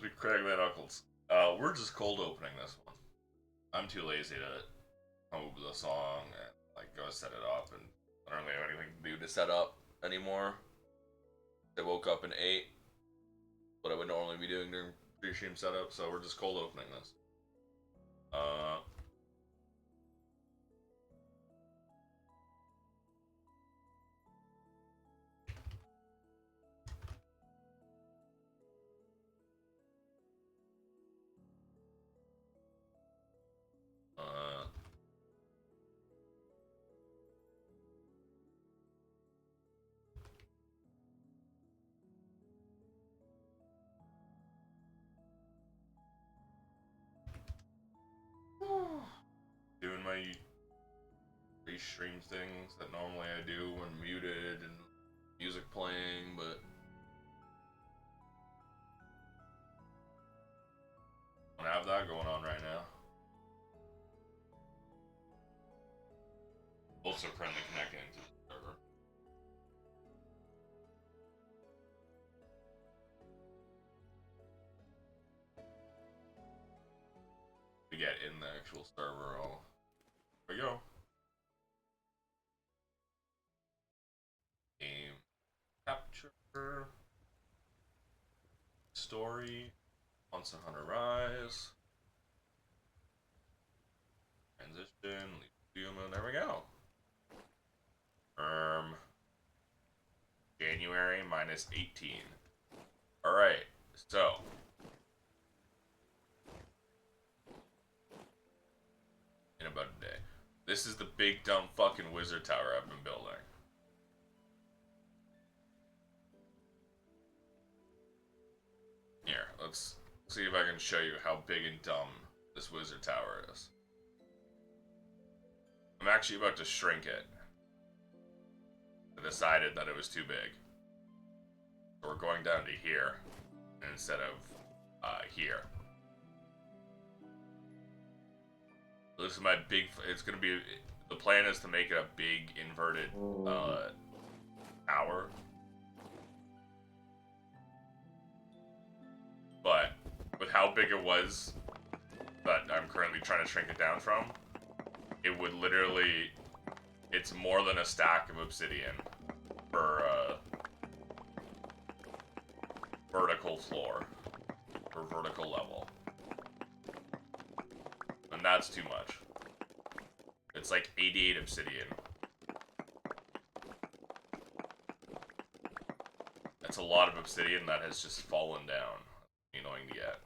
Must be cracking my knuckles. We're just cold opening this one. I'm too lazy to come up with a song and like go set it up, and I don't really have anything to do to set up anymore. I woke up and ate what I would normally be doing during pre-stream setup, so we're just cold opening this. Doing my pre-stream things that normally I do when muted and music playing, but I don't have that going on right now. Also currently connecting to the server. To get in the actual server, there we go. Game capture. Story. Monster Hunter Rise. Transition. Human. There we go. January minus 18. Alright, so. In about a day. This is the big dumb fucking wizard tower I've been building. Here, let's see if I can show you how big and dumb this wizard tower is. I'm actually about to shrink it. I decided that it was too big. So we're going down to here instead of here. This is my big, it's gonna be, the plan is to make it a big inverted tower. But with how big it was that I'm currently trying to shrink it down from, it would literally, it's more than a stack of obsidian per vertical floor, or vertical level. And that's too much. It's like 88 obsidian. That's a lot of obsidian that has just fallen down. Annoying to get.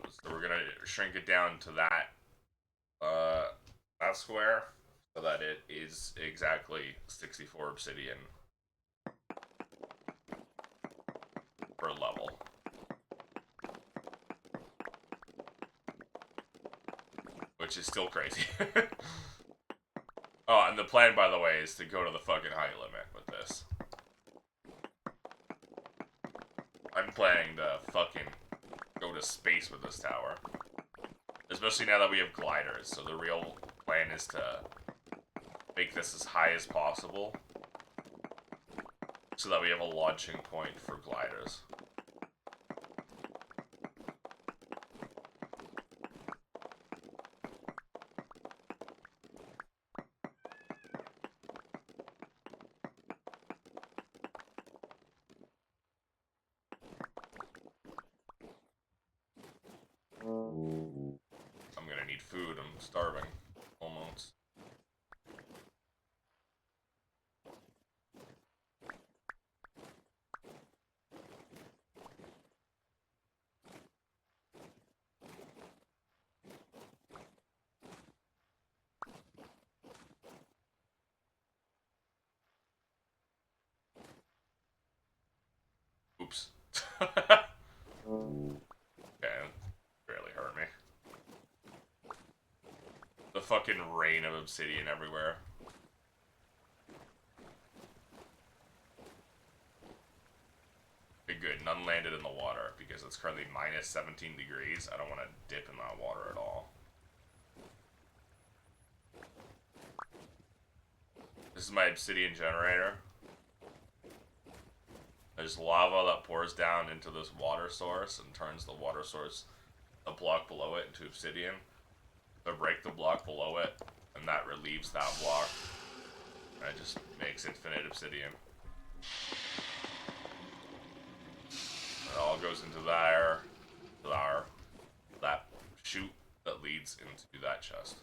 So we're gonna shrink it down to that square, so that it is exactly 64 obsidian per level. Which is still crazy. Oh, and the plan, by the way, is to go to the fucking height limit with this. I'm planning to fucking go to space with this tower. Especially now that we have gliders, so the real plan is to make this as high as possible, so that we have a launching point for gliders. I'm gonna need food, I'm starving. Almost. Oops. Okay, barely hurt me. The fucking rain of obsidian everywhere. Okay, good. None landed in the water because it's currently minus 17 degrees. I don't want to dip in that water at all. This is my obsidian generator. There's lava that pours down into this water source and turns the water source a block below it into obsidian. So break the block below it, and that relieves that block. And it just makes infinite obsidian. It all goes into there, that chute that leads into that chest.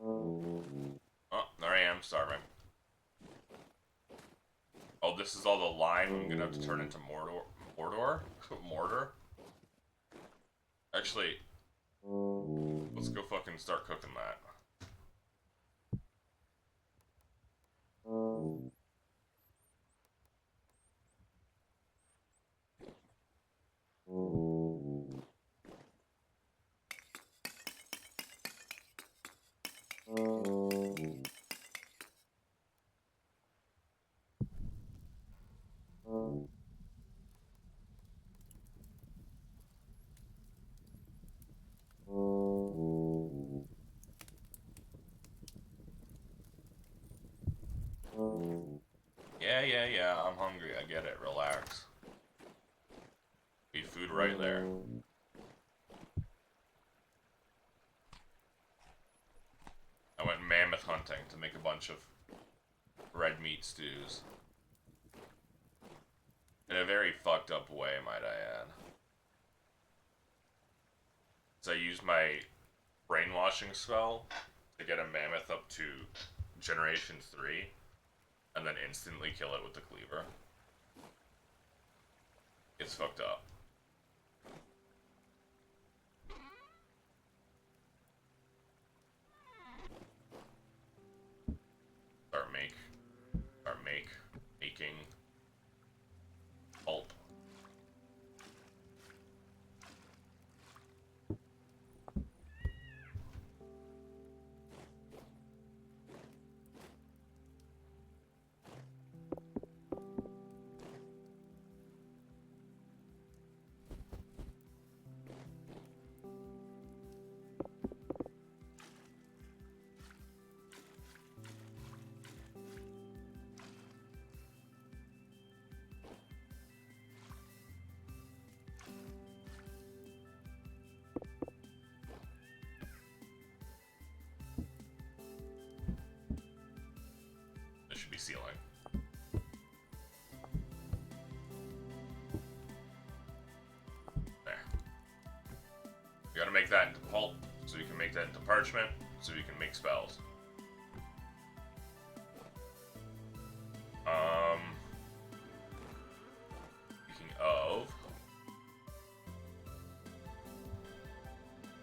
Oh, there I am, starving. Oh, this is all the lime I'm gonna have to turn into Mordor? Mortar? Actually, let's go fucking start cooking that. Yeah, I'm hungry. I get it. Relax. Eat food right there. I went mammoth hunting to make a bunch of red meat stews. In a very fucked up way, might I add. So I used my brainwashing spell to get a mammoth up to generation 3, and then instantly kill it with the cleaver. It's fucked up. Making pulp. This should be ceiling. There. We gotta make that into pulp, so we can make that into parchment, so we can make spells. Speaking of,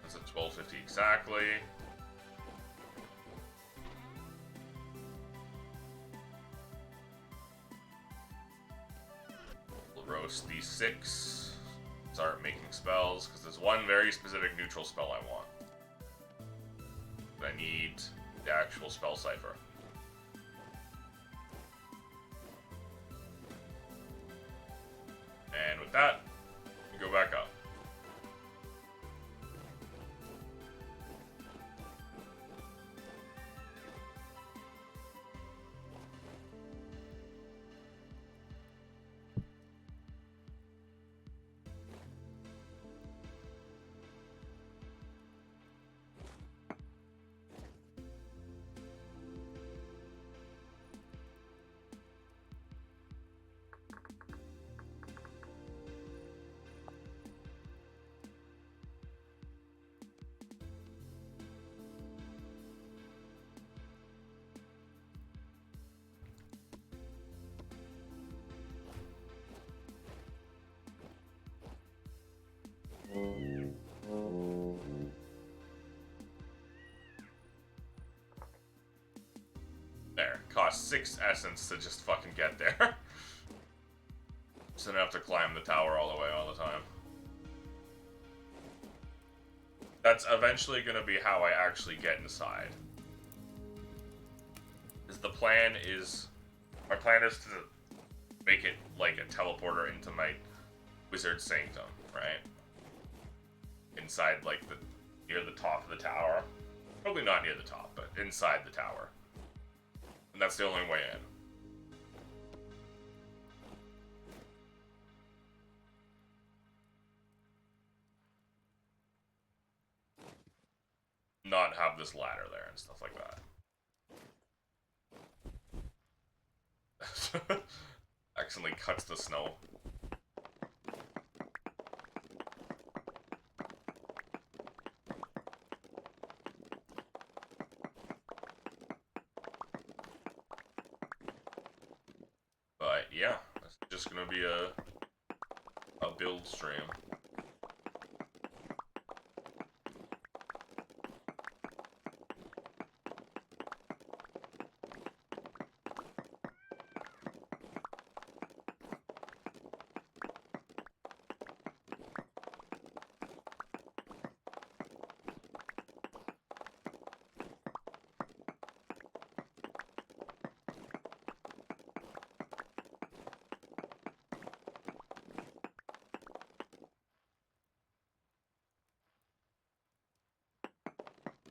that's at 12:50 exactly. We'll roast these 6. Start making spells, because there's one very specific neutral spell I want. But I need the actual spell cipher. And with that, we go back up. There. Cost 6 essence to just fucking get there. So I don't have to climb the tower all the way all the time. That's eventually gonna be how I actually get inside. Because the plan is My plan is to make it like a teleporter into my wizard sanctum, right? Inside, like, near the top of the tower. Probably not near the top, but inside the tower. And that's the only way in. Not have this ladder there and stuff like that. Accidentally cuts the snow. But yeah, it's just gonna be a build stream.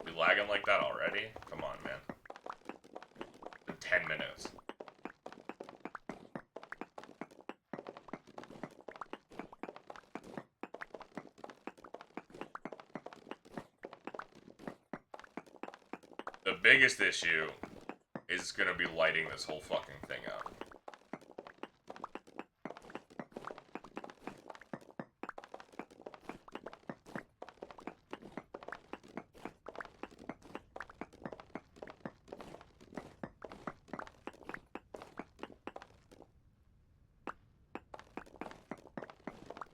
We lagging like that already? Come on, man. It's been 10 minutes. The biggest issue is gonna be lighting this whole fucking thing up.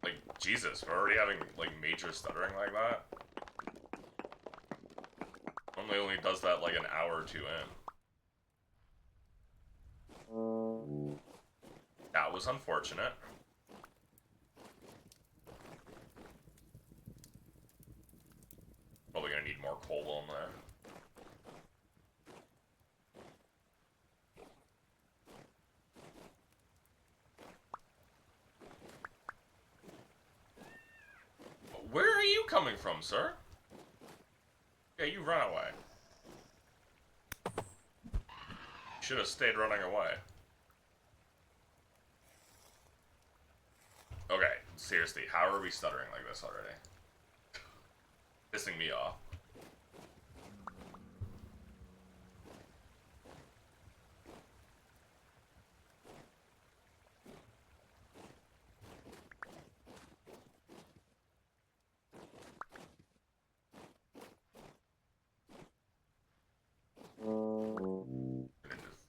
Like, Jesus, we're already having, like, major stuttering like that? Normally only does that, like, an hour or two in. That was unfortunate. Probably gonna need more coal in there. Where are you coming from, sir? Yeah, you run away. Should have stayed running away. Okay, seriously, how are we stuttering like this already? Pissing me off.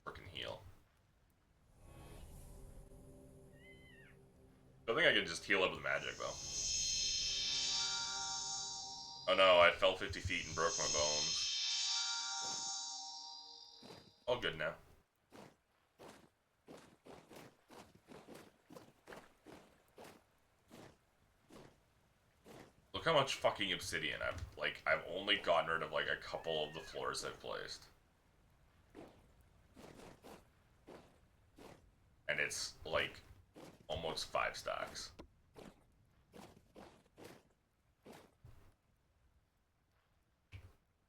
Freaking heal. I think I can just heal up with magic, though. Oh no, I fell 50 feet and broke my bones. All good now. Look how much fucking obsidian I've only gotten rid of like a couple of the floors I've placed. And it's like almost 5 stacks.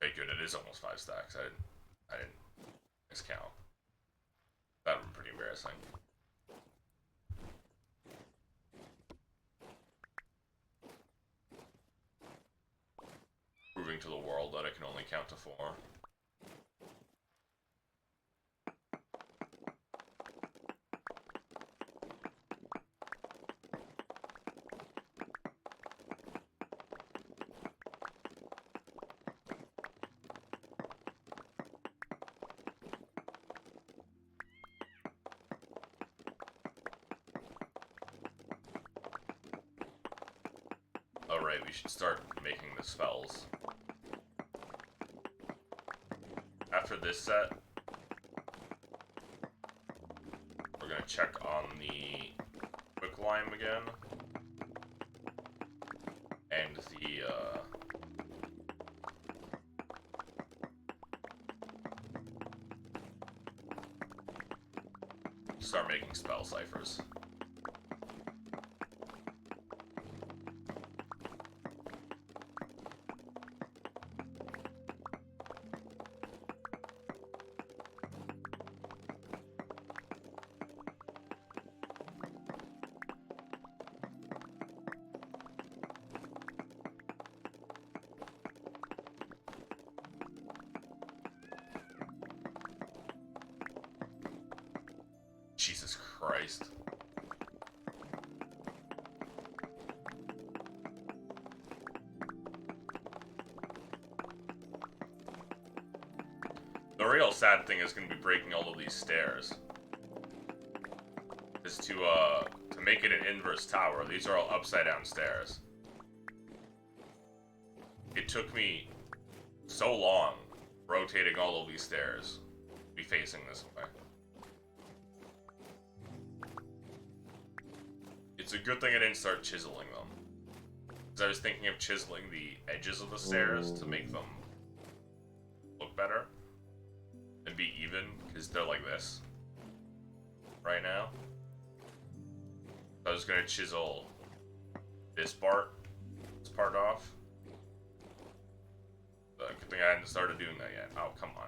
Okay, good, it is almost 5 stacks. I didn't miscount. That would be pretty embarrassing. Proving to the world that I can only count to 4. Alright, we should start making the spells. After this set, we're gonna check on the quick lime again. And the, start making spell ciphers. Jesus Christ. The real sad thing is going to be breaking all of these stairs. Is to make it an inverse tower. These are all upside down stairs. It took me so long rotating all of these stairs to be facing this way. It's a good thing I didn't start chiseling them. Because I was thinking of chiseling the edges of the stairs to make them look better. And be even, because they're like this. Right now. So I was going to chisel this part off. But good thing I hadn't started doing that yet. Oh, come on.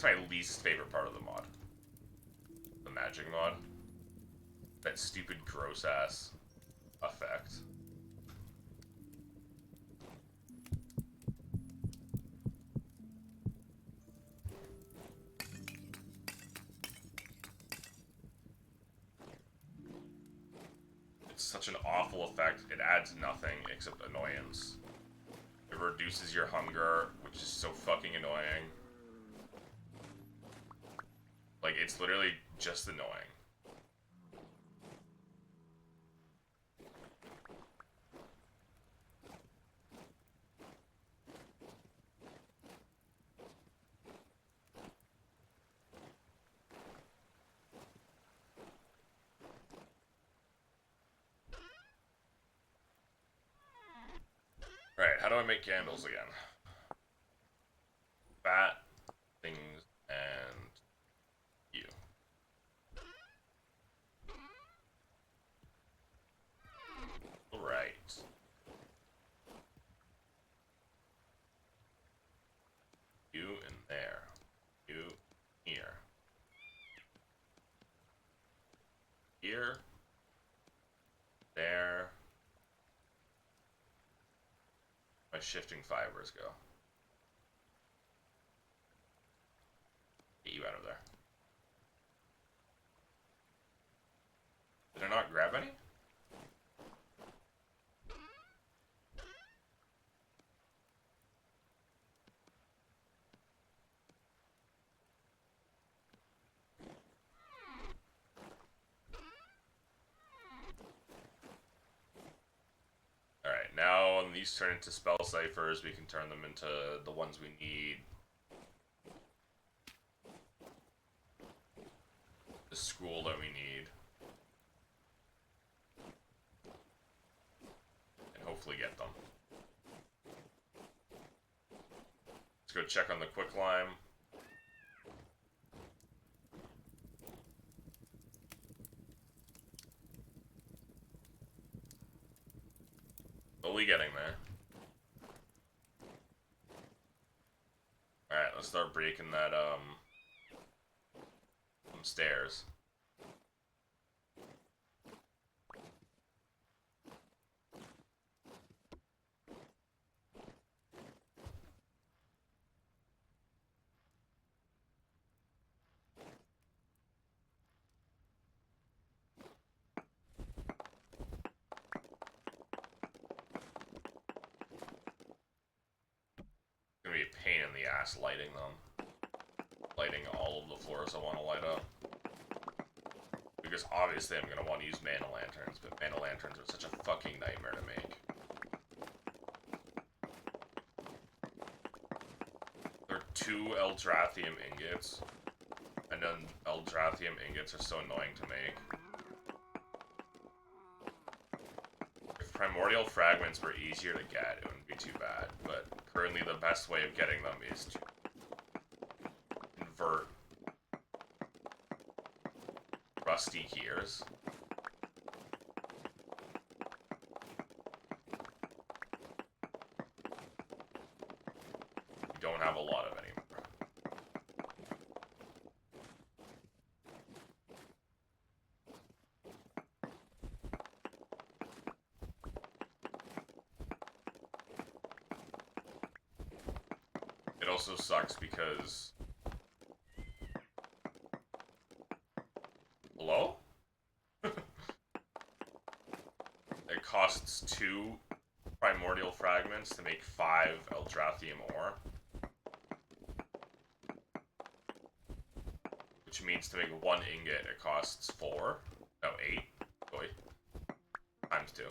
That's my least favorite part of the mod. The magic mod. That stupid, gross-ass effect. It's such an awful effect. It adds nothing except annoyance. It reduces your hunger, which is so fucking annoying. Like, it's literally just annoying. Right, how do I make candles again? Fat, things, and you. Right. You in there. You here. Here. There. My shifting fibers go. Get you out of there. Did I not grab any? Alright, now when these turn into spell ciphers, we can turn them into the ones we need. The scroll that we need. And hopefully get them. Let's go check on the quicklime. Slowly getting there. Alright, let's start breaking that, some stairs. It's gonna be a pain in the ass lighting them. Lighting all of the floors I want to light up. Because obviously I'm going to want to use mana lanterns, but mana lanterns are such a fucking nightmare to make. There are 2 Eldrathnium ingots, and then Eldrathnium ingots are so annoying to make. If primordial fragments were easier to get, it wouldn't be too bad, but currently the best way of getting them is to convert rusty gears we don't have a lot of anymore. It also sucks because... Hello? It costs 2 primordial fragments to make 5 Eldrathnium ore. Which means to make 1 ingot it costs 4. No, 8. Boy. Times 2.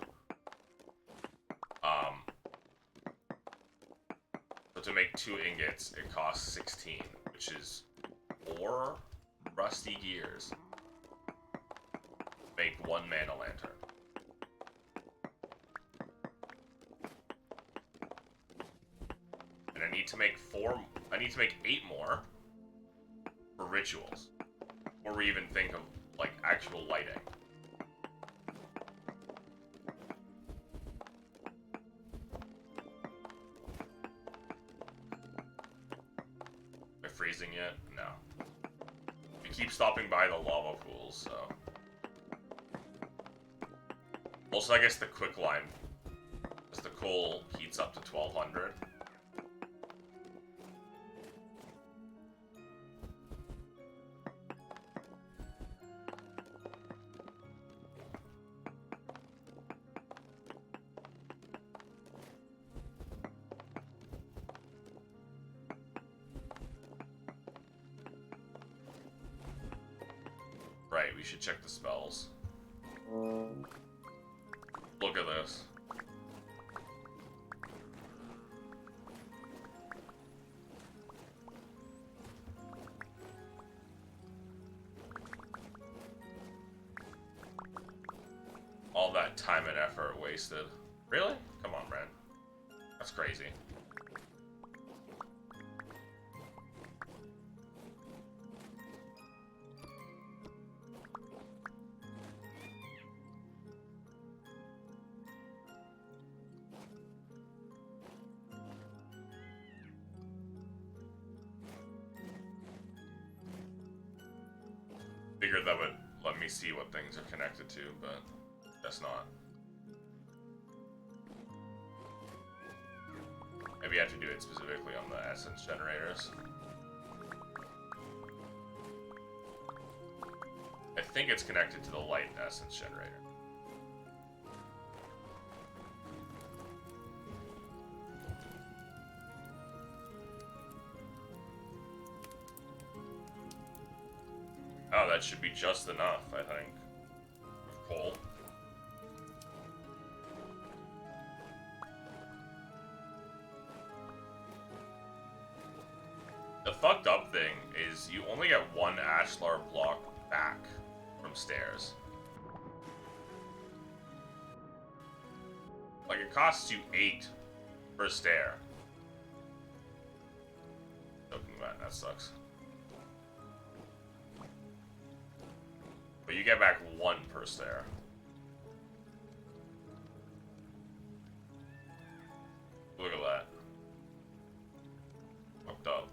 So to make 2 ingots, it costs 16, which is 4 rusty gears. Make 1 mana lantern. And I need to make 8 more for rituals. Or we even think of, like, actual lighting. Am I freezing yet? No. We keep stopping by the lava pools, so... Also, I guess the quicklime, as the coal heats up to 1200. Right, we should check the spells. Look at this. All that time and effort wasted. Really? Come on, Bren. That's crazy. Figured that would let me see what things are connected to, but guess not. Maybe I have to do it specifically on the essence generators. I think it's connected to the light essence generator. Oh, that should be just enough, I think. Of coal. The fucked up thing is you only get 1 ashlar block back from stairs. Like, it costs you 8 per stair. Joking about that sucks. But you get back 1 per stair. Look at that. Fucked up.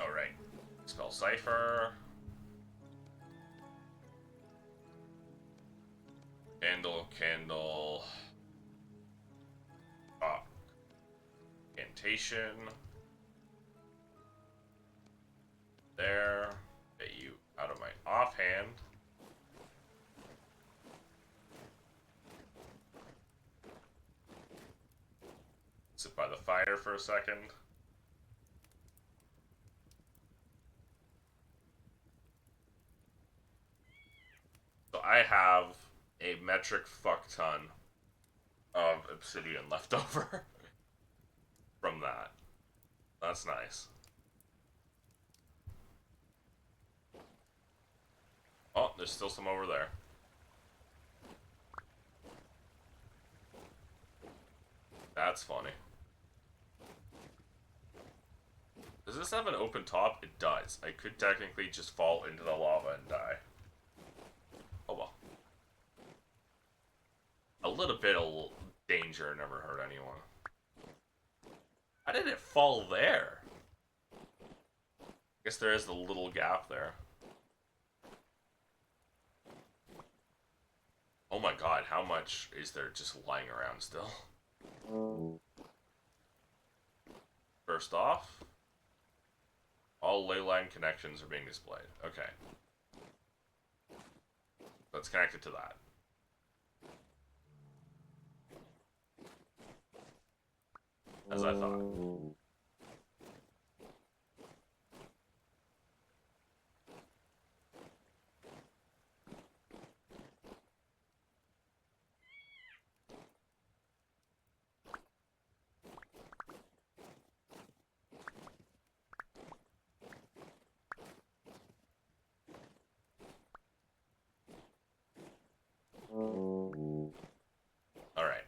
Alright. Spell Cipher. Candle. Incantation. There. Get you out of my offhand. Sit by the fire for a second. So I have a metric fuck ton of obsidian left over from that. That's nice. there's still some over there. That's funny. Does this have an open top? It does. I could technically just fall into the lava and die. Oh well. A little bit of danger never hurt anyone. How did it fall there? I guess there is the little gap there. Oh my god, how much is there just lying around still? First off, all ley line connections are being displayed. Okay. Let's connect it to that. As I thought. Alright.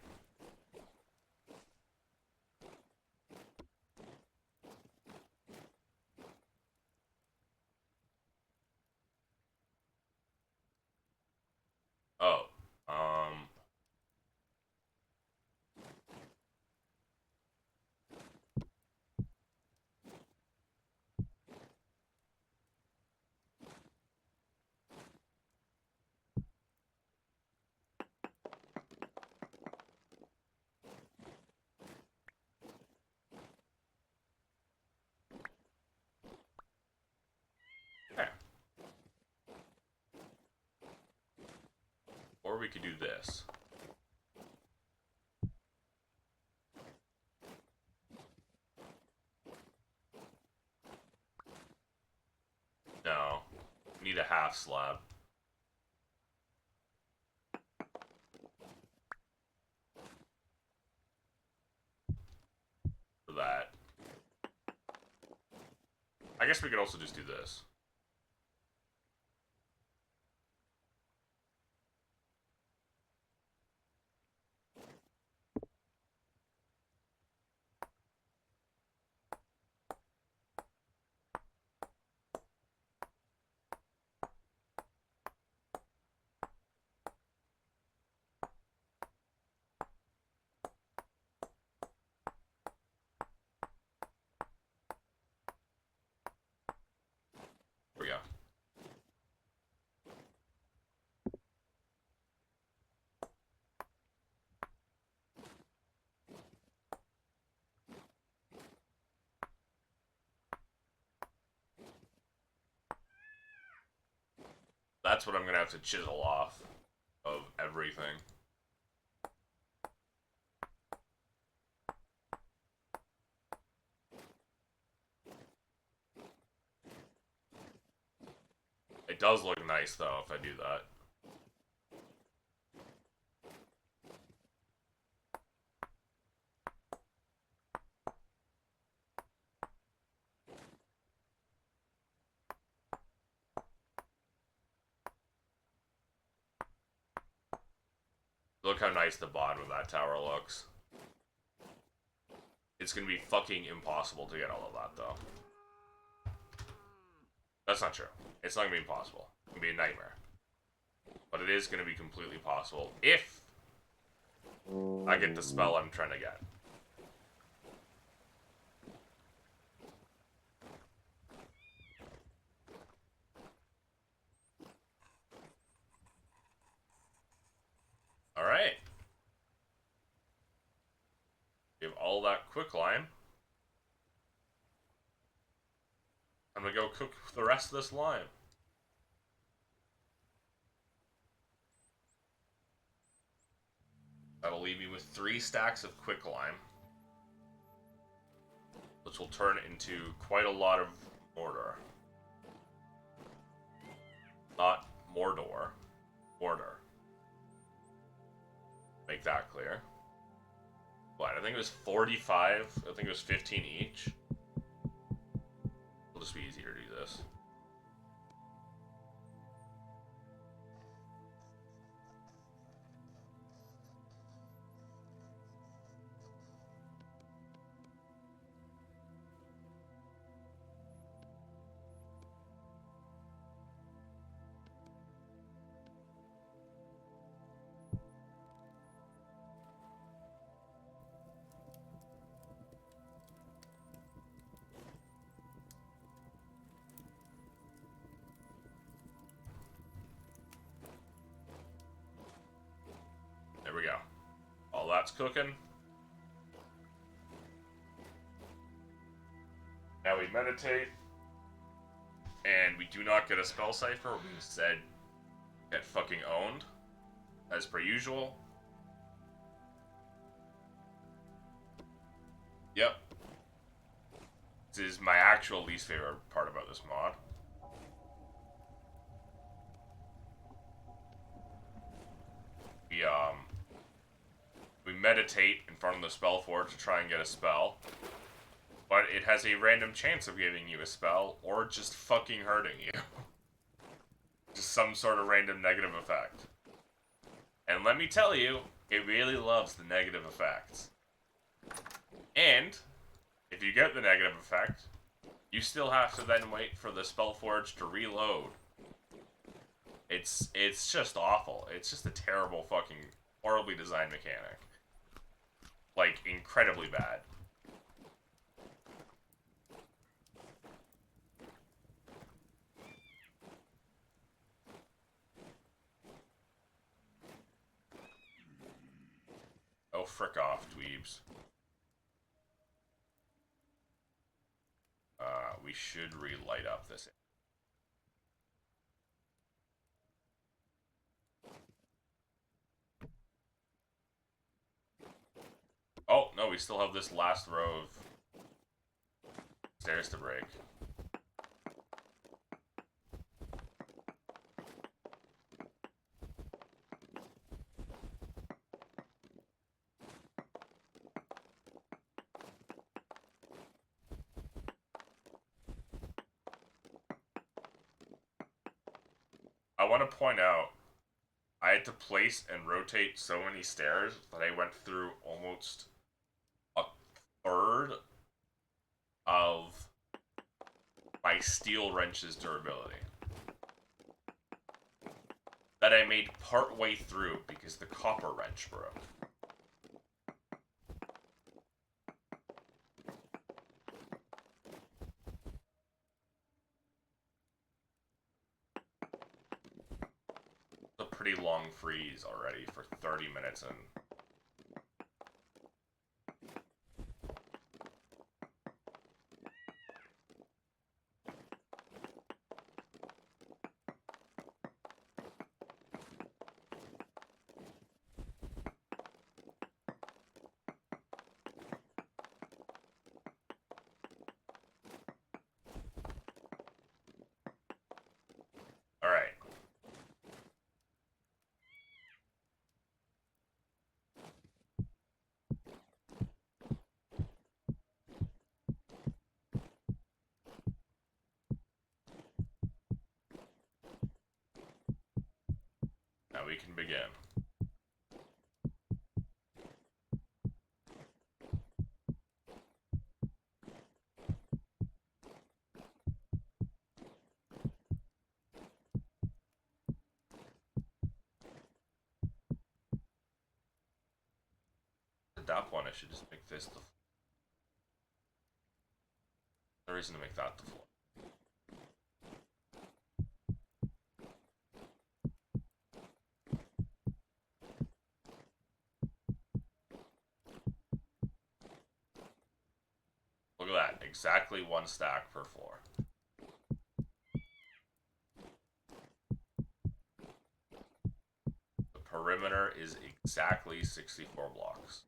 Oh. Okay. Or we could do this. No. Need a half slab. For that. I guess we could also just do this. There we go. That's what I'm gonna have to chisel off of everything. It does look nice though if I do that. Look how nice the bottom of that tower looks. It's gonna be fucking impossible to get all of that, though. That's not true. It's not gonna be impossible. It's gonna be a nightmare. But it is gonna be completely possible if I get the spell I'm trying to get. Alright. Give all that quicklime. I'm gonna go cook the rest of this lime. That'll leave me with 3 stacks of quicklime, which will turn into quite a lot of mortar. Not Mordor. Mortar. Make that clear. What? I think it was 45. I think it was 15 each. It'll just be easier to do this. pot's cooking. Now we meditate, and we do not get a spell cipher. We instead get fucking owned, as per usual. Yep. This is my actual least favorite part about this mod. We meditate in front of the spell forge to try and get a spell. But it has a random chance of giving you a spell, or just fucking hurting you. Just some sort of random negative effect. And let me tell you, it really loves the negative effects. And, if you get the negative effect, you still have to then wait for the Spellforge to reload. It's just awful. It's just a terrible fucking, horribly designed mechanic. Like, incredibly bad. Oh, frick off, dweebs. We should relight up this. Oh, no, we still have this last row of stairs to break. I want to point out, I had to place and rotate so many stairs that I went through almost a third of my steel wrench's durability. That I made part way through because the copper wrench broke. It's a pretty long freeze already for 30 minutes in. Alright. Now we can begin. That one, I should just make this the... No reason to make that the floor. Look at that, exactly one stack per floor. The perimeter is exactly 64 blocks.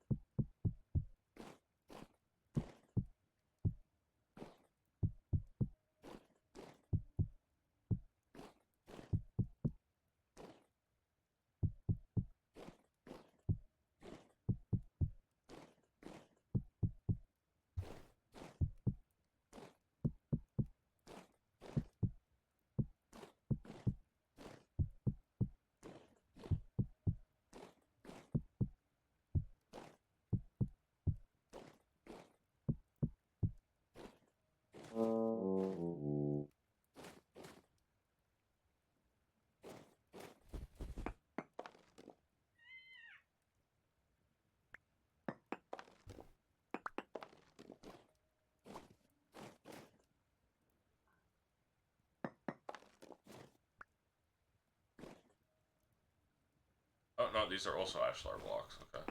Oh, no, these are also ashlar blocks, okay.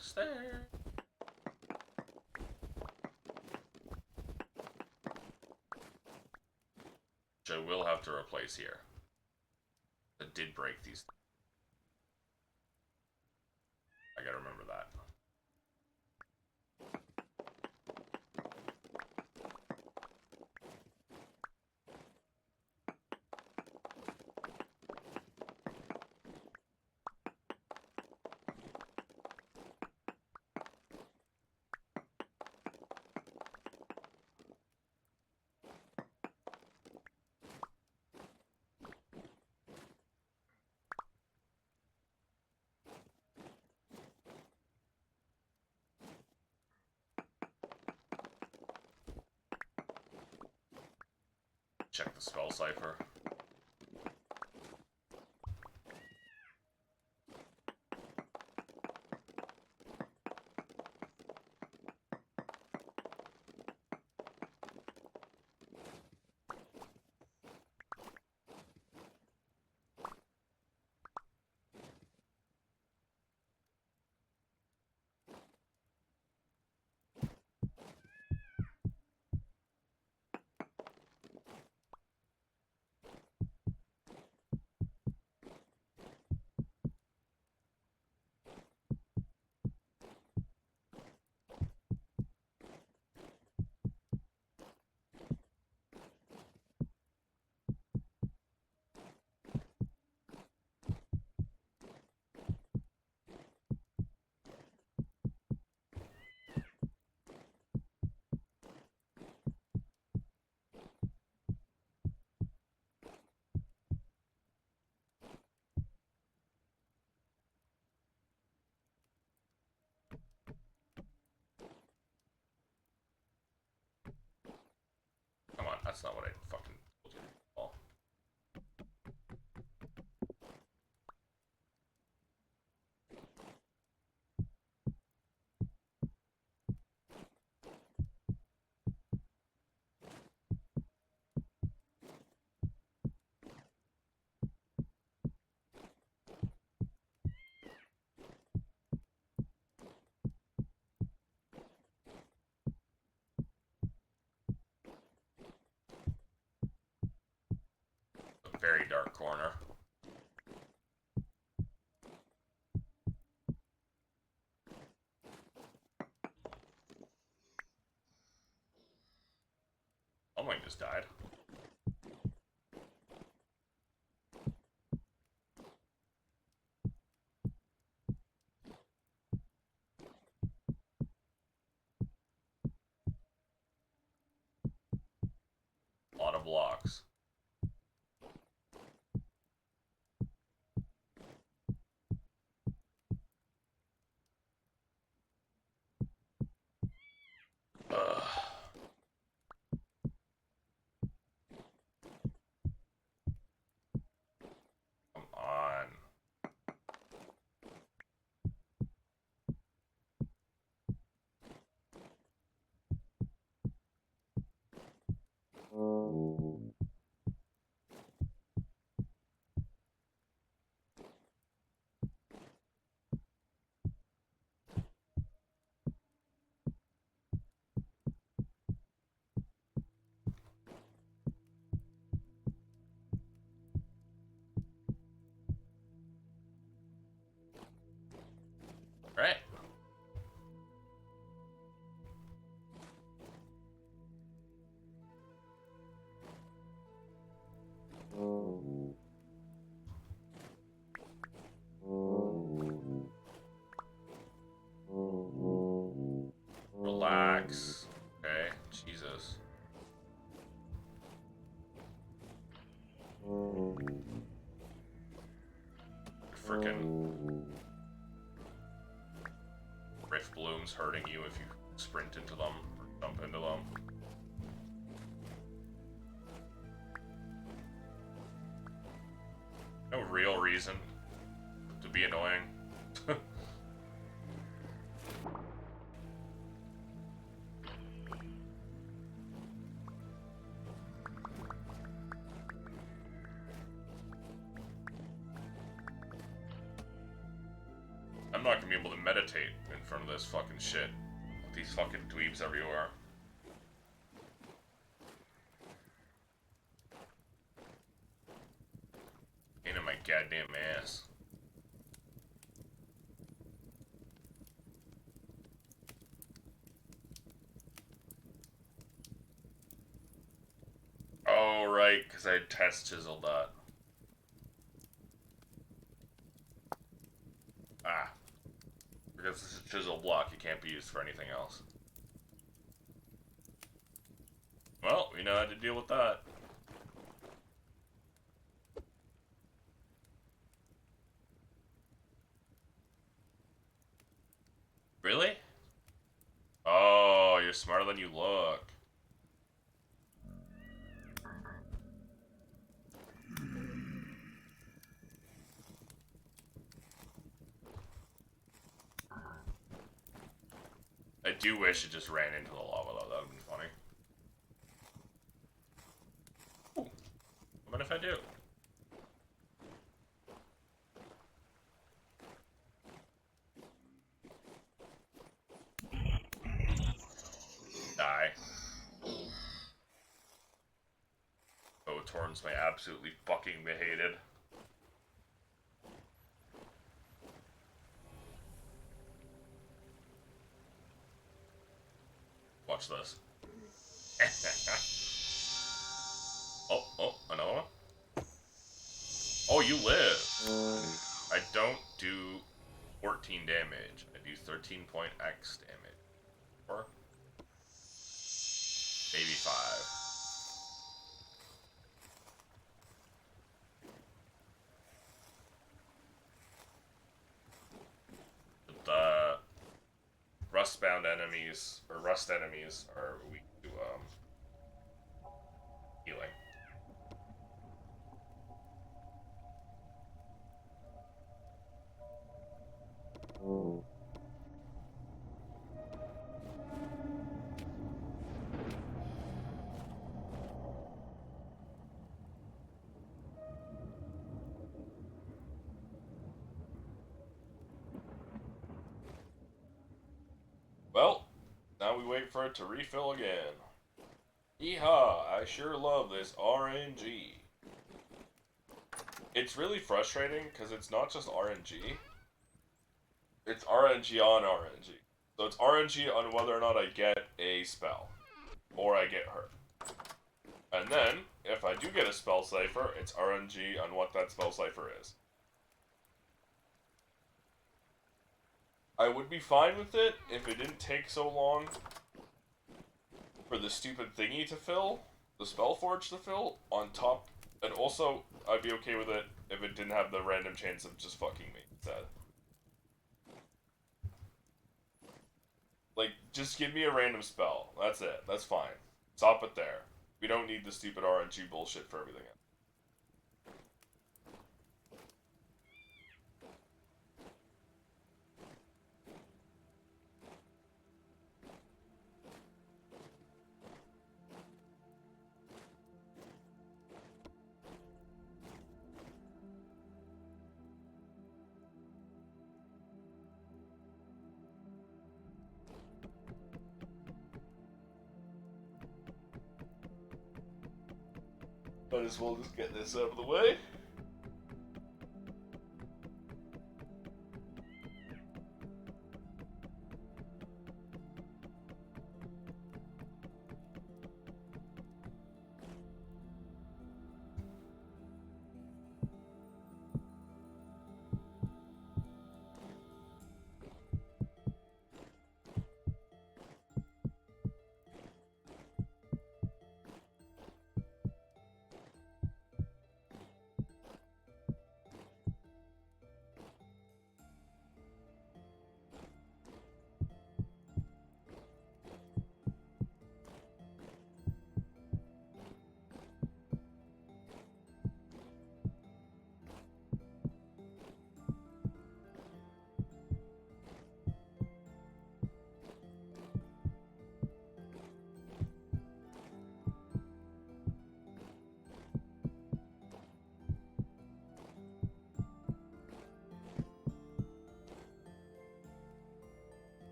Almost there. Which I will have to replace here. I did break these. I gotta remember that. Check the spell cipher. Come on, that's not what I fucking told you. Oh. A very dark corner. Oh my, just died. A lot of blocks. Ugh. Come on. Right. Relax. Okay, Jesus. Frickin' rift blooms hurting you if you sprint into them or jump into them. No real reason to be annoying. I'm not gonna be able to meditate in front of this fucking shit. With these fucking dweebs everywhere. Pain in my goddamn ass. Oh, right, because I had test chiseled that. Ah. Because it's a chisel block, it can't be used for anything else. Well, we know how to deal with that. Really? Oh, you're smarter than you look. I do wish it just ran into the lava, though. That would be funny. Ooh. What if I do? Die. Oh, Torrens may absolutely fucking be hated. Watch this. Oh, another one? Oh, you live. I don't do 14 damage. I do 13 point X damage. Or maybe 5. The rust-bound enemies, or rust enemies, are weak to, healing. Well, now we wait for it to refill again. Yeehaw, I sure love this RNG. It's really frustrating because it's not just RNG. It's RNG on RNG. So it's RNG on whether or not I get a spell. Or I get hurt. And then, if I do get a spell cipher, it's RNG on what that spell cipher is. I would be fine with it if it didn't take so long for the stupid thingy to fill, the spell forge to fill, on top. And also, I'd be okay with it if it didn't have the random chance of just fucking me instead. Like, just give me a random spell. That's it. That's fine. Stop it there. We don't need the stupid RNG bullshit for everything else. Might as well just get this out of the way.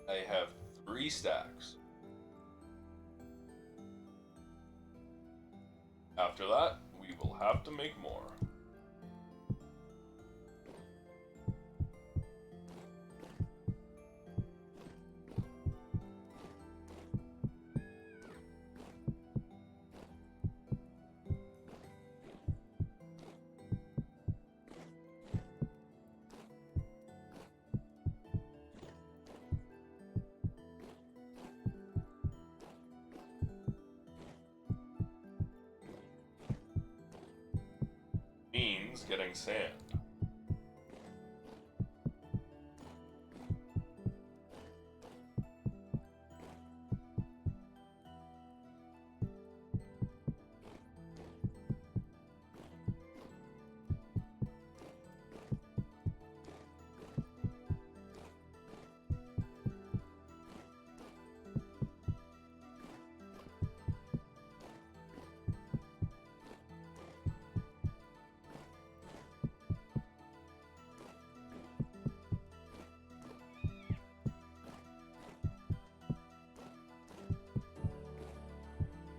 I have 3 stacks. After that, we will have to make more. Means getting sand.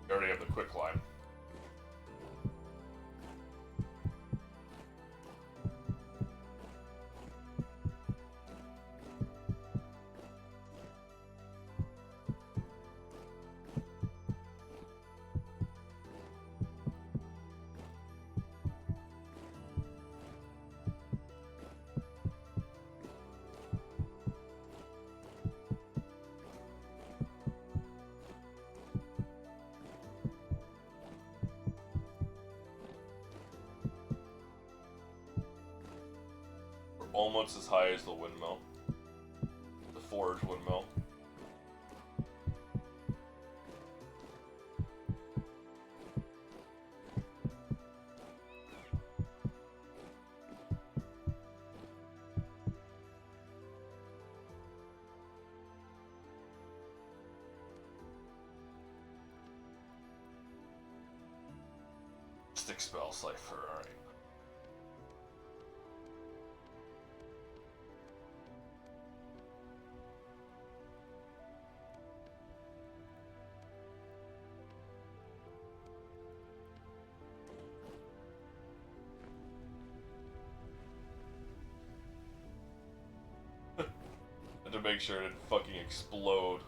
We already have the quick climb. We're almost as high as the windmill. The forge windmill. Stick spell cipher, alright. To make sure it didn't fucking explode,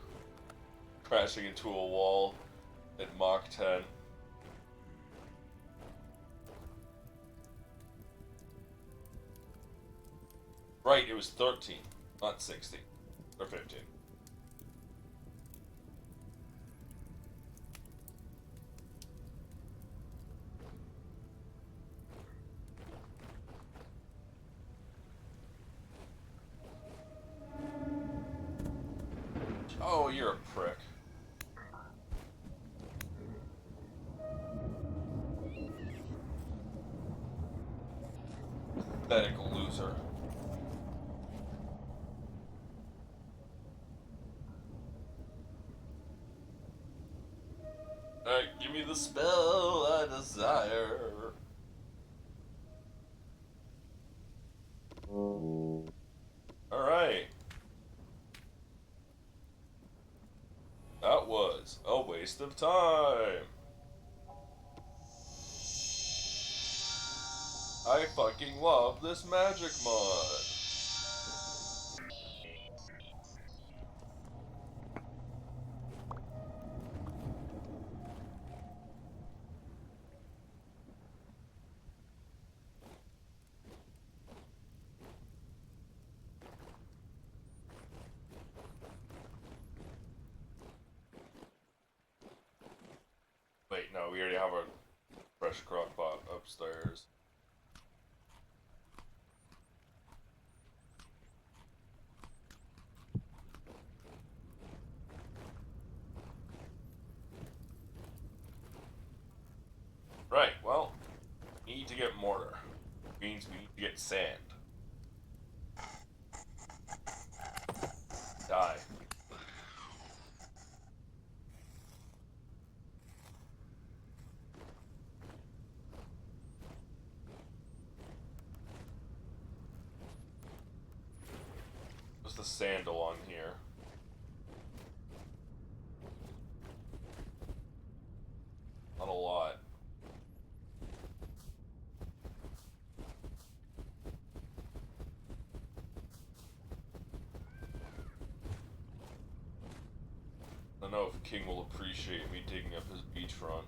crashing into a wall at Mach 10. Right, it was 13, not 16, or 15. Oh, you're a prick. Pathetic loser. Alright, give me the spell I desire. Alright. That was a waste of time. I fucking love this magic mod. Wait, no, we already have a fresh crock pot upstairs. Right, well, we need to get mortar. Means we need to get sand. Die. What's the sand along here? don't know if King will appreciate me digging up his beachfront.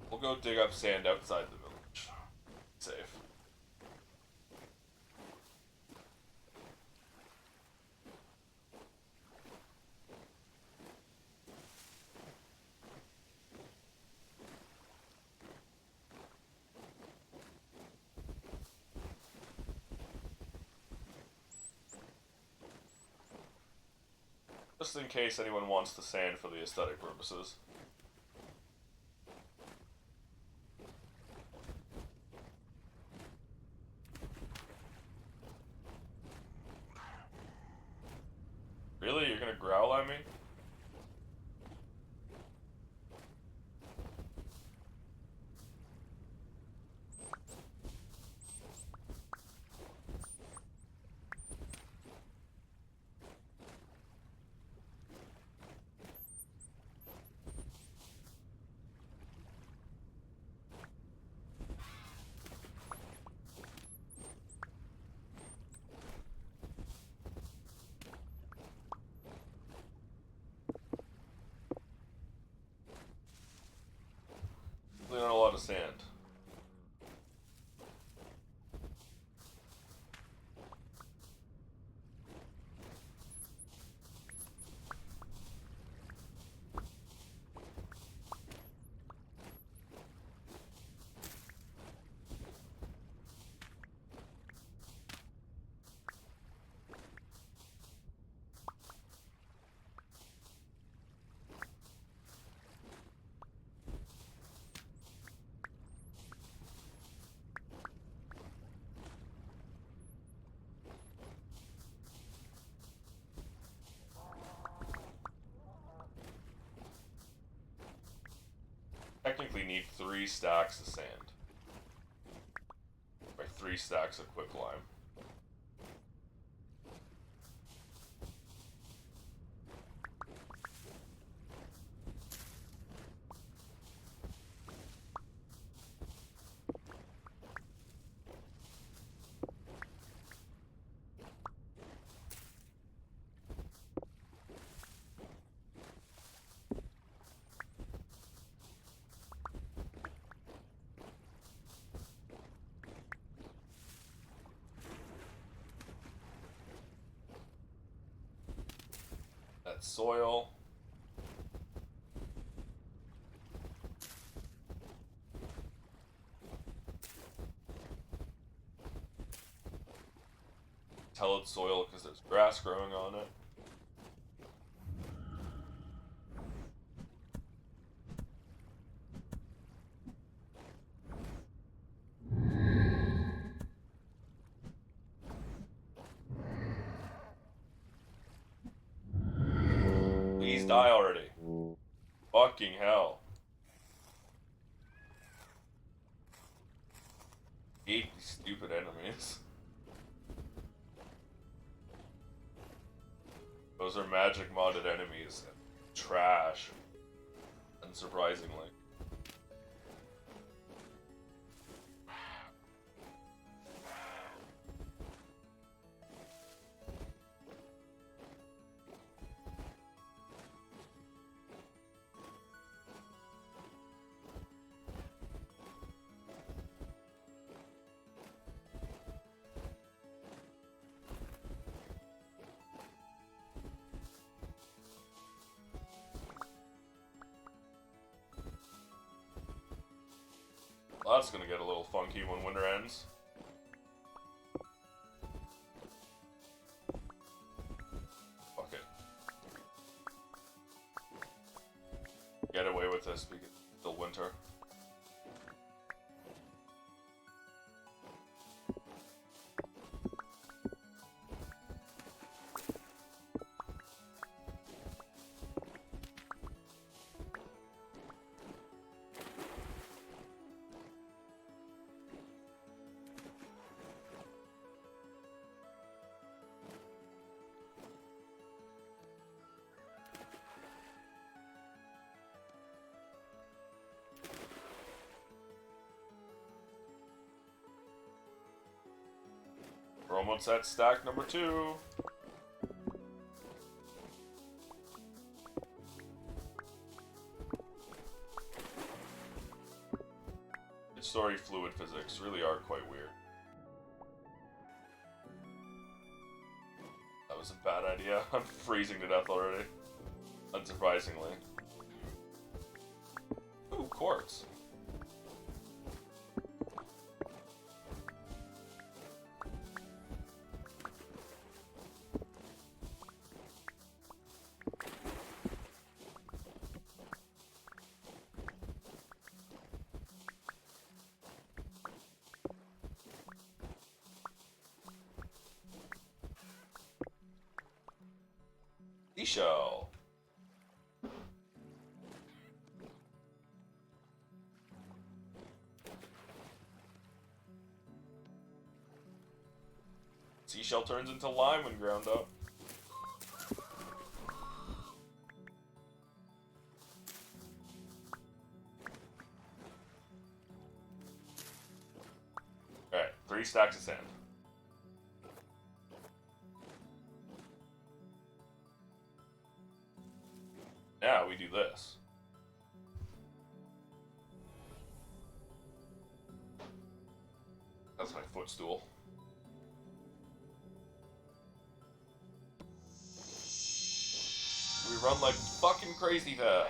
We'll go dig up sand outside the village. Safe. Just in case anyone wants the sand for the aesthetic purposes. Really? You're gonna growl at me? Really not a lot of sand. Technically need 3 stacks of sand. Or 3 stacks of quicklime. That soil. Tell it's soil because there's grass growing on it. Please die already. Fucking hell. Hate these stupid enemies. Those are magic modded enemies. Trash. Unsurprisingly. Well, that's gonna get a little funky when winter ends. Fuck it. Get away with this because it's still winter. Almost at stack number 2. Story fluid physics really are quite weird. That was a bad idea. I'm freezing to death already. Unsurprisingly. Ooh, quartz. Seashell. Seashell turns into lime when ground up. Alright, 3 stacks of sand. Now we do this. That's my footstool. We run like fucking crazy fast.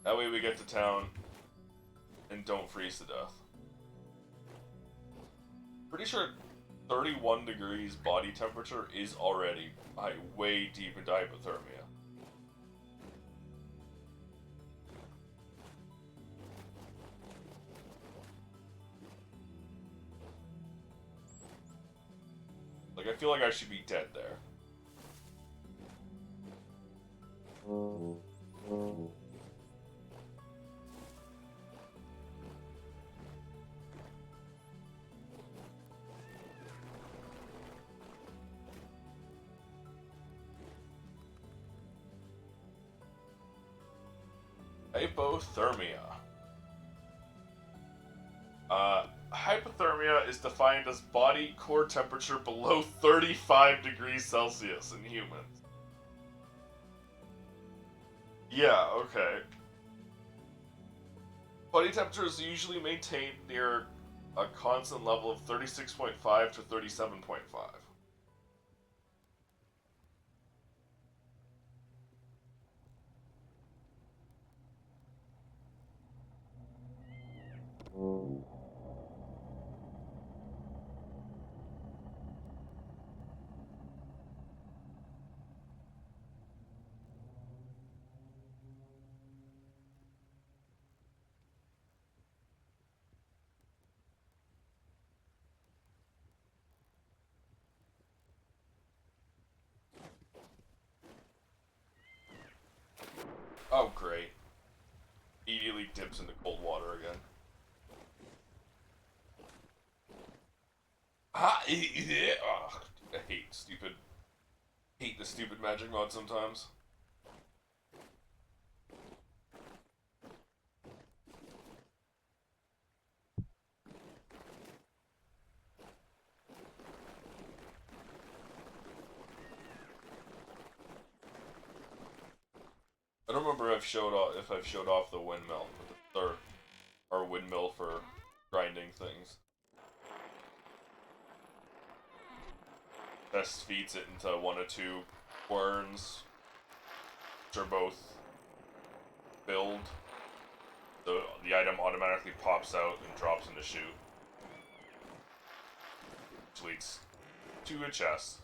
That way we get to town and don't freeze to death. Pretty sure 31 degrees body temperature is already way deep into hypothermia. Like, I feel like I should be dead there. Hypothermia. Hypothermia is defined as body core temperature below 35 degrees Celsius in humans. Yeah, okay. Body temperature is usually maintained near a constant level of 36.5 to 37.5. Oh, great. Immediately dips into cold water again. Ah, yeah. Oh, I hate the stupid magic mod sometimes. I don't remember if I've showed off the windmill, or our windmill for grinding things. Best feeds it into 1 or 2 querns, which are both filled. The item automatically pops out and drops in the chute, which leads to a chest.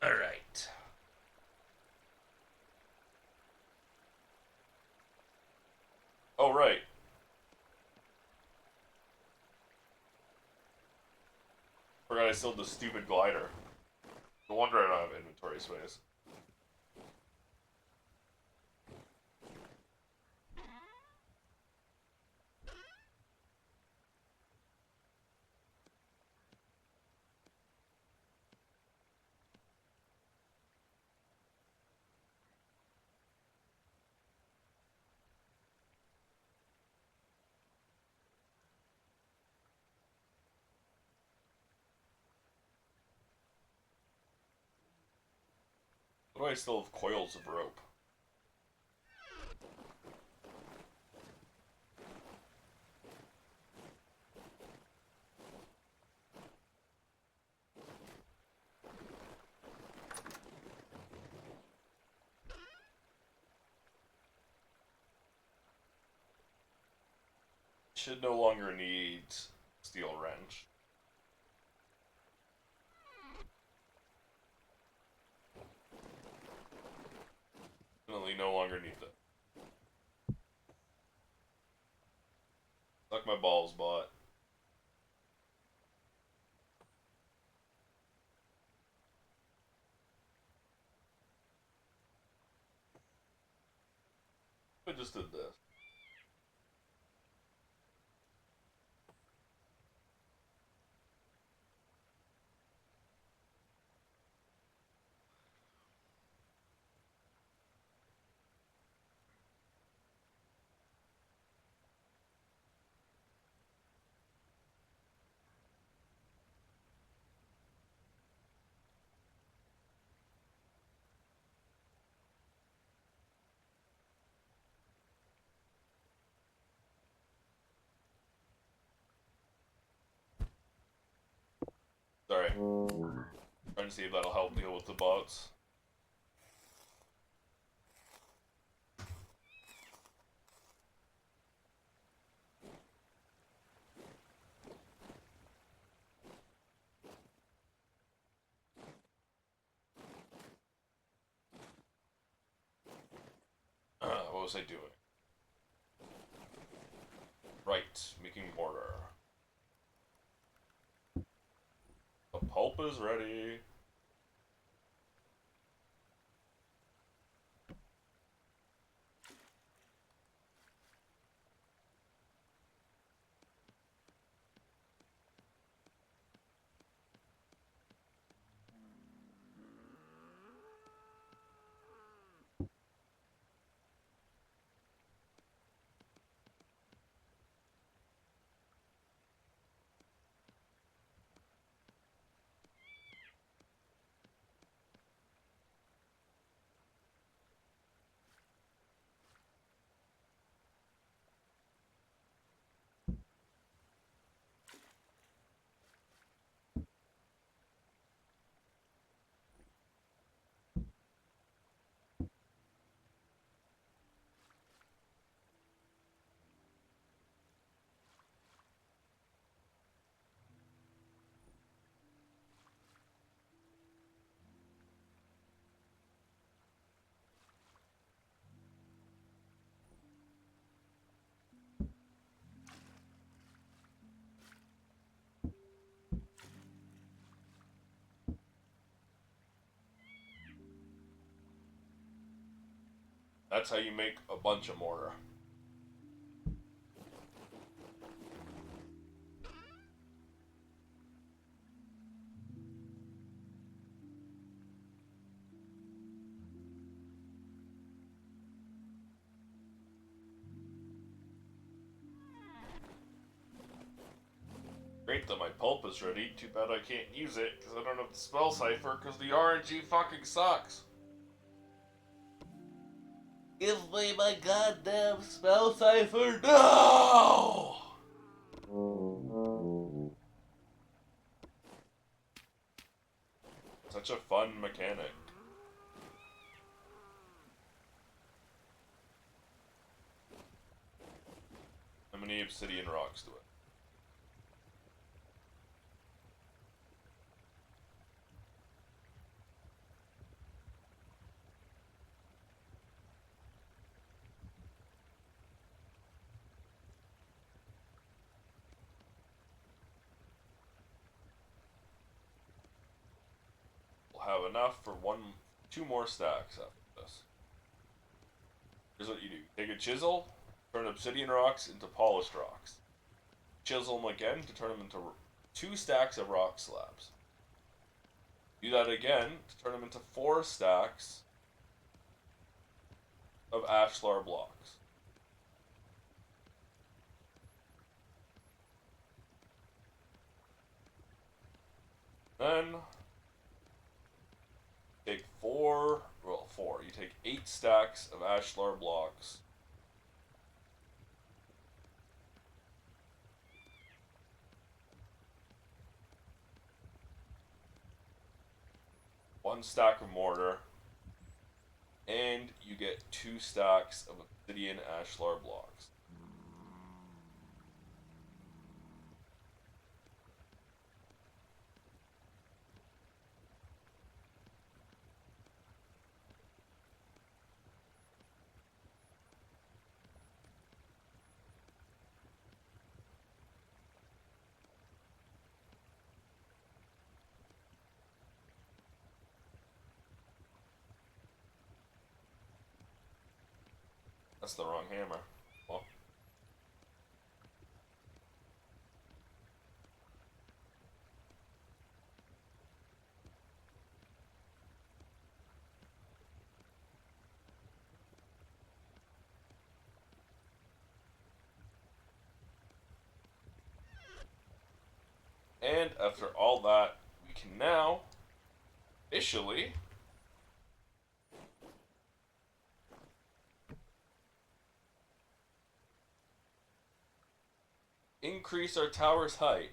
Alright. Oh, right. Forgot I sold the stupid glider. No wonder I don't have inventory space. Why do I still have coils of rope? Should no longer need steel wrench. Definitely no longer need that. Suck my balls, bot. I just did this. Sorry. Trying to see if that'll help deal with the bots. What was I doing? Right, making mortar. The pulp is ready. That's how you make a bunch of mortar. Great that my pulp is ready. Too bad I can't use it because I don't have the spell cipher because the RNG fucking sucks. Give me my goddamn spell cipher now! Such a fun mechanic. How many obsidian rocks do it? We'll have enough for two more stacks after this. Here's what you do. Take a chisel, turn obsidian rocks into polished rocks. Chisel them again to turn them into 2 stacks of rock slabs. Do that again to turn them into 4 stacks of ashlar blocks. Then take 4, well, stacks of ashlar blocks. One stack of mortar, and you get 2 stacks of obsidian ashlar blocks. That's the wrong hammer. Well, and after all that, we can now officially increase our tower's height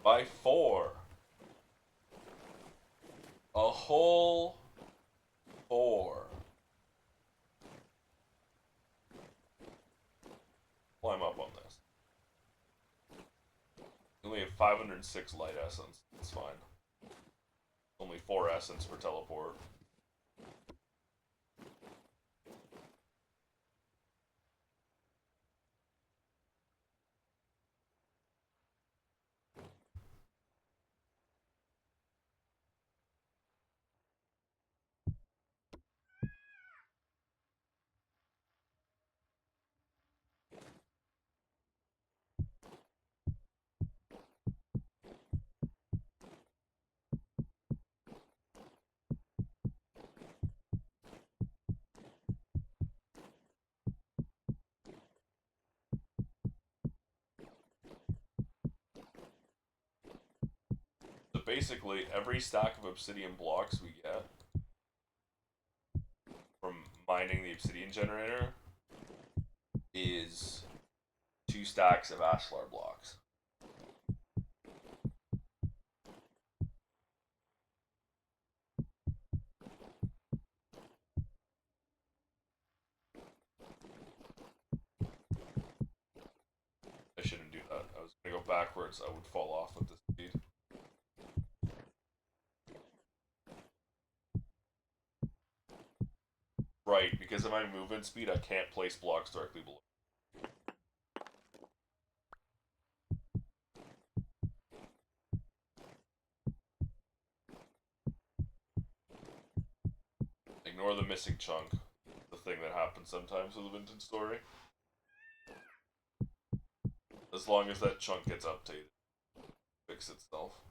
by 4. A whole 4. Climb up on this. We only have 506 light essence. It's fine. Only 4 essence per teleport. So basically, every stack of obsidian blocks we get from mining the obsidian generator is 2 stacks of ashlar blocks. I shouldn't do that. I was gonna go backwards. I would fall off with this speed. Right, because of my movement speed, I can't place blocks directly below. Ignore the missing chunk. The thing that happens sometimes with a vintage story. As long as that chunk gets updated, fix itself.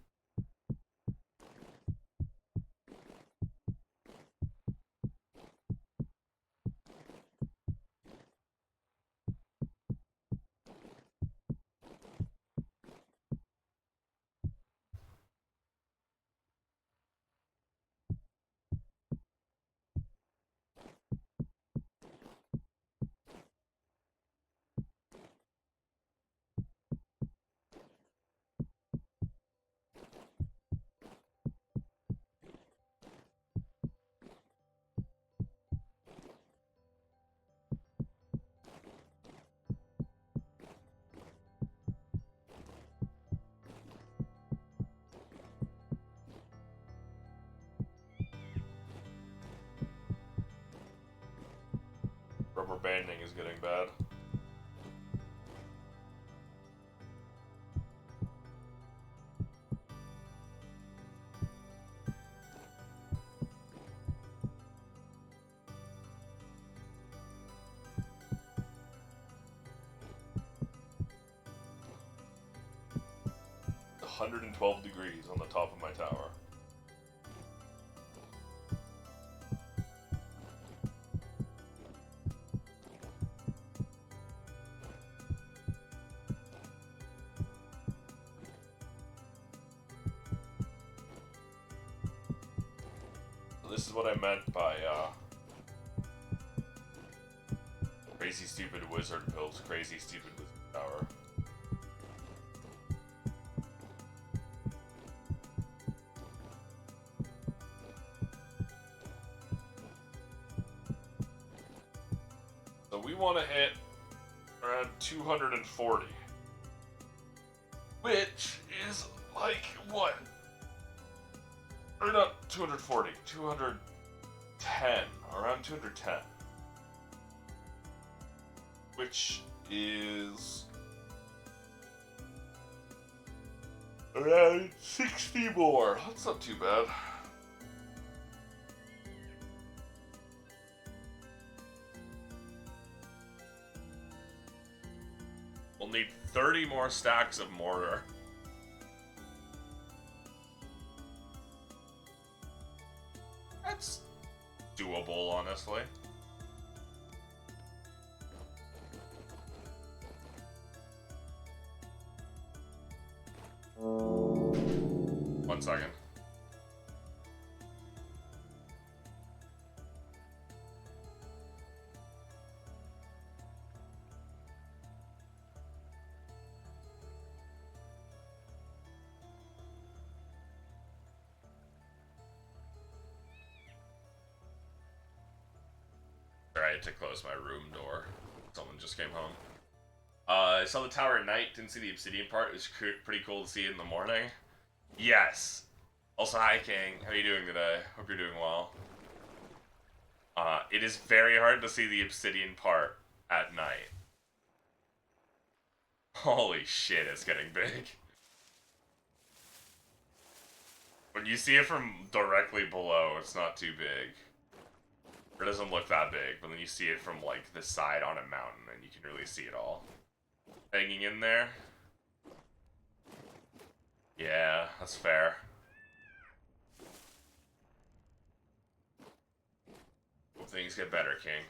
Rubber banding is getting bad. $112 on the top of my tower. So this is what I meant by Crazy stupid wizard builds crazy stupid wizard tower. So we want to hit around 240. Which is like what? Or not 240, 210. Around 210. Which is around 60 more. That's not too bad. We'll need 30 more stacks of mortar. That's doable, honestly. One second. Sorry, I had to close my room door. Someone just came home. I saw the tower at night, didn't see the obsidian part. It was pretty cool to see it in the morning. Yes. Also, hi King. How are you doing today? Hope you're doing well. It is very hard to see the obsidian part at night. Holy shit, it's getting big. When you see it from directly below, it's not too big. It doesn't look that big, but then you see it from, like, the side on a mountain, and you can really see it all. Hanging in there. Yeah, that's fair. Hope things get better, King.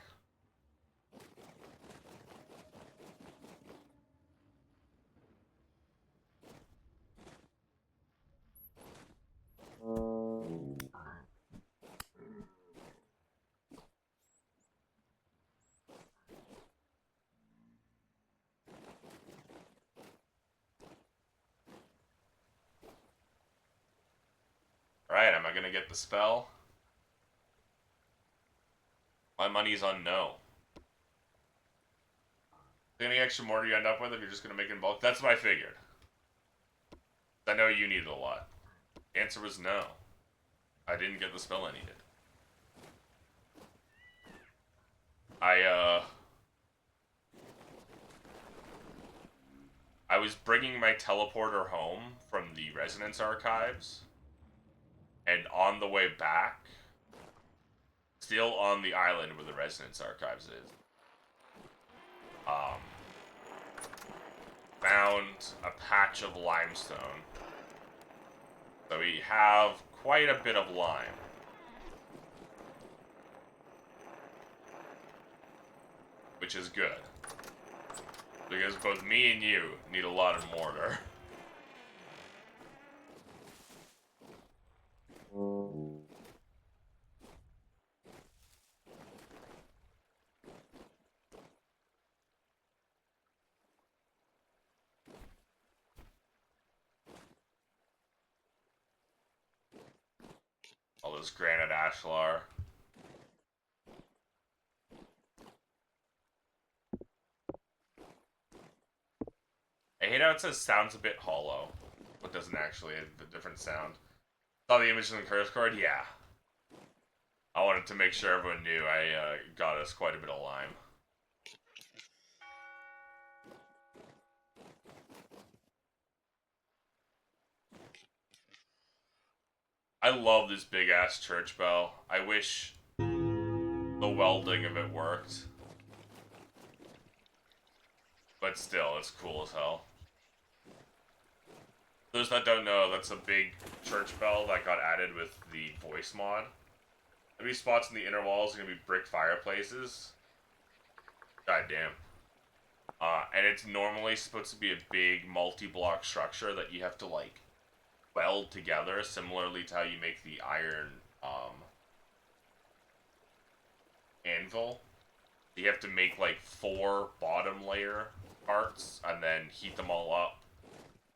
Right, am I gonna get the spell? My money's on no. Any extra mortar you end up with if you're just gonna make it in bulk? That's what I figured. I know you needed a lot. The answer was no. I didn't get the spell I needed. I was bringing my teleporter home from the Resonance Archives, and on the way back, still on the island where the Resonance Archives is, found a patch of limestone. So we have quite a bit of lime. Which is good. Because both me and you need a lot of mortar. All this granite ashlar. I hate how it says sounds a bit hollow, but doesn't actually have the different sound. Saw the image in the curse card? Yeah. I wanted to make sure everyone knew I got us quite a bit of lime. I love this big ass church bell. I wish the welding of it worked. But still, it's cool as hell. Those that don't know, that's a big church bell that got added with the voice mod. There'll be spots in the inner walls are gonna be brick fireplaces. God damn. And it's normally supposed to be a big multi-block structure that you have to, like, weld together, similarly to how you make the iron, anvil. You have to make like 4 bottom layer parts and then heat them all up,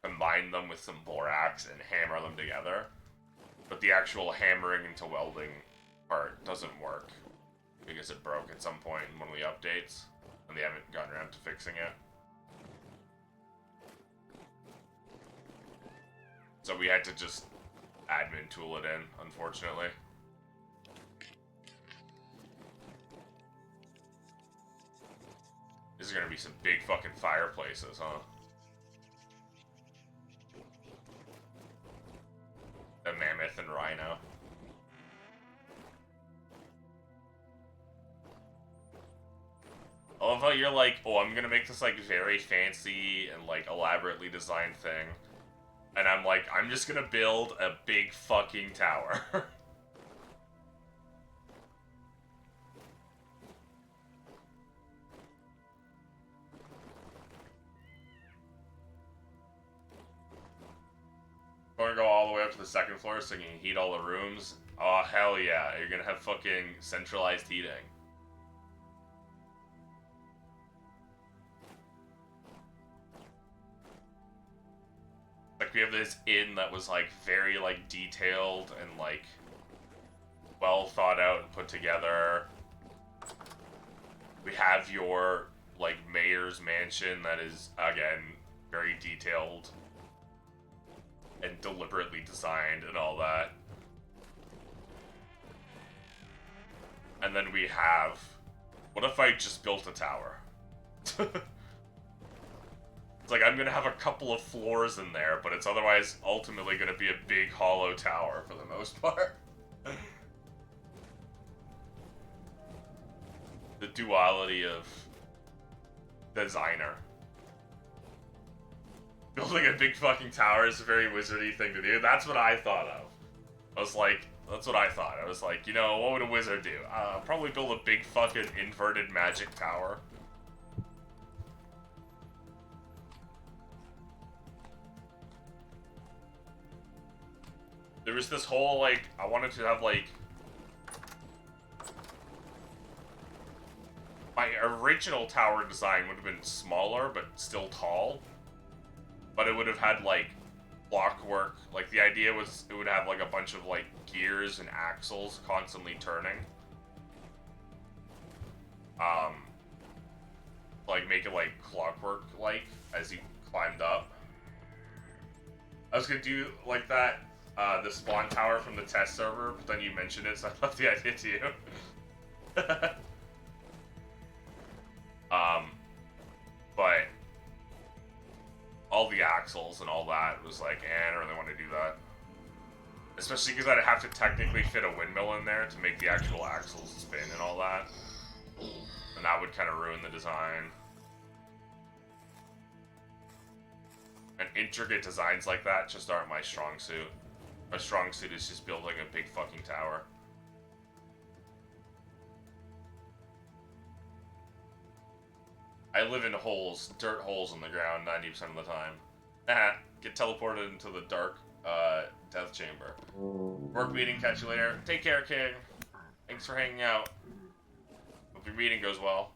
combine them with some borax, and hammer them together. But the actual hammering into welding part doesn't work because it broke at some point in one of the updates, and they haven't gotten around to fixing it. So we had to just admin tool it in, unfortunately. This is gonna be some big fucking fireplaces, huh? The mammoth and rhino. I love how you're like, oh, I'm gonna make this like very fancy and like elaborately designed thing. And I'm like, I'm just gonna build a big fucking tower. Gonna go all the way up to the second floor so you can heat all the rooms. Oh, hell yeah. You're gonna have fucking centralized heating. Like, we have this inn that was, like, very, like, detailed and, like, well thought out and put together. We have your, like, mayor's mansion that is, again, very detailed and deliberately designed and all that. And then we have... What if I just built a tower? It's like, I'm gonna have a couple of floors in there, but it's otherwise ultimately gonna be a big hollow tower for the most part. The duality of designer. Building a big fucking tower is a very wizardy thing to do. That's what I thought of. I was like, that's what I thought. I was like, you know, what would a wizard do? Probably build a big fucking inverted magic tower. There was this whole, like, I wanted to have, like... My original tower design would have been smaller, but still tall. But it would have had, like, clockwork. Like, the idea was it would have, like, a bunch of, like, gears and axles constantly turning. Like, make it, like, clockwork-like as you climbed up. I was gonna do, like, that, the spawn tower from the test server, but then you mentioned it, so I left the idea to you. But all the axles and all that was like, I don't really want to do that. Especially because I'd have to technically fit a windmill in there to make the actual axles spin and all that. And that would kind of ruin the design. And intricate designs like that just aren't my strong suit. My strong suit is just building a big fucking tower. I live in holes, dirt holes in the ground 90% of the time. Get teleported into the dark, death chamber. Work meeting, catch you later. Take care, King. Thanks for hanging out. Hope your meeting goes well.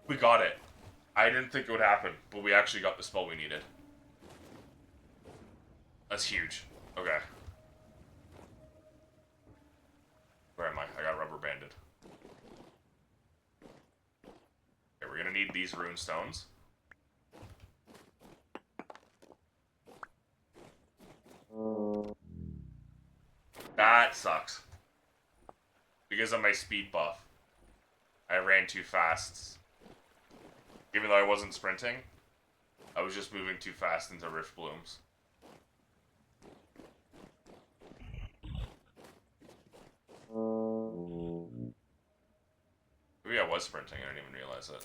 We got it. I didn't think it would happen, but we actually got the spell we needed. That's huge. Okay. Where am I? I got rubber banded. Okay, we're gonna need these rune stones. That sucks. Because of my speed buff. I ran too fast. Even though I wasn't sprinting, I was just moving too fast into Rift Blooms. Maybe I I was sprinting, I didn't even realize it.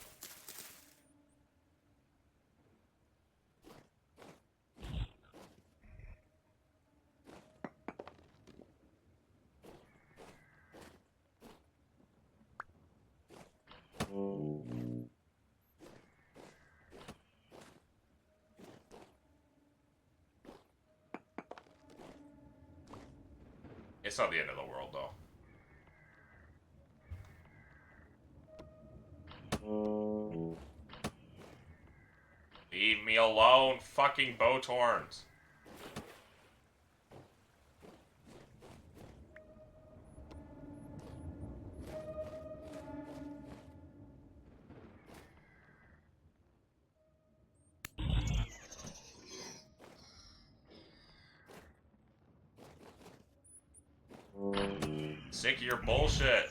It's not the end of the world, though. Leave me alone, fucking boat horns. Sick of your bullshit.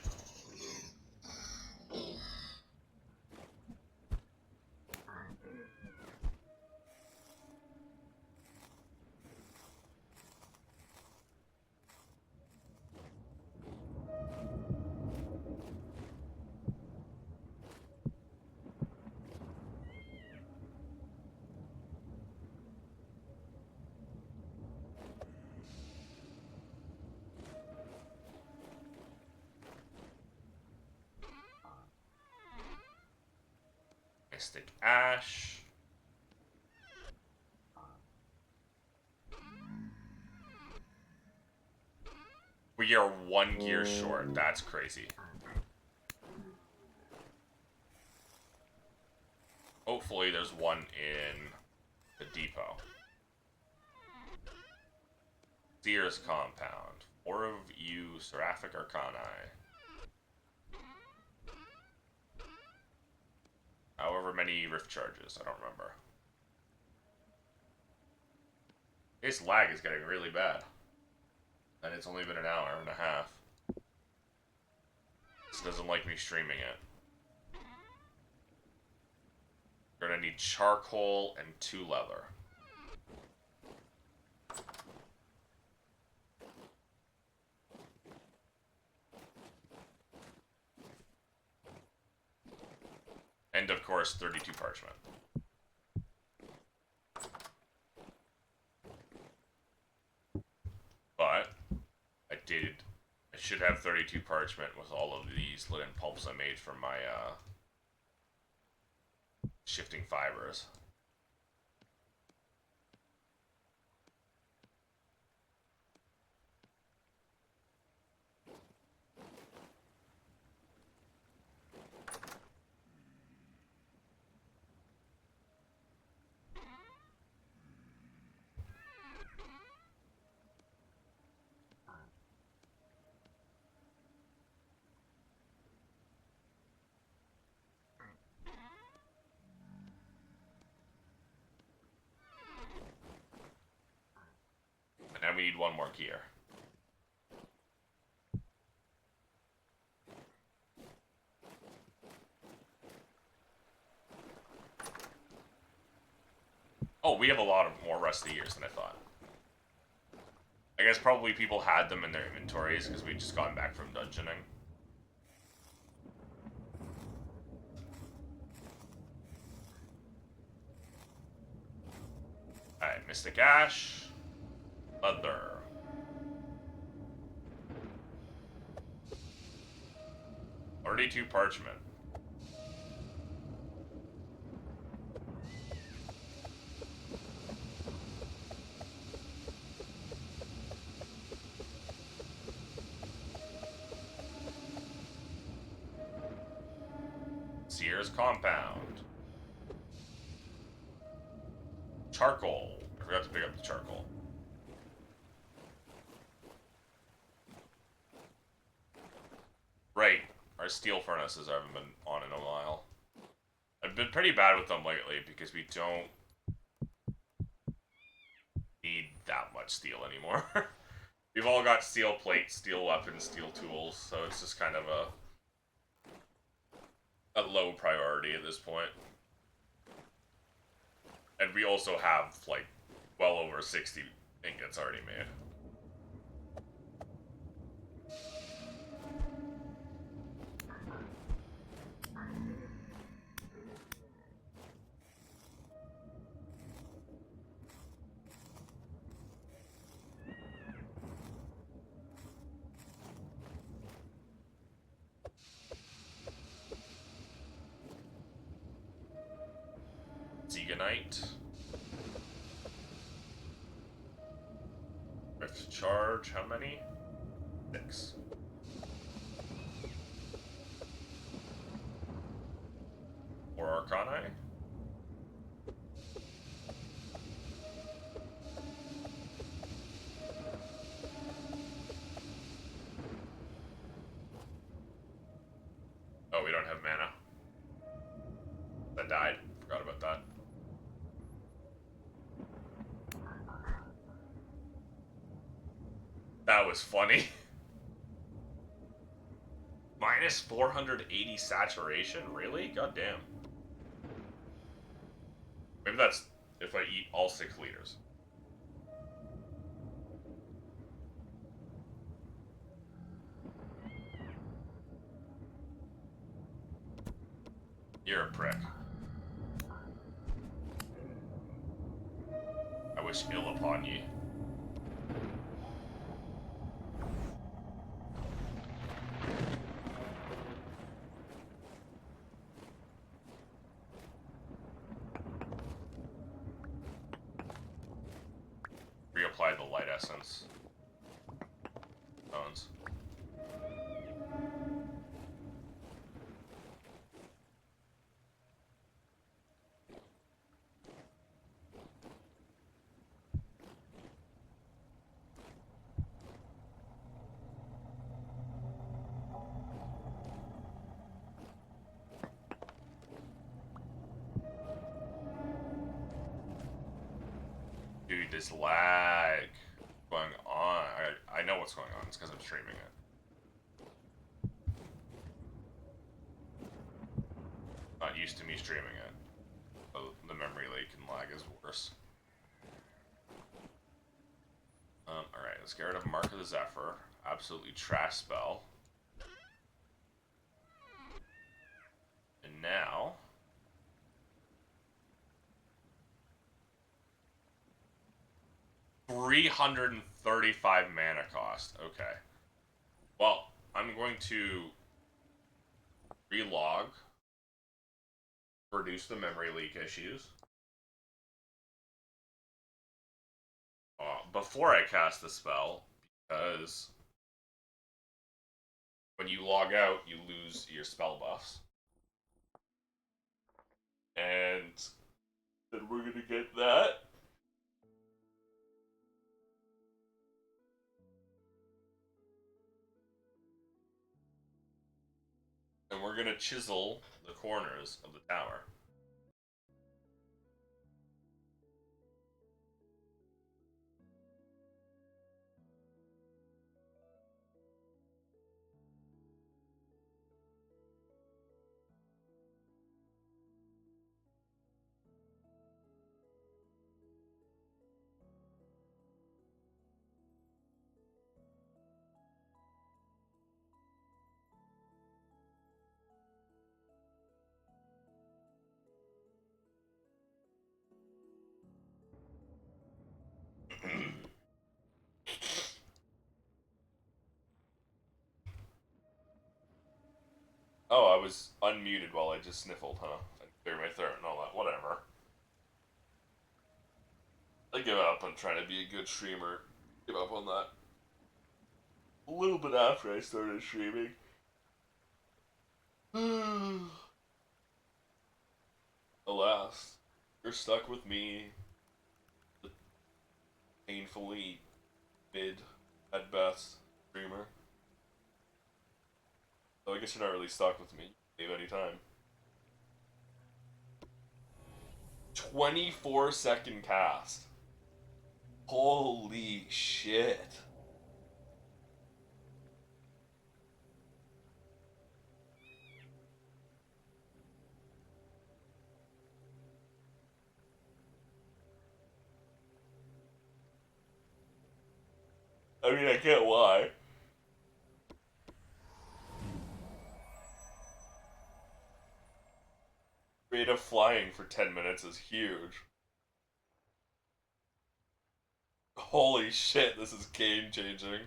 Mystic Ash. We are 1 gear short. That's crazy. Hopefully there's one in the depot. Sears Compound. 4 of you, Seraphic Arcani. However many rift charges, I don't remember. This lag is getting really bad. And it's only been an hour and a half. This doesn't like me streaming it. We're gonna need charcoal and 2 leather. And of course, 32 parchment. But I should have 32 parchment with all of these linen pulps I made from my shifting fibers. And now we need 1 more gear. Oh, we have a lot of more rusty gears than I thought. I guess probably people had them in their inventories because we just gotten back from dungeoning. Alright, Mystic Ash. Leather. Already 2 parchment. Sears Compound. Charcoal. I forgot to pick up the charcoal. Right. Our steel furnaces I haven't been on in a while. I've been pretty bad with them lately because we don't need that much steel anymore. We've all got steel plates, steel weapons, steel tools, so it's just kind of a low priority at this point. And we also have, like, well over 60 ingots already made. Seagonite. Rift charge, how many? 6. Or Arcani? Oh, we don't have mana. That died. Forgot about that. That was funny. Minus 480 saturation? Really? Goddamn. Maybe that's if I eat all 6 liters. You're a prick. I wish ill upon ye. Reapply the light essence. Bones. Dude, this lag going on. I know what's going on. It's because I'm streaming it. Not used to me streaming it. So the memory leak and lag is worse. Alright, let's get rid of Mark of the Zephyr. Absolutely trash spell. And now... $335 mana cost. Okay. Well, I'm going to relog, reduce the memory leak issues. Before I cast the spell, because when you log out, you lose your spell buffs. And then we're going to get that. And we're going to chisel the corners of the tower. Oh, I was unmuted while I just sniffled, huh? And cleared my throat and all that. Whatever. I give up on trying to be a good streamer. Give up on that. A little bit after I started streaming. Alas, you're stuck with me. The painfully mid, at best, streamer. So I guess you're not really stuck with me. Leave any time. 24-second cast. Holy shit. I mean, I can't lie. Rate of flying for 10 minutes is huge. Holy shit, this is game changing.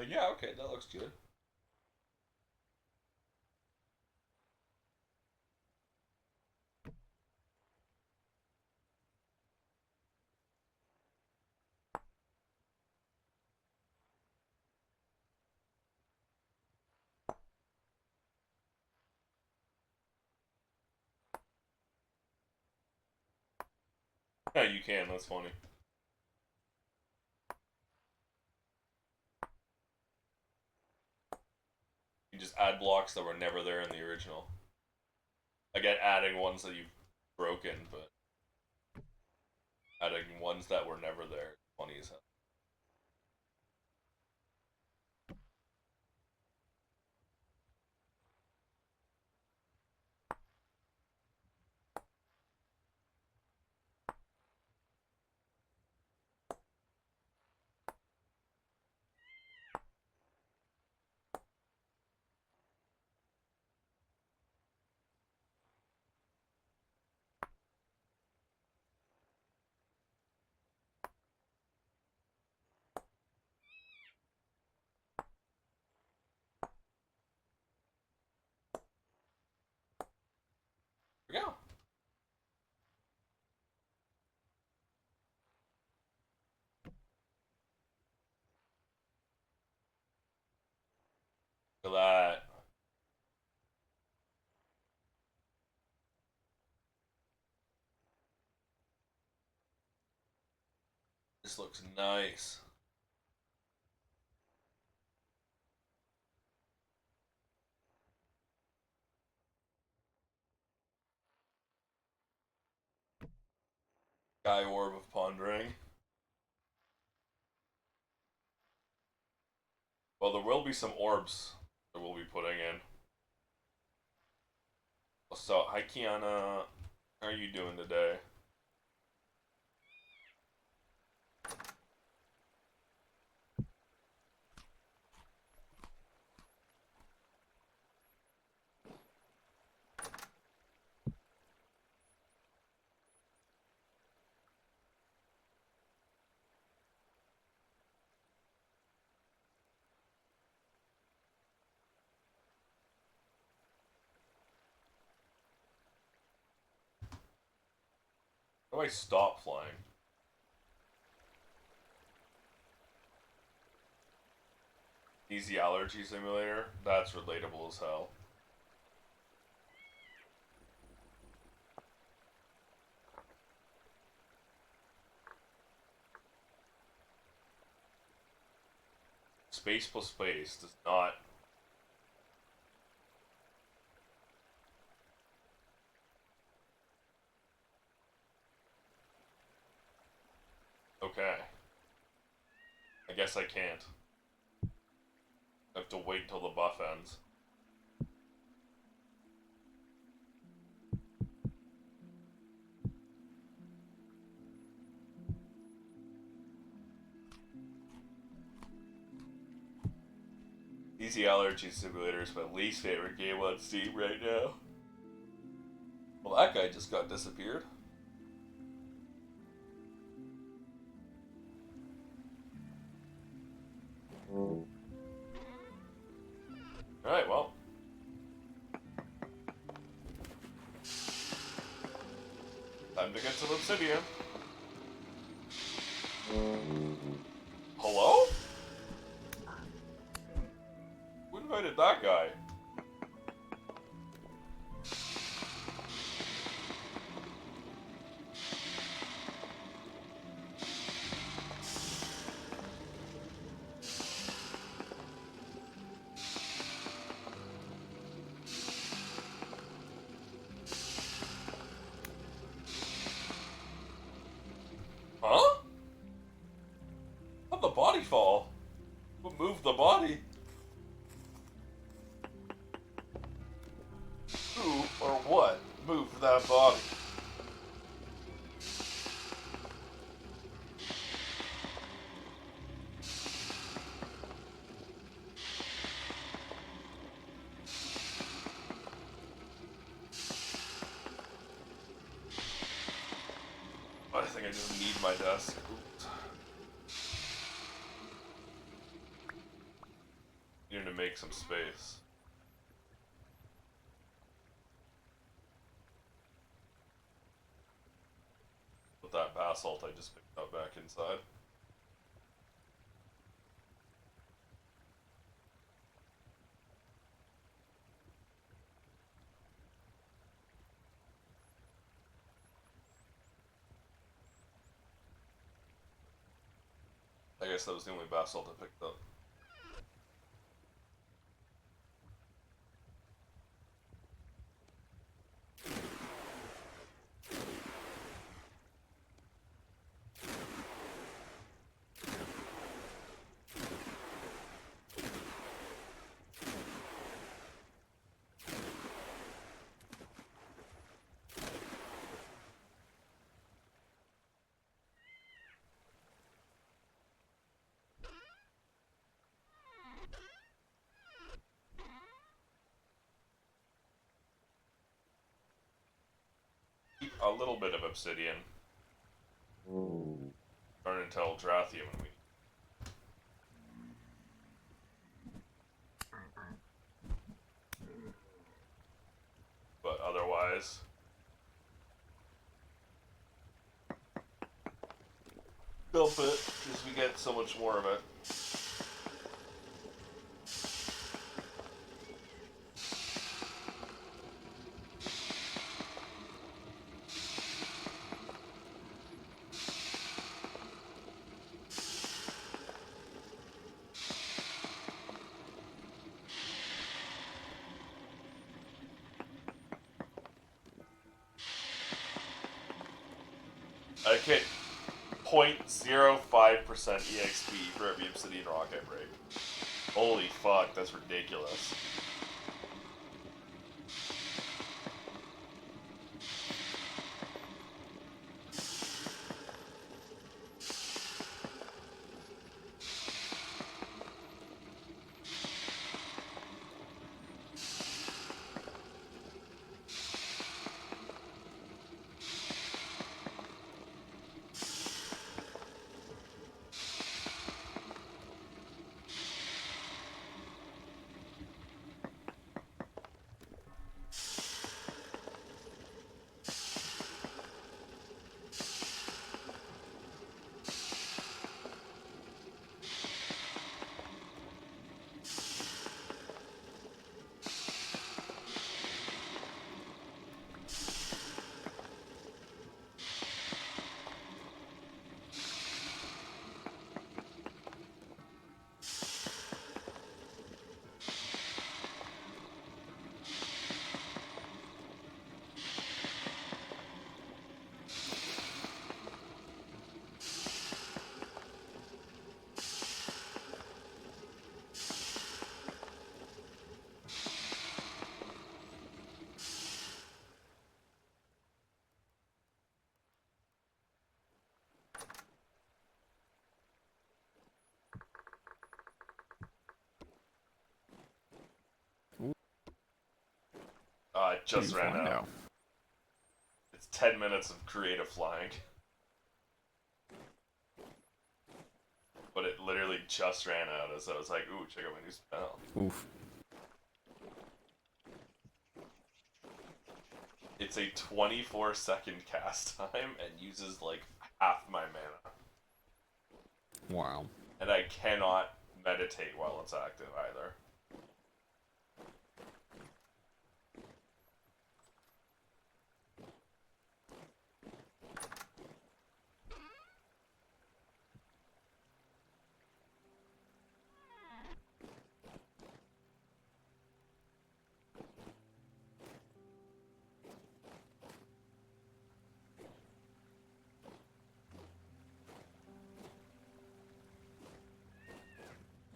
Yeah, okay, that looks good. Yeah, you can. That's funny. You just add blocks that were never there in the original. Again, adding ones that you've broken, but adding ones that were never there. Funny as hell. Here we go. Look at that. This looks nice. Sky Orb of Pondering. Well, there will be some orbs that we'll be putting in. So, hi Kiana. How are you doing today? How do I stop flying? Easy allergy simulator? That's relatable as hell. Space plus space does not. Okay. I guess I can't. I have to wait until the buff ends. Easy allergy simulator is my least favorite game on Steam right now. Well, that guy just got disappeared. Alright, well. Time to get some obsidian. Hello? Who invited that guy? Huh? How'd the body fall? Who moved the body? Who or what moved that body? I think I just need my desk. Oops. make some space. With that basalt I just picked up back inside. I guess that was the only basalt I picked up. A little bit of obsidian. Turn into Eldrathium and we. But otherwise. Dump it, because we get so much more of it. I get 0.05% EXP for every obsidian rock I break. Holy fuck, that's ridiculous. It just ran out. Now? It's 10 minutes of creative flying. But it literally just ran out, as I was like, ooh, check out my new spell. Oof. It's a 24-second cast time and uses like half my mana. Wow. And I cannot meditate while it's active either.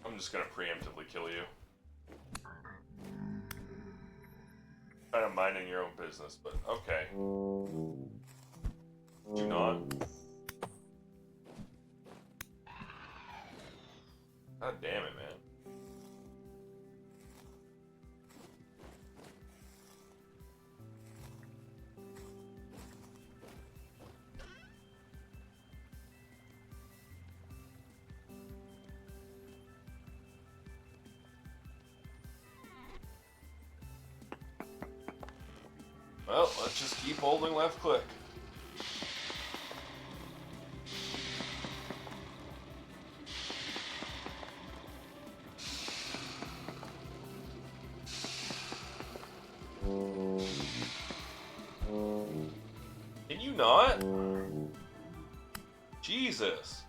I'm just gonna preemptively kill you. Kind of minding your own business, but okay. Do not. God damn it, man. Well, let's just keep holding left click. Can you not? Jesus.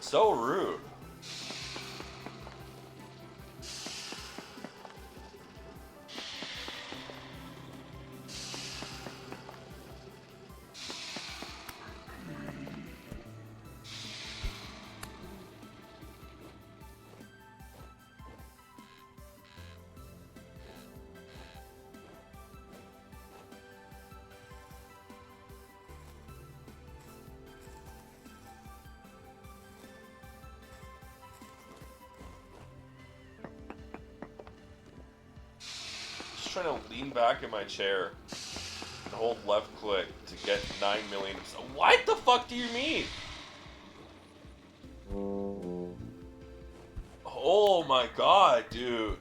So rude. Just trying to lean back in my chair and hold left click to get 9 million. What the fuck do you mean? Oh my god, dude.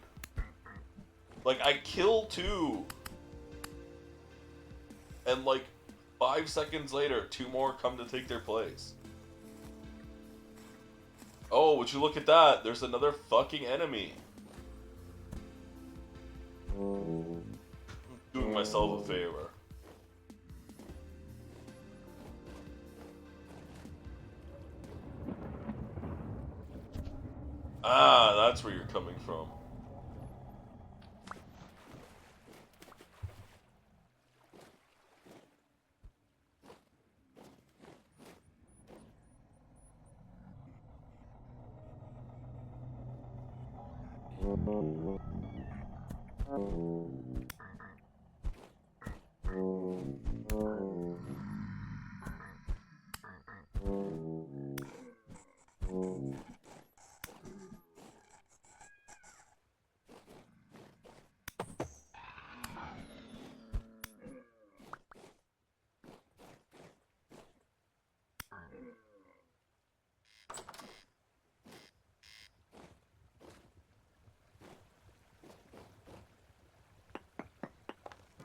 Like, I kill 2. And like 5 seconds later, 2 more come to take their place. Oh, would you look at that? There's another fucking enemy. I'm doing myself a favor. Ah, that's where you're coming from.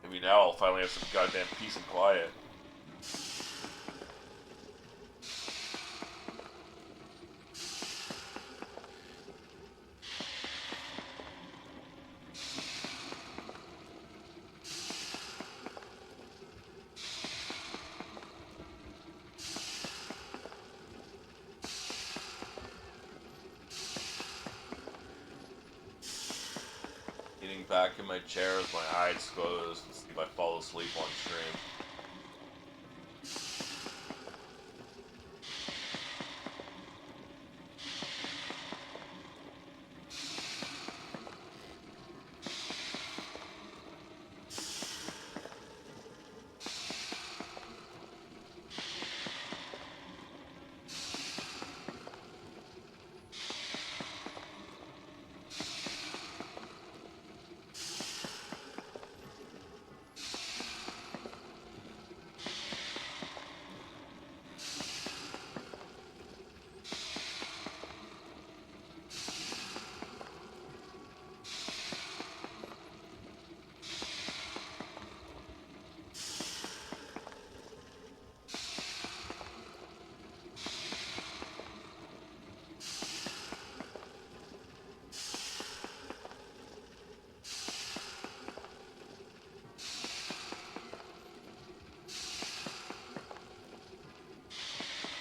Maybe now I'll finally have some goddamn peace and quiet. Getting back in my chair with my eyes closed and see if I fall asleep on stream.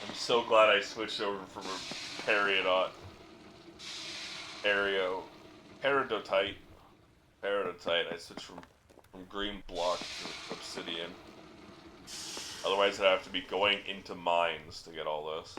I'm so glad I switched over from a peridotite. I switched from green block to obsidian. Otherwise I'd have to be going into mines to get all this.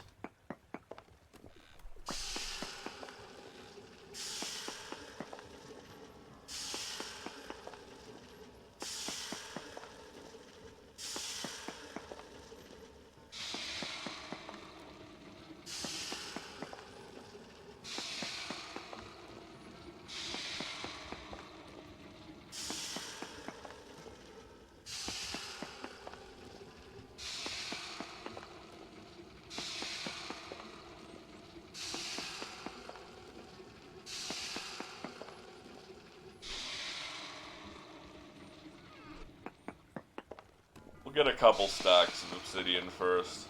get a couple stacks of obsidian first.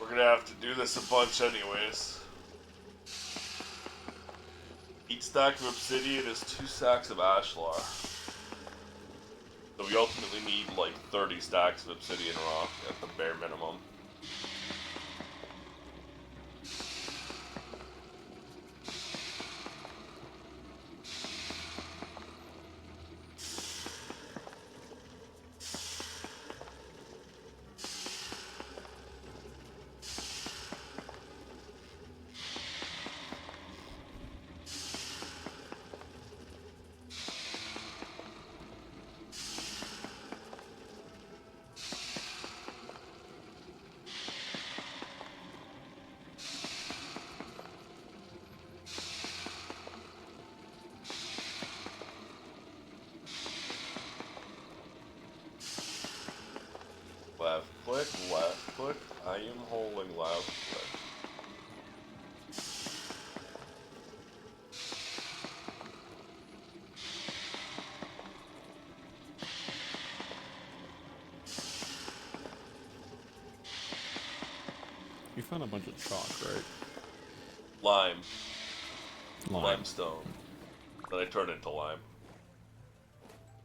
We're gonna have to do this a bunch anyways. Each stack of obsidian is 2 stacks of ashlar. So we ultimately need like 30 stacks of obsidian rock at the bare minimum. Left click, I am holding left click. You found a bunch of chalk, right? Lime. Lime. Limestone. That I turned into lime.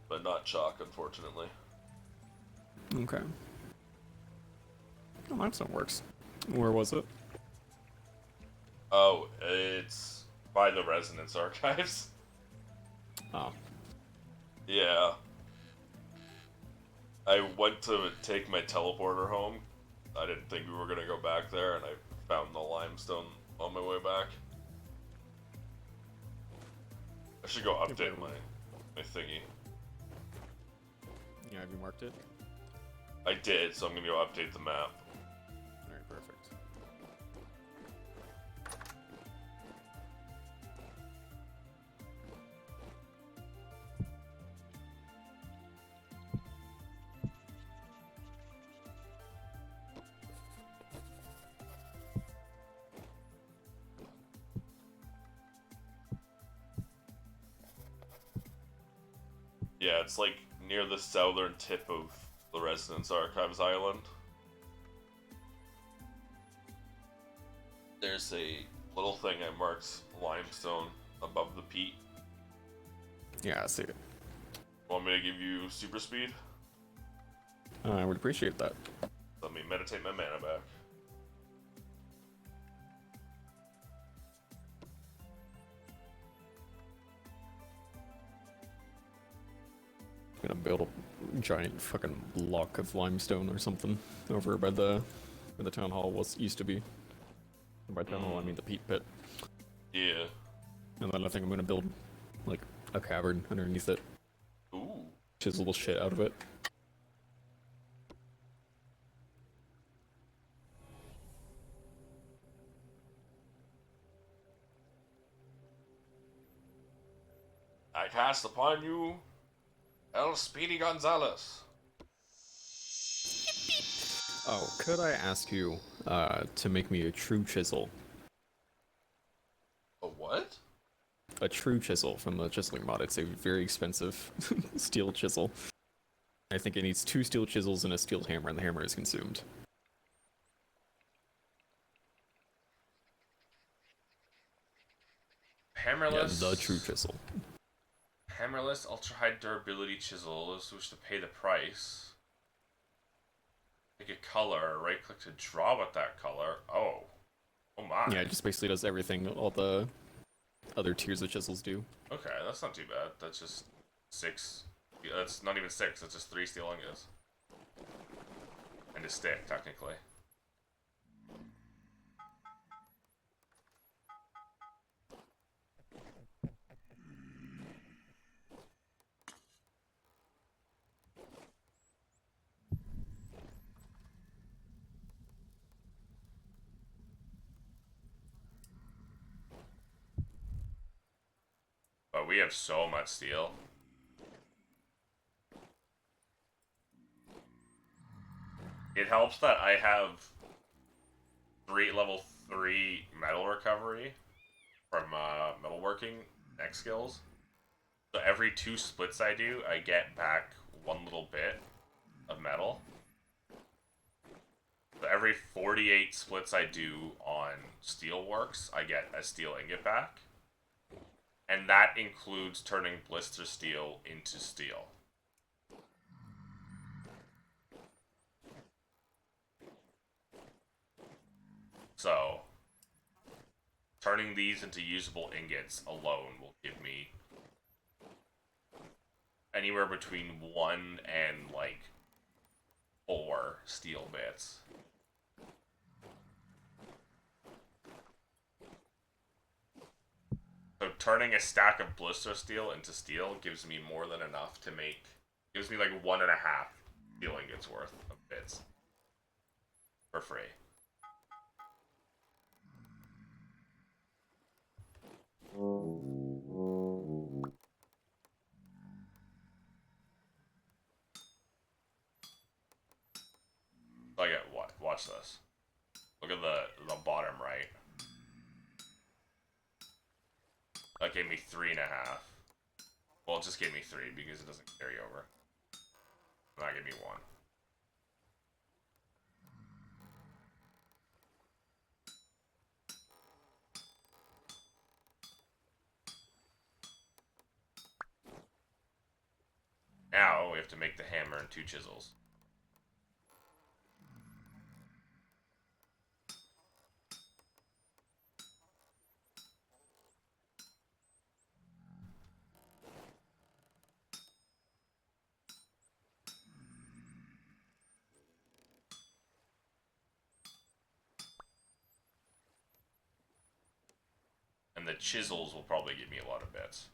But not chalk, unfortunately. Okay. Oh, limestone works. Where was it? Oh, it's by the Resonance Archives. Oh. Yeah. I went to take my teleporter home. I didn't think we were gonna go back there, and I found the limestone on my way back. I should go update my thingy. Yeah, have you marked it? I did, so I'm gonna go update the map. Alright, perfect. Yeah, it's like near the southern tip of the Resonance Archives Island. There's a little thing I marked limestone above the peat. Yeah, I see it. Want me to give you super speed? I would appreciate that. Let me meditate my mana back. I'm gonna build a giant fucking block of limestone or something over by the where the town hall used to be. And by town hall, I mean the peat pit. Yeah. And then I think I'm gonna build like a cavern underneath it. Ooh. Chisel the shit out of it. I cast upon you El Speedy Gonzalez. Oh, could I ask you to make me a true chisel? A what? A true chisel from the chiseling mod. It's a very expensive steel chisel. I think it needs 2 steel chisels and a steel hammer, and the hammer is consumed. Hammerless. Yeah, the true chisel. Hammerless ultra high durability chisel. Switch to pay the price. Pick a color. Right click to draw with that color. Oh. Oh my. Yeah, it just basically does everything all the other tiers of chisels do. Okay, that's not too bad. That's just 6. Yeah, that's not even 6. That's just 3 steel ingots. And a stick, technically. But we have so much steel. It helps that I have level 3 metal recovery from metalworking next skills. So every 2 splits I do, I get back 1 little bit of metal. So every 48 splits I do on steelworks, I get a steel ingot back. And that includes turning blister steel into steel. So, turning these into usable ingots alone will give me anywhere between 1 and, like, 4 steel bits. So turning a stack of blister steel into steel gives me more than enough to make... Gives me, like, 1.5 steel ingots worth of bits. For free. So I get what? Watch this. Look at the bottom right. That gave me 3.5. Well, it just gave me 3 because it doesn't carry over. And that gave me 1. Now we have to make the hammer and 2 chisels. And the chisels will probably give me a lot of bits.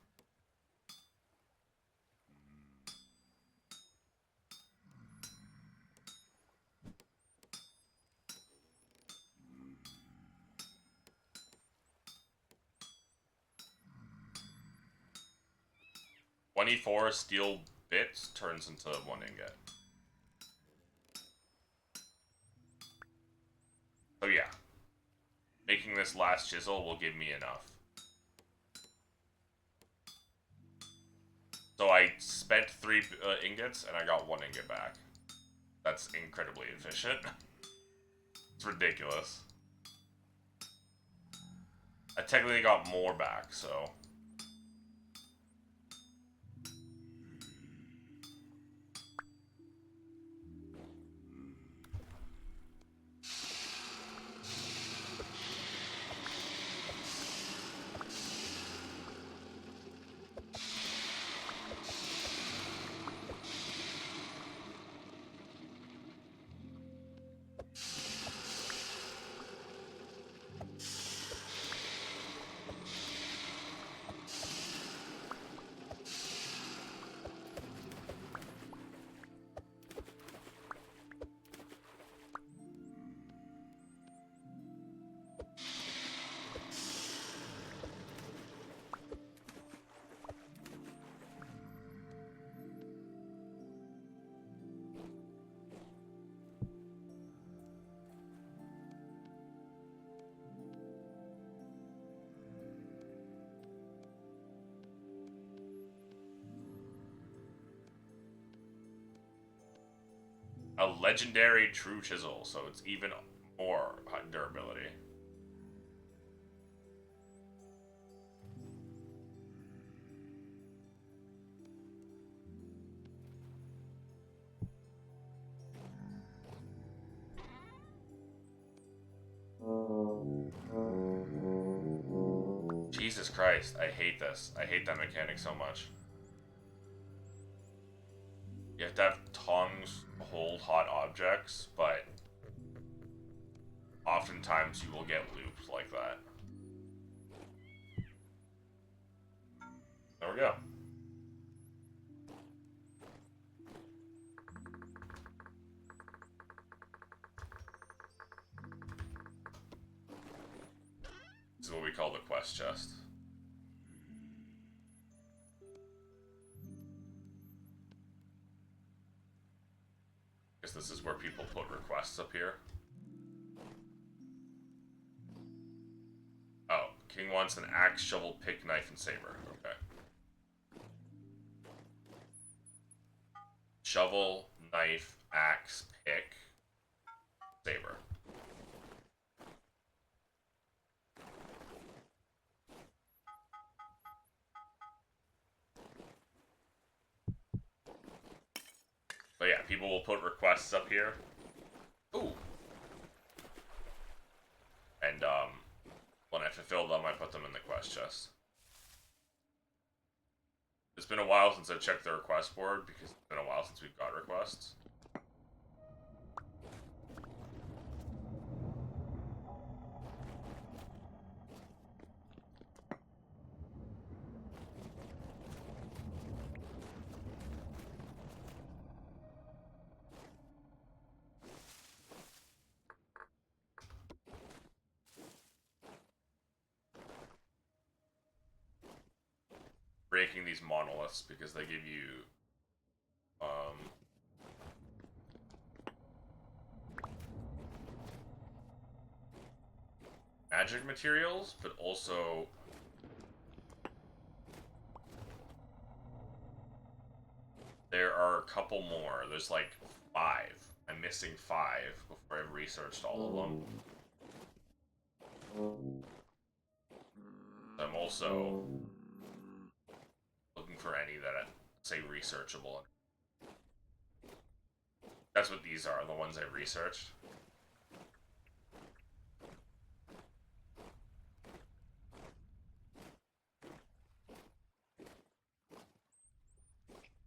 "24 steel bits turns into 1 ingot. So yeah. Making this last chisel will give me enough. So I spent 3 ingots and I got 1 ingot back. That's incredibly efficient. It's ridiculous. I technically got more back, so... A legendary true chisel, so it's even more durability. Jesus Christ, I hate this. I hate that mechanic so much. You have to have tongs hold hot objects, but oftentimes you will get looped like that. There we go. This is what we call the quest chest. Guess this is where people put requests up here. Oh, King wants an axe, shovel, pick, knife, and saber. Okay. shovel, knife, axe, pick, saber. But yeah, people will put requests up here. Ooh. And when I fulfill them, I put them in the quest chest. It's been a while since I checked the request board because it's been a while since we've got requests. Breaking these monoliths because they give you magic materials, but also there are a couple more. There's like 5. I'm missing 5 before I've researched all of them. I'm also looking for any that say researchable. That's what these are, the ones I researched.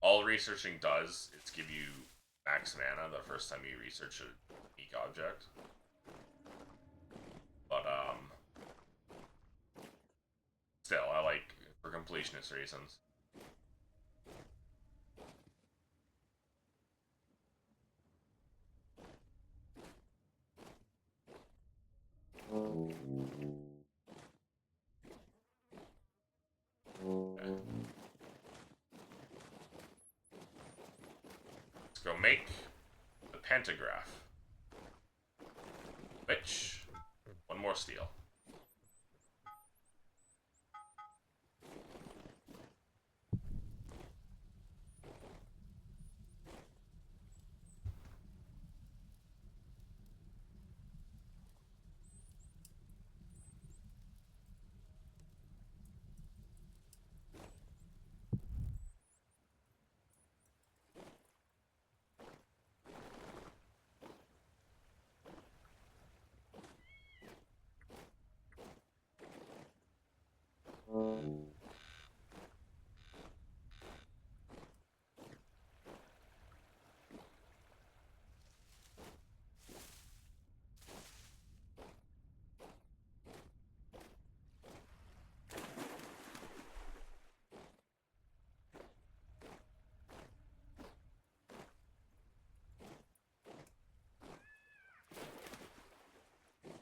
All researching does is give you max mana the first time you research a unique object. But still, I like for completionist reasons. Okay. Let's go make the pentagraph. Which, one more steel.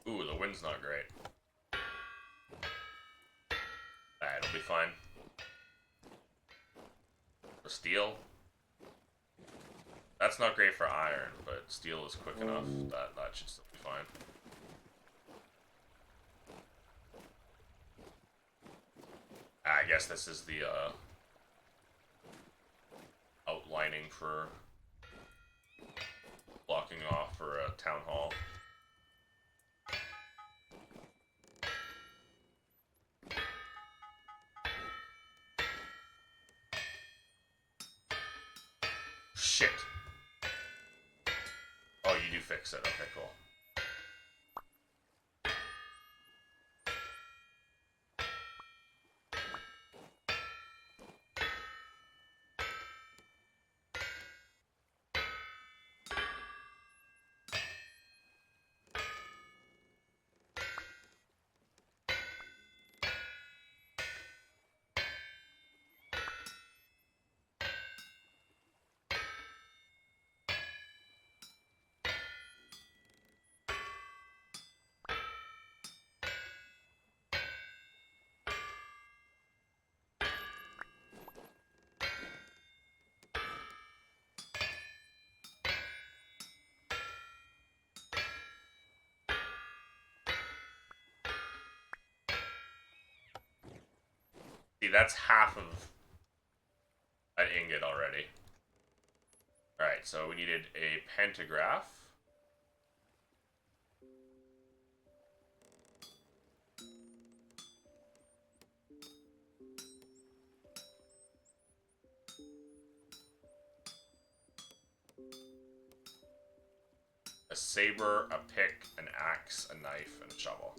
Ooh, the wind's not great. It'll be fine. For steel, that's not great for iron, but steel is quick enough that that should still be fine. I guess this is the outlining for blocking off for a town hall. Shit. Oh, you do fix it. Okay, cool. See, that's half of an ingot already. Alright, so we needed a pentagraph. A saber, a pick, an axe, a knife, and a shovel.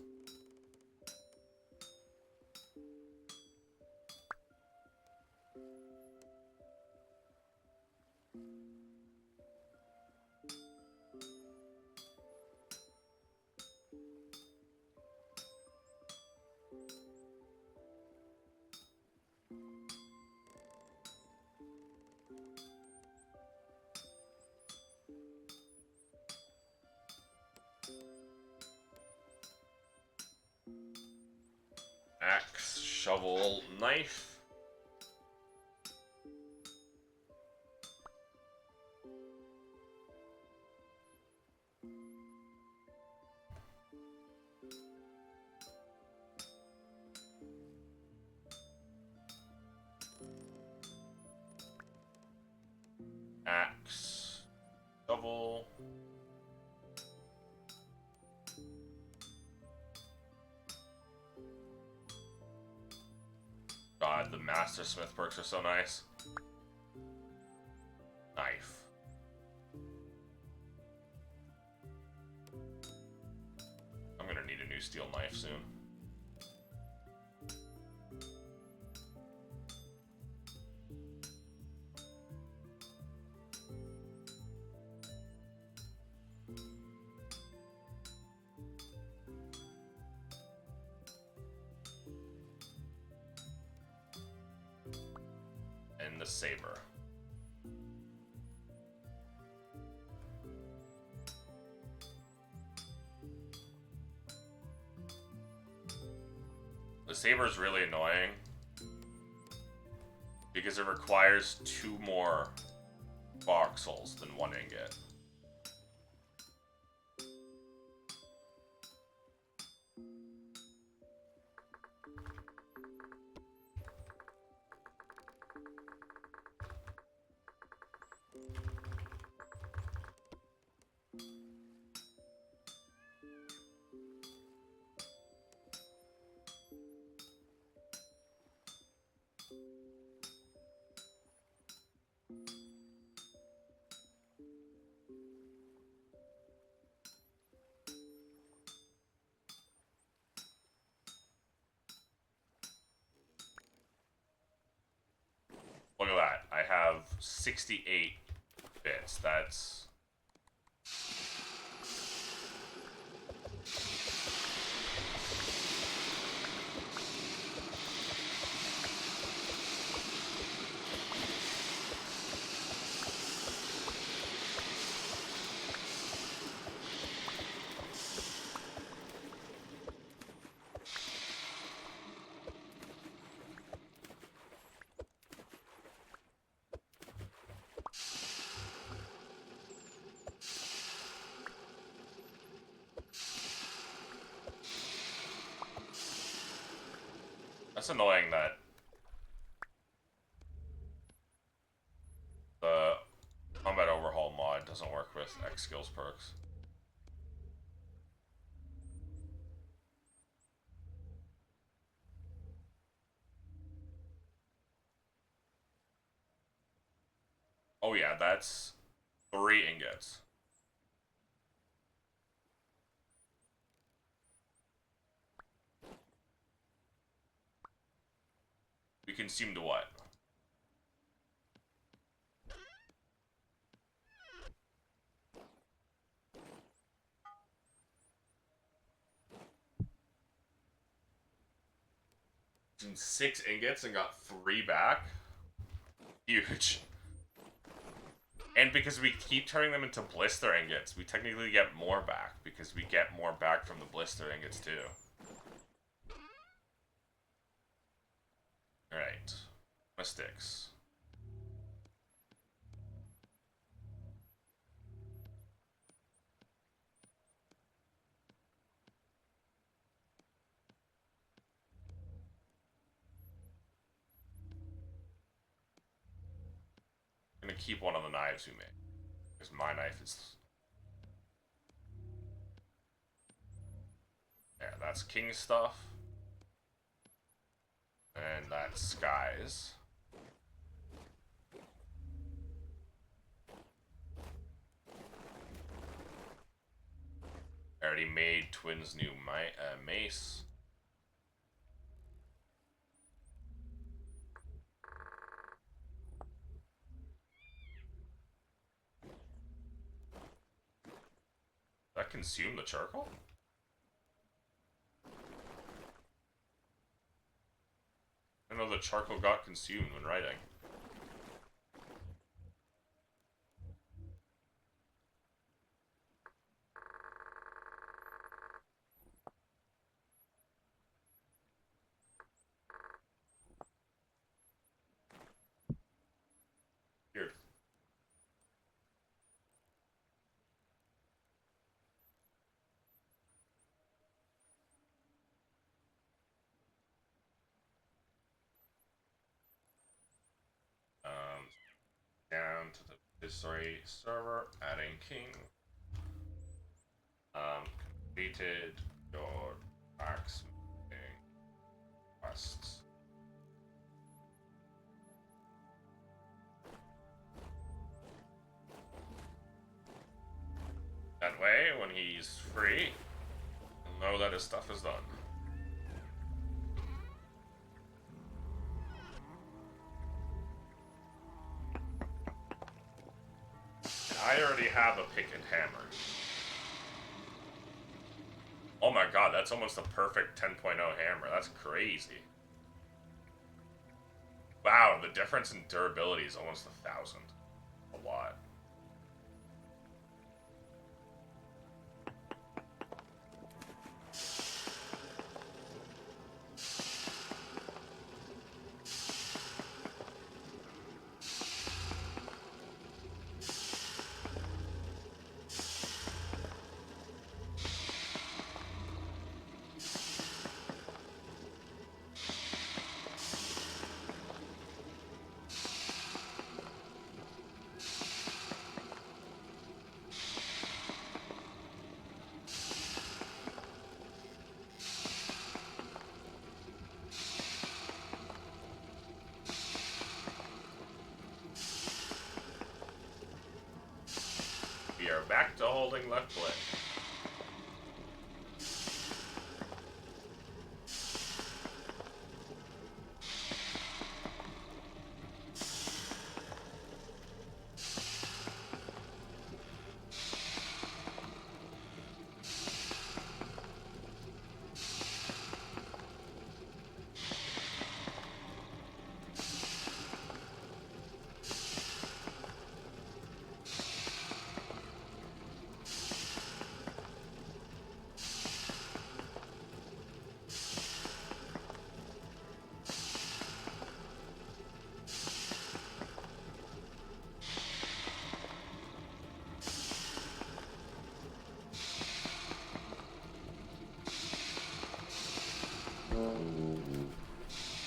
Axe, shovel, knife. Axe, shovel. God, the Master Smith perks are so nice. Knife. I'm gonna need a new steel knife soon. And the saber. The saber is really annoying because it requires 2 more voxels than 1 ingot. Look at that. I have 68 bits. That's... That's annoying that the combat overhaul mod doesn't work with X skills perks. Oh yeah, that's 3 ingots. We consumed what? Consumed 6 ingots and got 3 back? Huge. And because we keep turning them into blister ingots, we technically get more back, because we get more back from the blister ingots too. Alright. My sticks. I'm gonna keep one of the knives we made. Because my knife is... Yeah, that's king stuff. And that's skies. I already made Twin's new mace. That consume the charcoal? I know the charcoal got consumed when writing. Weird. Down to the history server, adding king. Completed your blacksmithing quests. That way, when he's free, he'll know that his stuff is done. I already have a pick and hammer. Oh my god, that's almost a perfect 10.0 hammer. That's crazy. Wow, the difference in durability is almost 1,000. A lot. We are back to holding left click.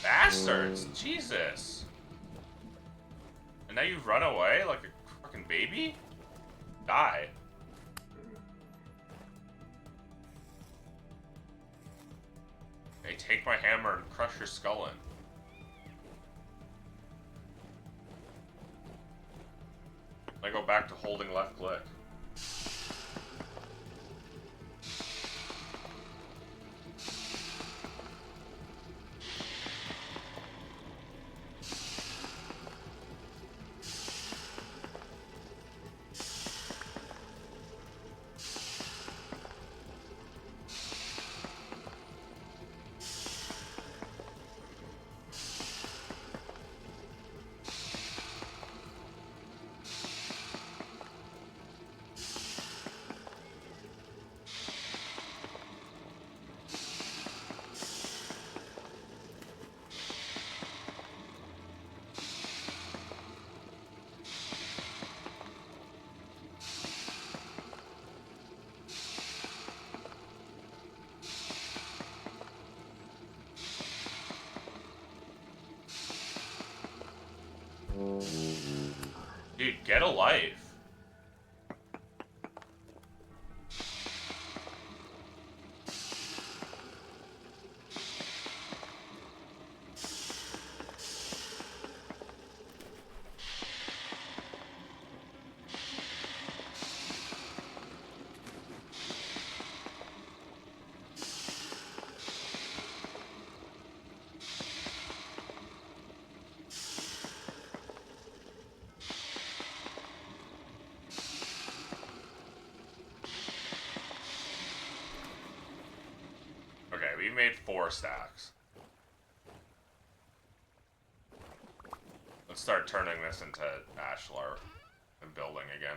Bastards! Jesus! And now you run away like a fucking baby? Die. Hey, take my hammer and crush your skull in. I go back to holding left click. Dude, get a life. made 4 stacks. Let's start turning this into ashlar and building again.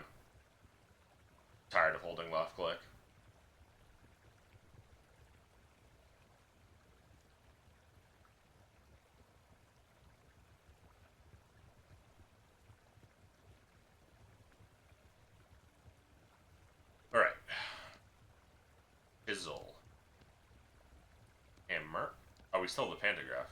Tired of holding left click. Alright. Chisel. Hammer. Oh, we still have the pantograph.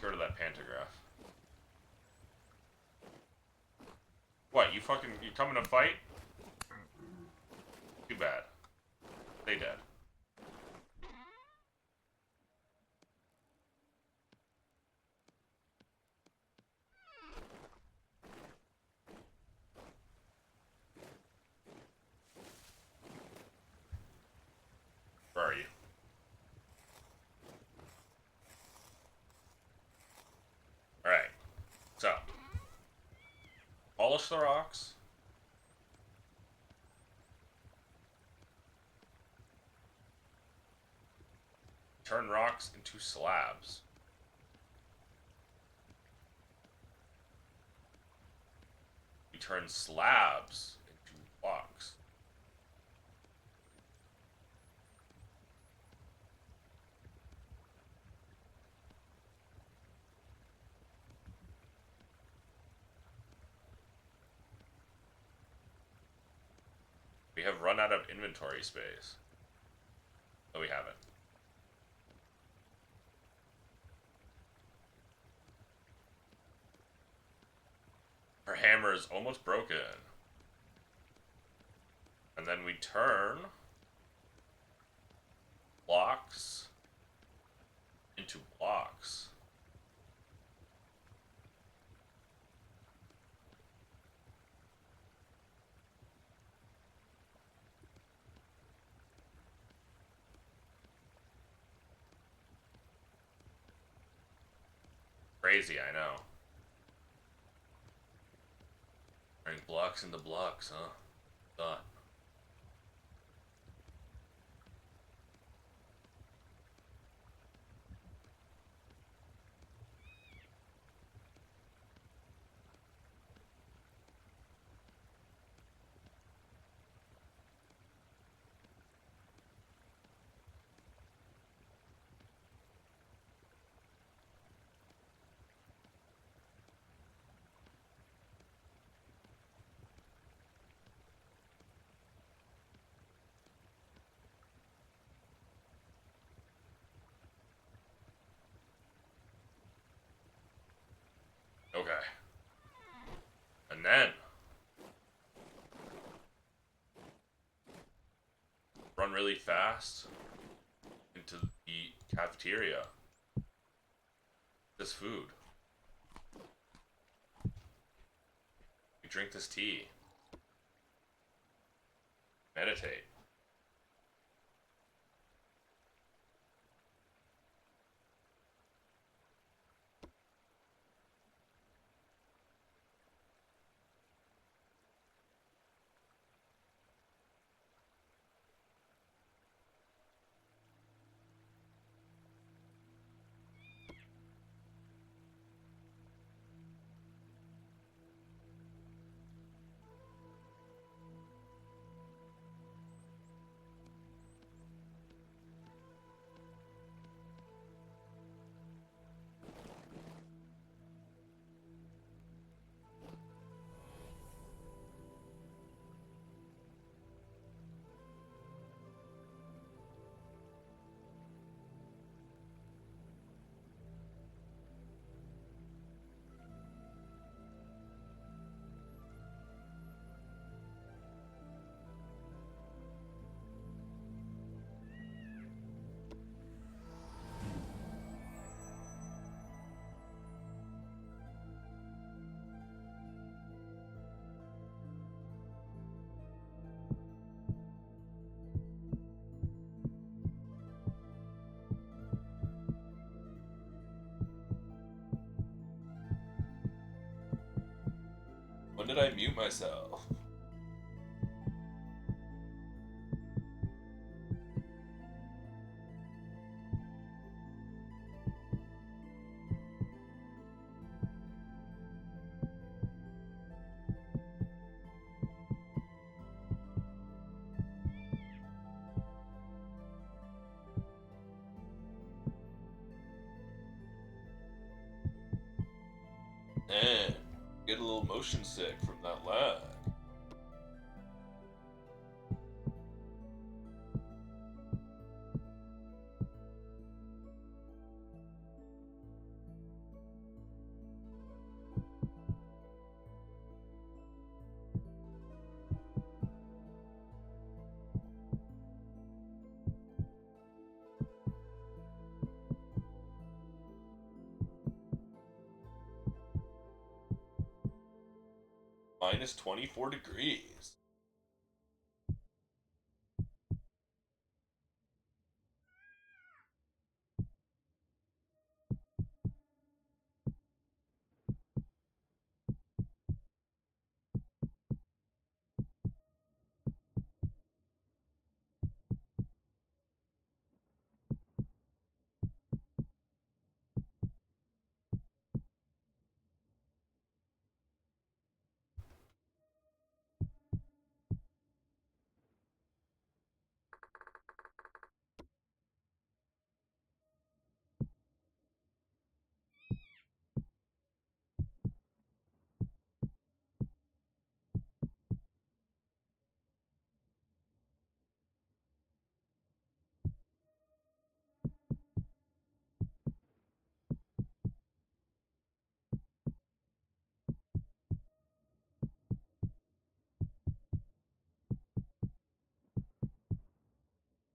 Get rid of that pantograph. What, you coming to fight? Too bad. They dead. Where are you? Alright. So. Polish the rocks. Turn rocks into slabs. We turn slabs into blocks. We have run out of inventory space. No, we haven't. Our hammer is almost broken. And then we turn blocks into blocks. Crazy, I know. Turning blocks into blocks, huh? Thought. Okay. And then run really fast into the cafeteria. This food. We drink this tea. Meditate. did I mute myself? And get a little motion sick from that lag. Minus 24 degrees.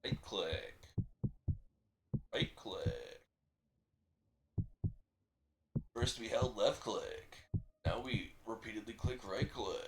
Right click. Right click. First we held left click. Now we repeatedly click right click.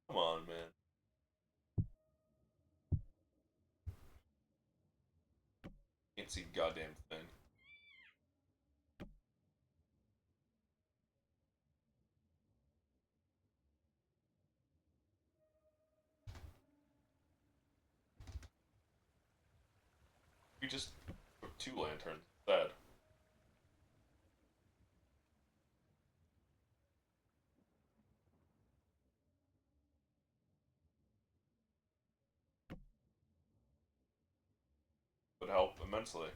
Come on, man. Can't see a goddamn thing. We just took 2 lanterns instead. Would help immensely.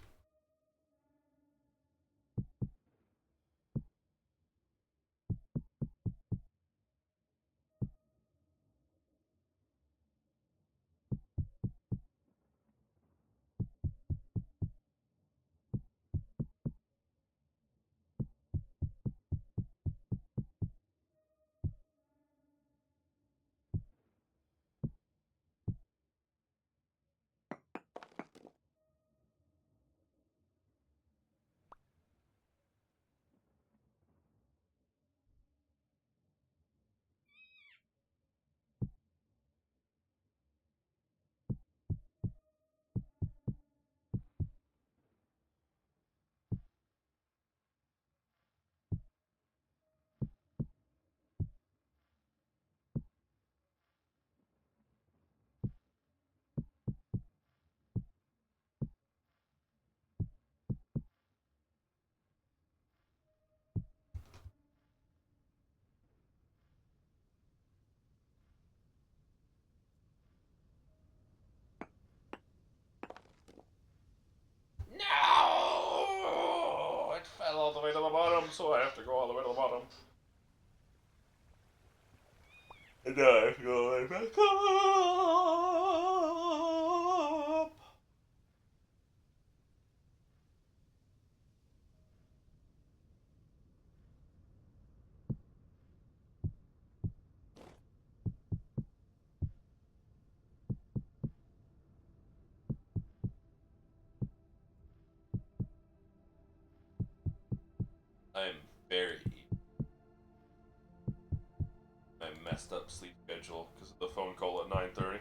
No! It fell all the way to the bottom, so I have to go all the way to the bottom. And now I have to go all the way back up. I'm very. I messed up sleep schedule because of the phone call at 9:30.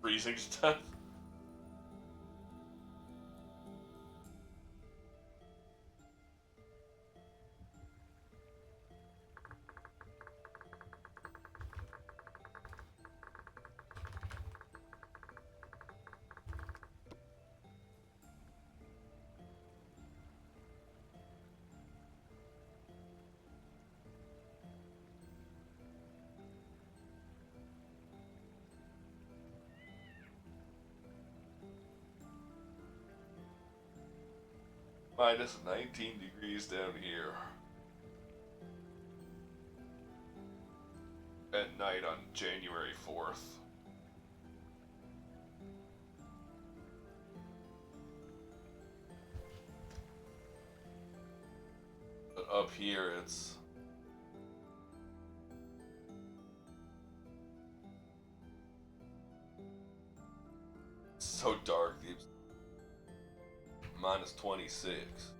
Freezing stuff. Minus 19 degrees down here. At night on January 4th. But up here it's so dark. It's minus 26.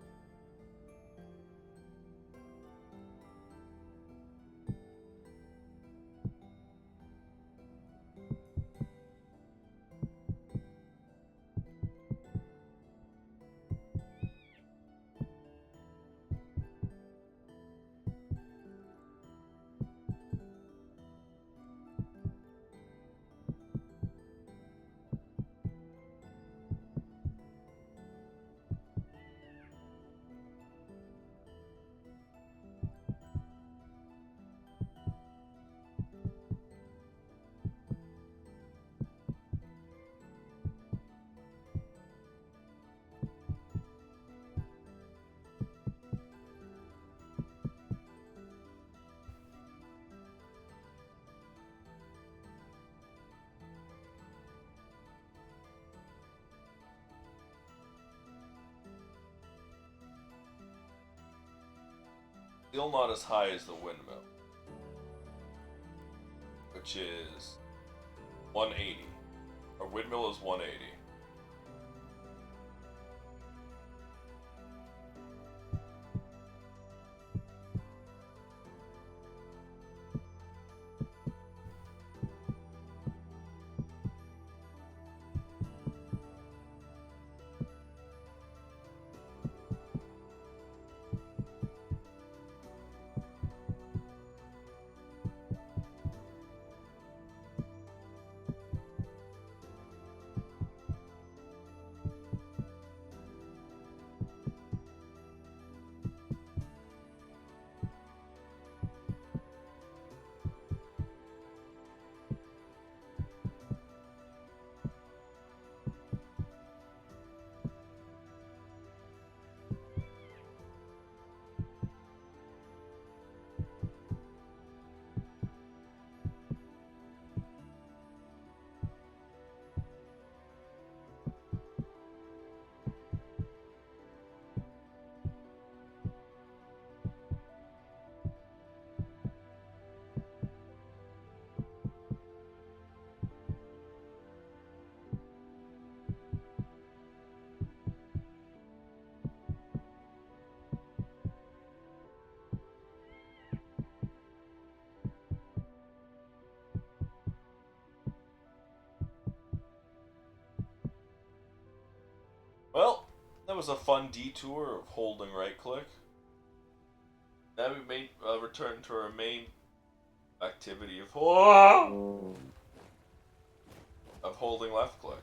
Still not as high as the windmill, which is 180. Our windmill is 180. Well, that was a fun detour of holding right click. Now we may return to our main activity of holding left click.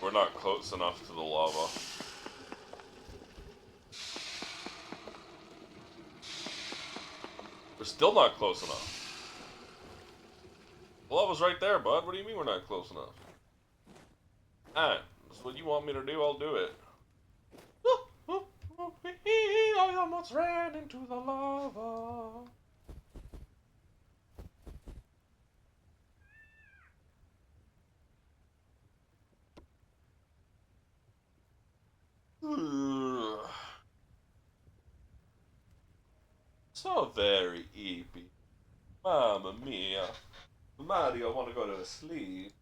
We're we're not close enough to the lava. We're still not close enough. The lava's right there, bud. What do you mean we're not close enough? Alright, that's what you want me to do, I'll do it. I almost ran into the lava. So very eepy. Mamma mia. Mario, want to go to sleep.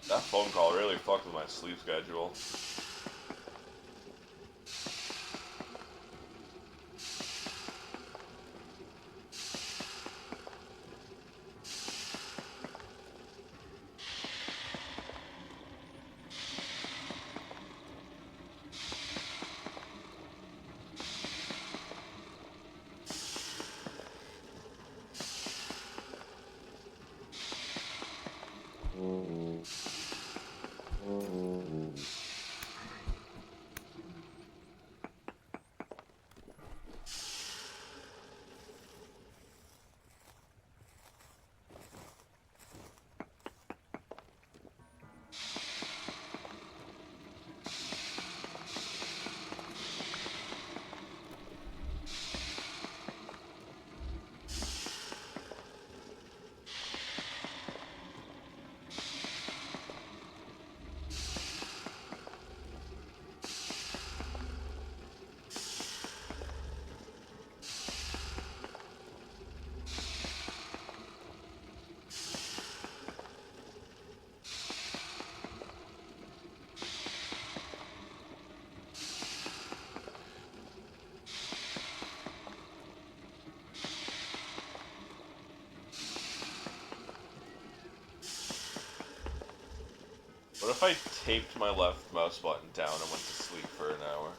That phone call really fucked with my sleep schedule. What if I taped my left mouse button down and went to sleep for an hour?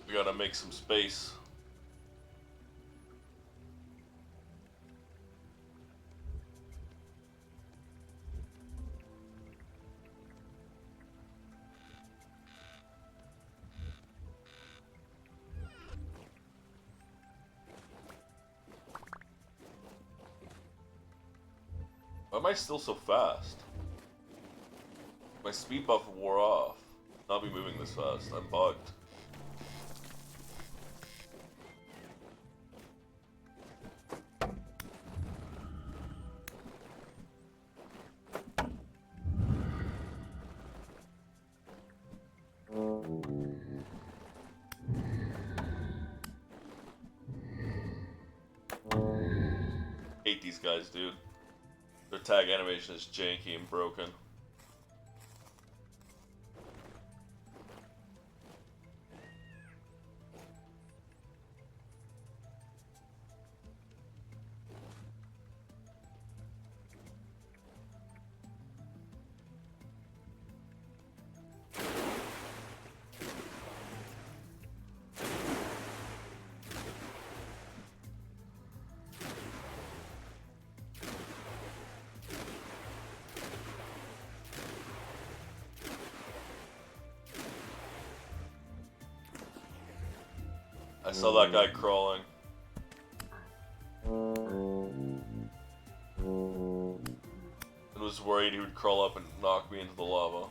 We gotta make some space. Why am I still so fast? My speed buff wore off. Not be moving this fast. I'm bugged. Hate these guys, dude. Their tag animation is janky and broken. I saw that guy crawling. And was worried he would crawl up and knock me into the lava.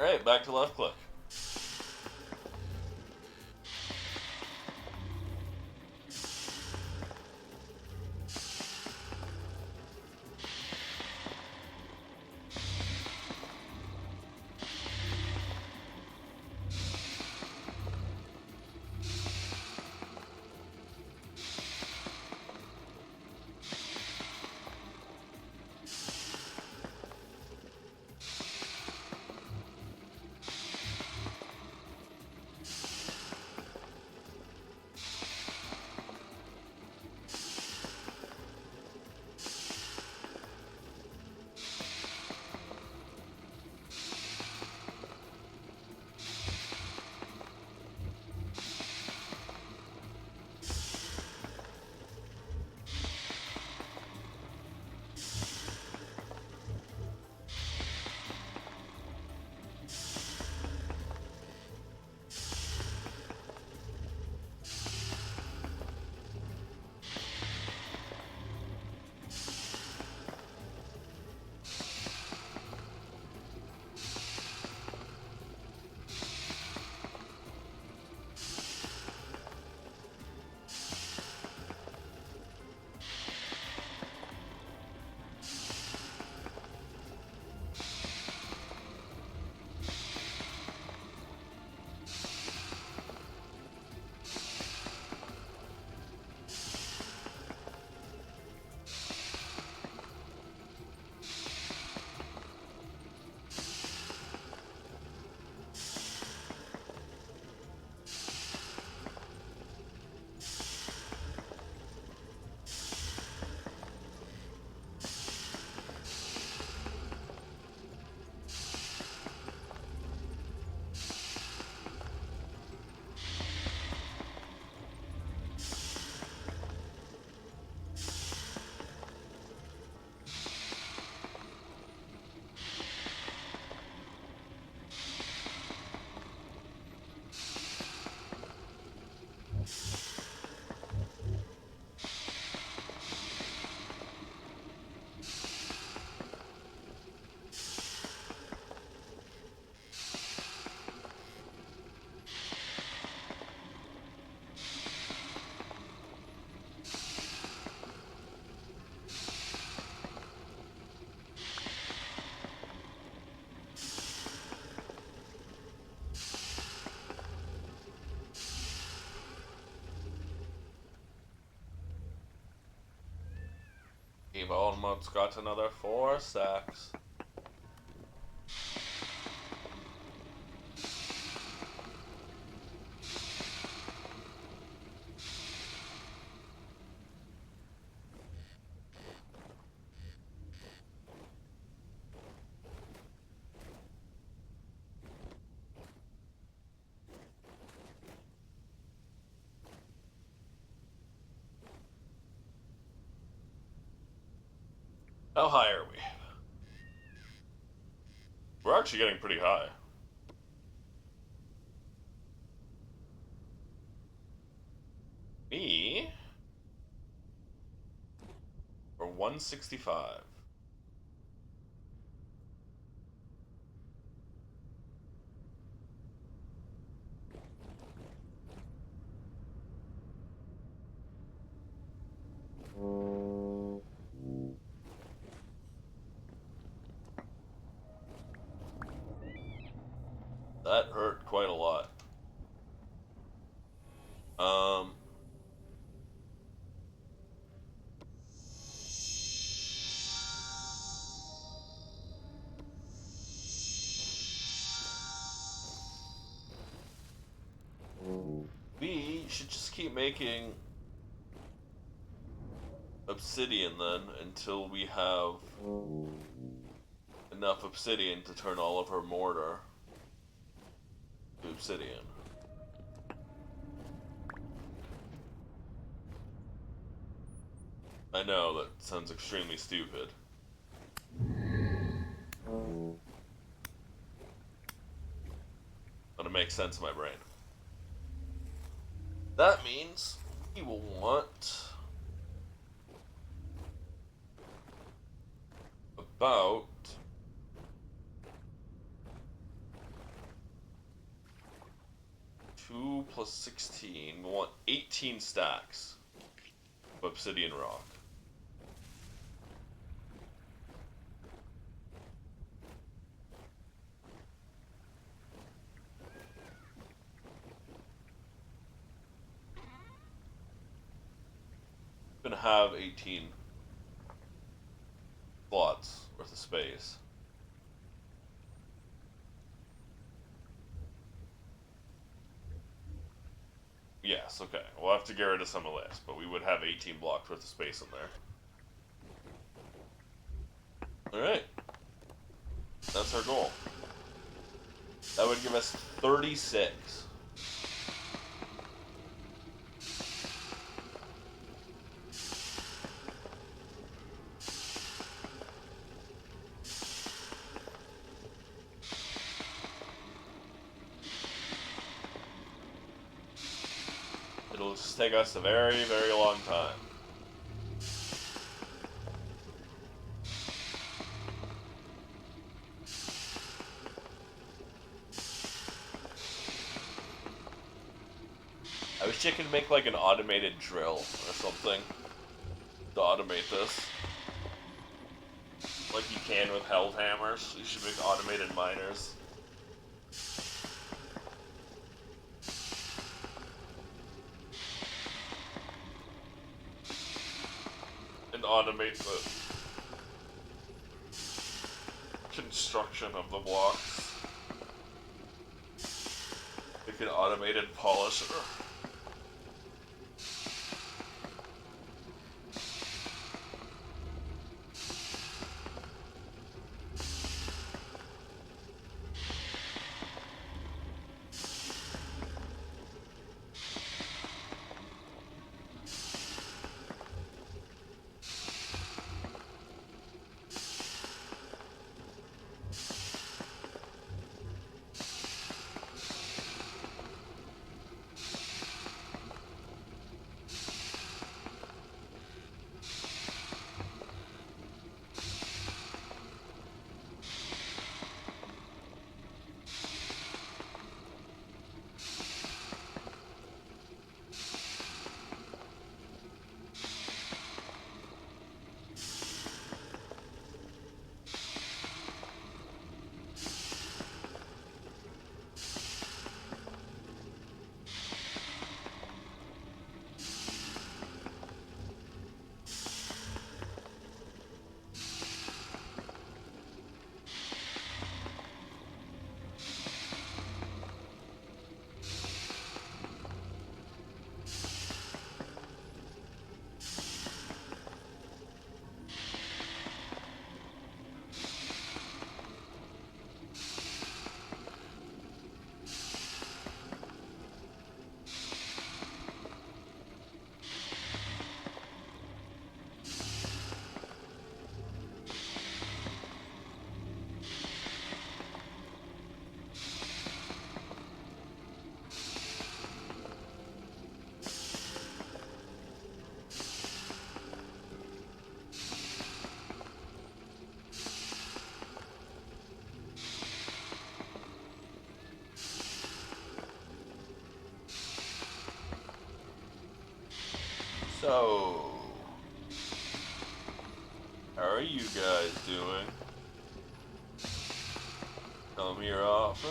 Alright, back to left click. We've almost got another 4 stacks. How high are we? We're actually getting pretty high. Me? For 165. That hurt quite a lot. Um, we should just keep making obsidian then until we have enough obsidian to turn all of her mortar to obsidian. I know that sounds extremely stupid. But it makes sense in my brain. That means we will want about 2 plus 16. We want 18 stacks of obsidian rock. Gonna have 18 slots worth of space. Yes, okay. We'll have to get rid of some of this, but we would have 18 blocks worth of space in there. Alright. That's our goal. That would give us 36. It'll just take us a very, very long time. I wish I could make like an automated drill or something to automate this. Like you can with held hammers. You should make automated miners. And automate the construction of the blocks. Like an automated polisher. So, how are you guys doing? Come here often?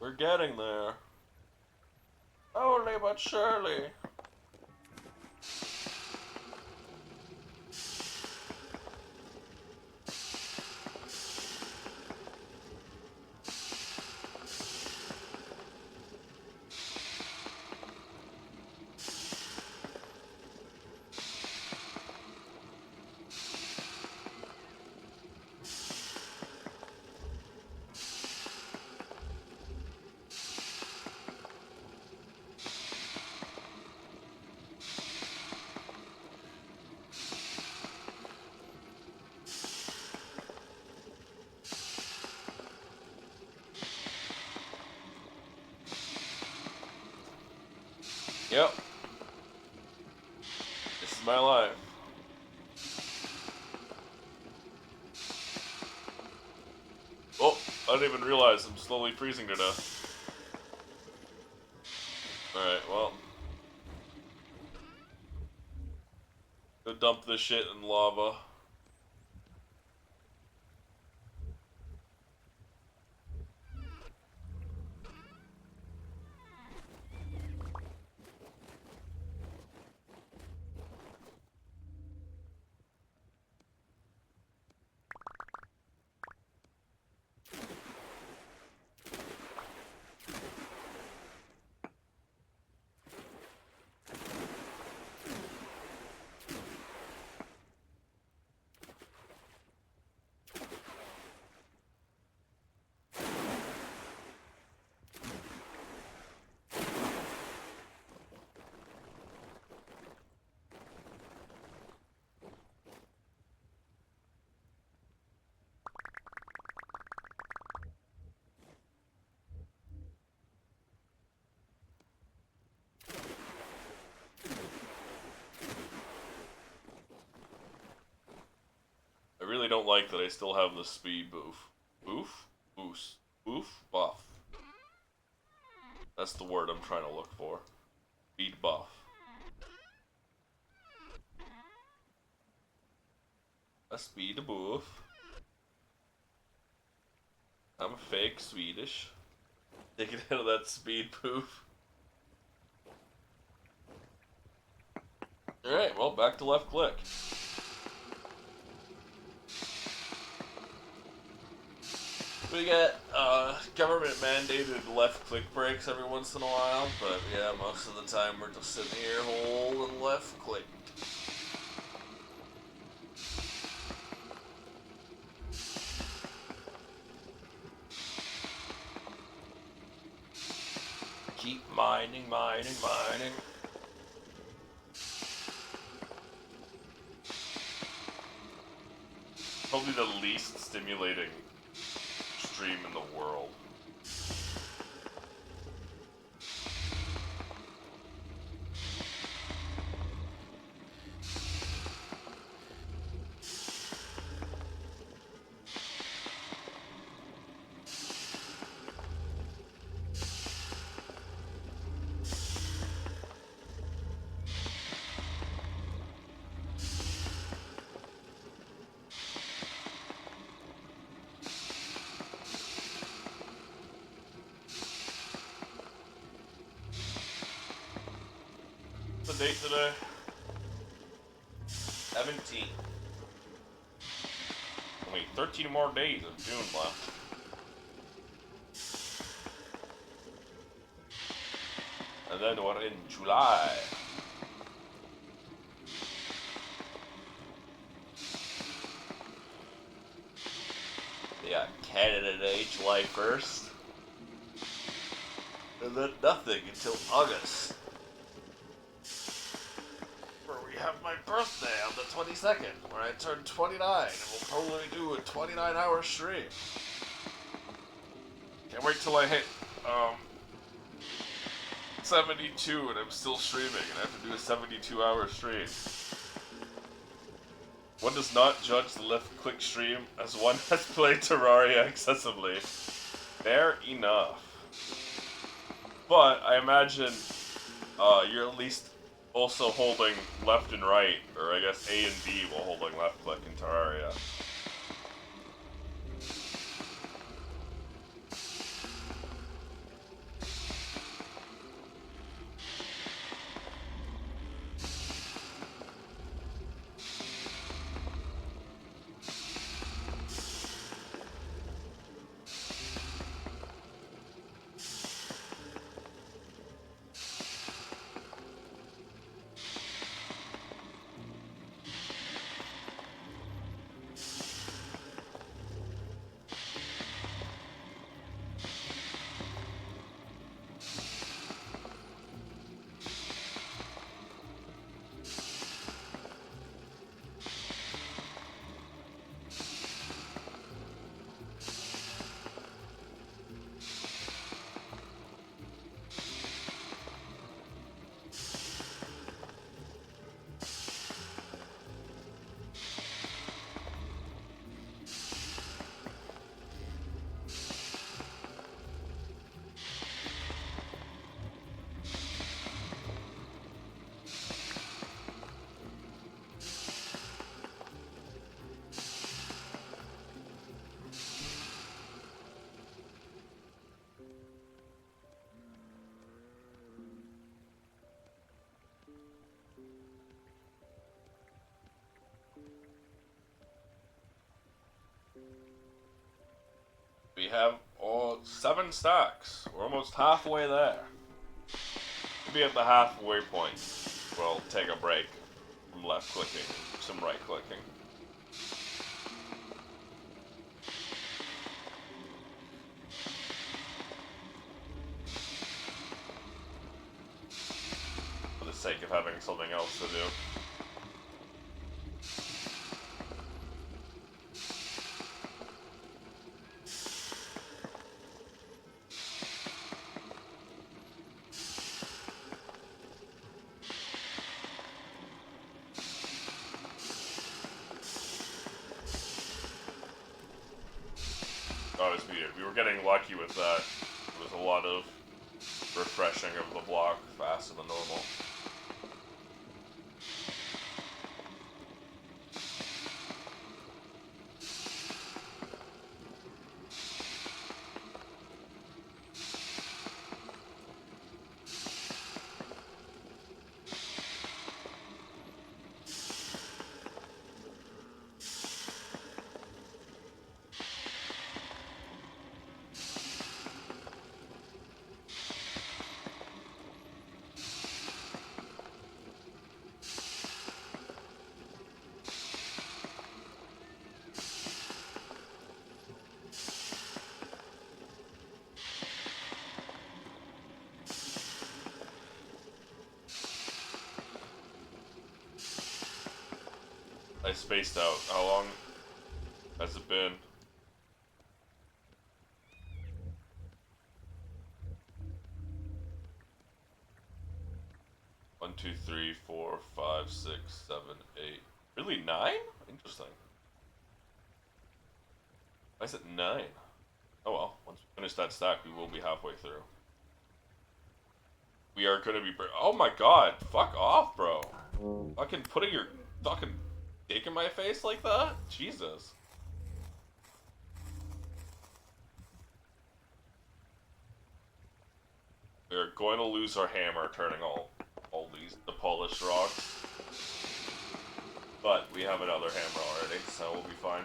We're getting there. Slowly but surely. Yep. This is my life. Oh, I didn't even realize I'm slowly freezing to death. Alright, well. Go dump this shit in lava. I really don't like that I still have the speed boof. Boof? Boost. Boof? Buff. That's the word I'm trying to look for. Speed buff. A speed boof. I'm fake Swedish. Taking out of that speed boof. Alright, well, back to left click. We get government mandated left click breaks every once in a while, but yeah, most of the time we're just sitting here holding left click. Keep mining, mining, mining. Probably the least stimulating stream in the world. the date today? 17. Only 13 more days of June left. And then we're in July. Yeah, Canada Day, July 1st. And then nothing until August. Where we have my birthday on the 22nd, where I turn 29, and we'll probably do a 29-hour stream. Can't wait till I hit, 72 and I'm still streaming, and I have to do a 72-hour stream. One does not judge the left-click stream as one has played Terraria excessively. Fair enough. But I imagine you're at least also holding left and right, or I guess A and B while holding left-click in Terraria. We have 7 stacks. We're almost halfway there. We'll be at the halfway point. We'll take a break from left clicking, some right clicking. For the sake of having something else to do. We were getting lucky with that. There was a lot of refreshing of the block faster than normal. I spaced out. How long has it been? One, two, three, 4, 5, 6, 7, 8. Really 9? Interesting. Why is it 9? Oh well, once we finish that stack, we will be halfway through. We are gonna be. Oh my god! Fuck off, bro! Fucking putting your fucking dick in my face like that? Jesus. We are going to lose our hammer turning all these the polished rocks. But we have another hammer already, so we'll be fine.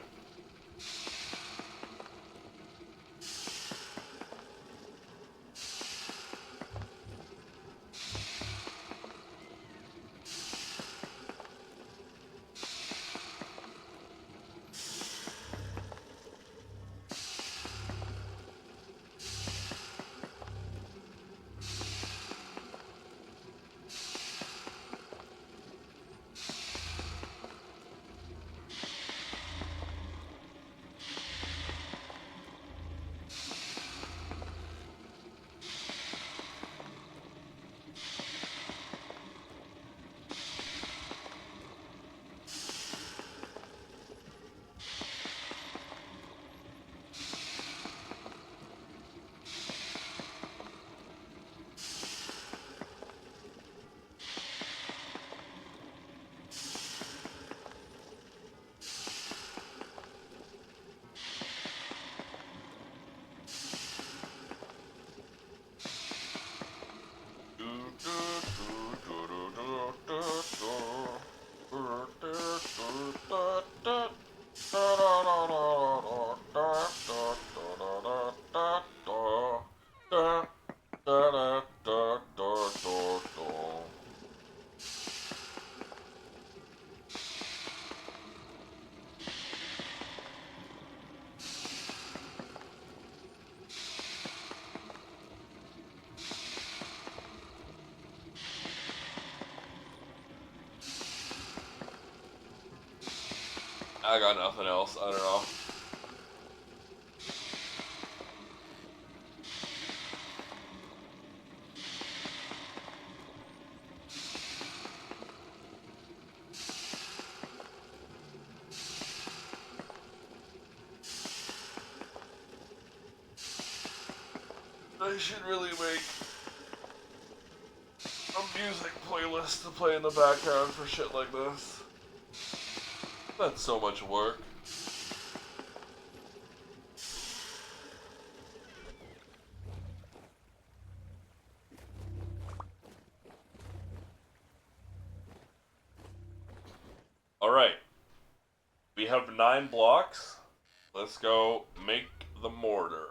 I got nothing else. I don't know. I should really make a music playlist to play in the background for shit like this. That's so much work. Alright. We have 9 blocks. Let's go make the mortar.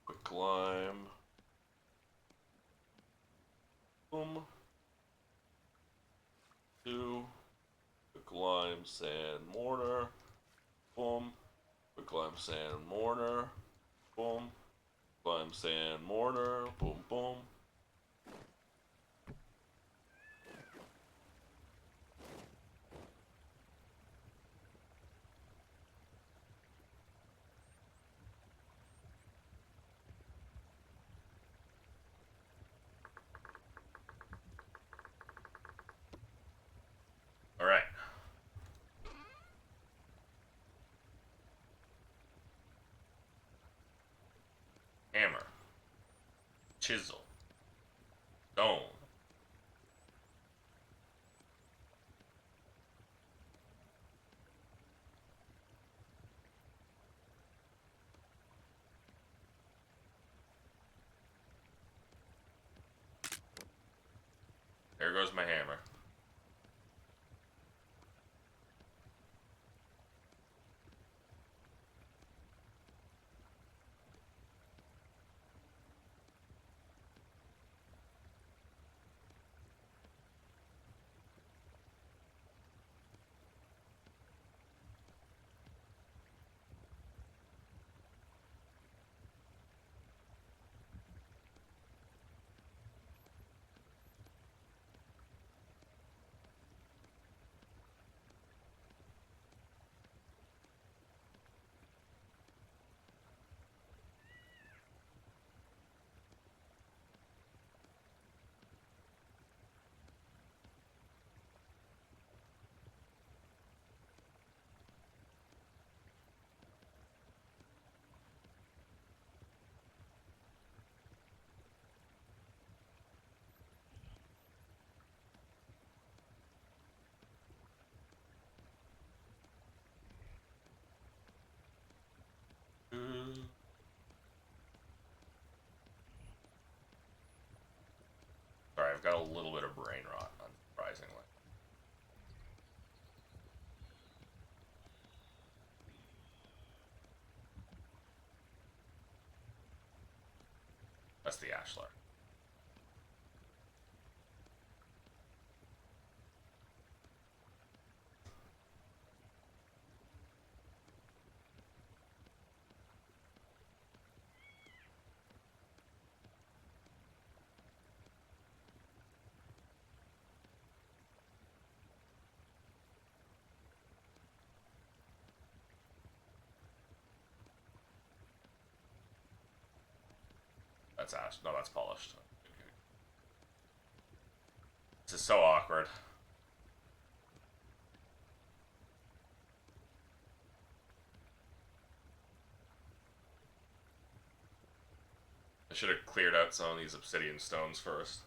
Quick lime. Boom. 2. Quick lime, sand, mortar. Boom. Quick lime, sand, mortar. Boom. Lime, sand, mortar. Boom, boom. Alright. Hammer. Chisel. Stone. There goes my hammer. Sorry, I've got a little bit of brain rot, unsurprisingly. That's the ashlar. That's ash. No, that's polished. This is so awkward. I should have cleared out some of these obsidian stones first.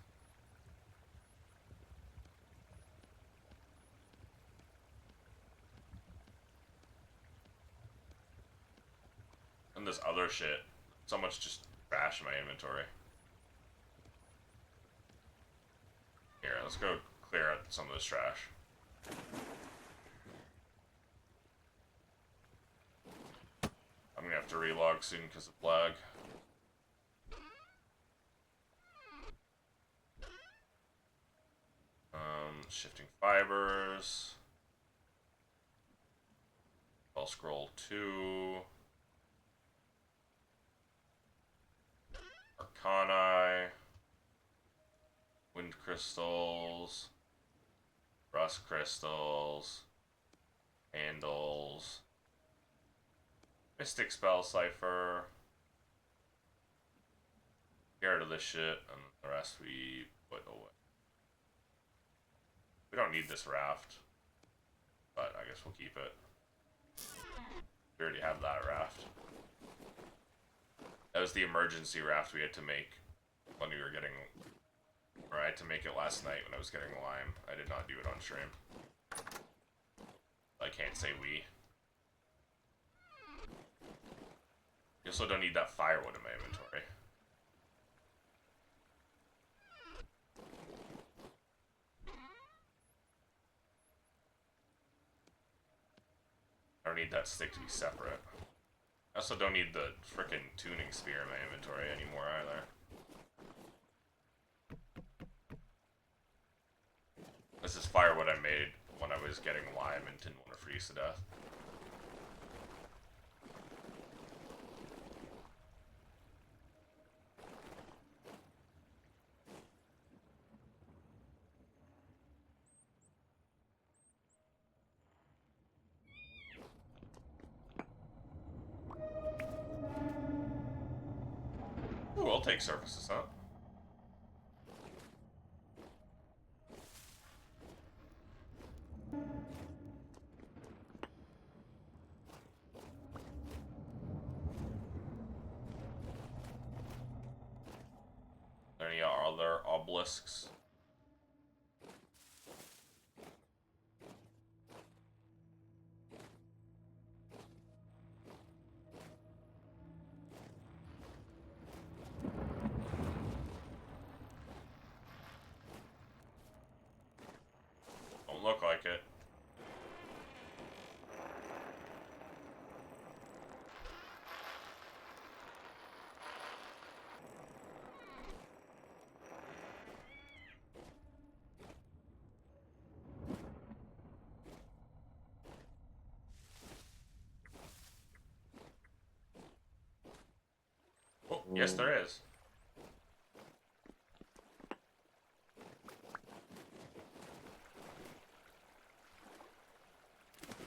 And this other shit. So much just trash in my inventory. Here, let's go clear out some of this trash. I'm gonna have to relog soon because of lag. Shifting fibers. I'll scroll 2. Arcani. Wind crystals. Rust crystals. Handles. Mystic spell cipher. Get rid of this shit, and the rest we put away. We don't need this raft, but I guess we'll keep it. We already have that raft. That was the emergency raft we had to make when we were getting... Or I had to make it last night when I was getting lime. I did not do it on stream. I can't say we. You also don't need that firewood in my inventory. I don't need that stick to be separate. I also don't need the frickin' tuning spear in my inventory anymore either. This is firewood I made when I was getting lime and didn't want to freeze to death. Ooh, I'll take surface ascent. Any other obelisks? Yes, there is.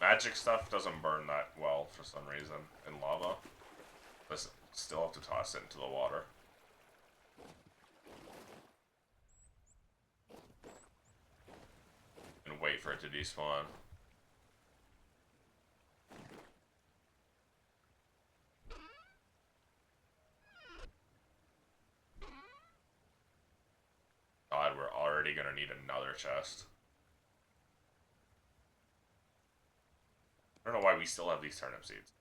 Magic stuff doesn't burn that well for some reason in lava. But still have to toss it into the water. And wait for it to despawn. God, we're already gonna need another chest. I don't know why we still have these turnip seeds.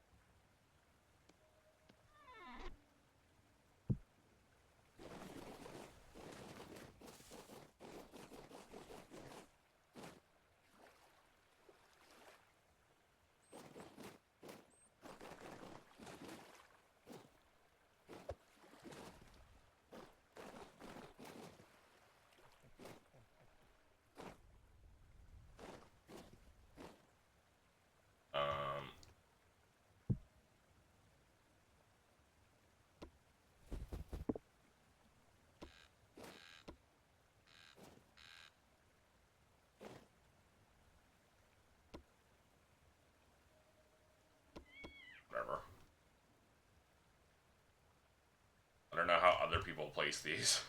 Whatever. I don't know how other people place these.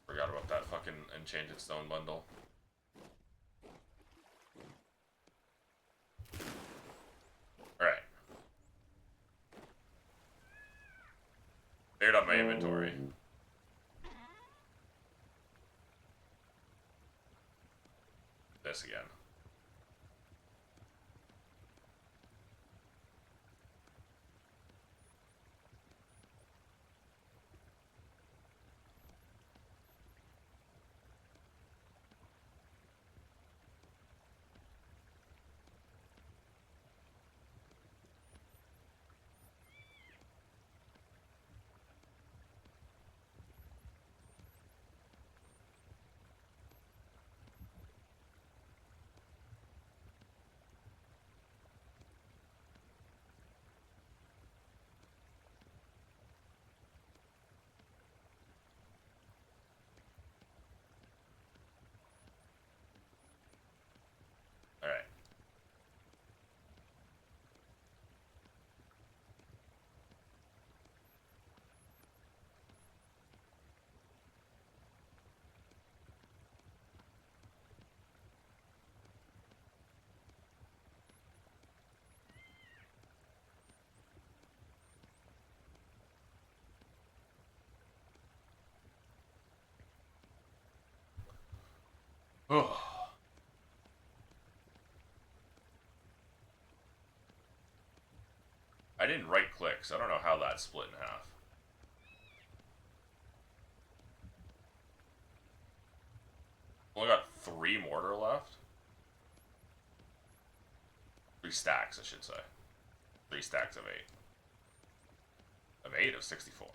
Forgot about that fucking enchanted stone bundle. Alright. Cleared up my inventory. This again. Alright. I didn't right click, so I don't know how that split in half. Only got 3 mortar left. 3 stacks, I should say. 3 stacks of 8. Of 8 of 64.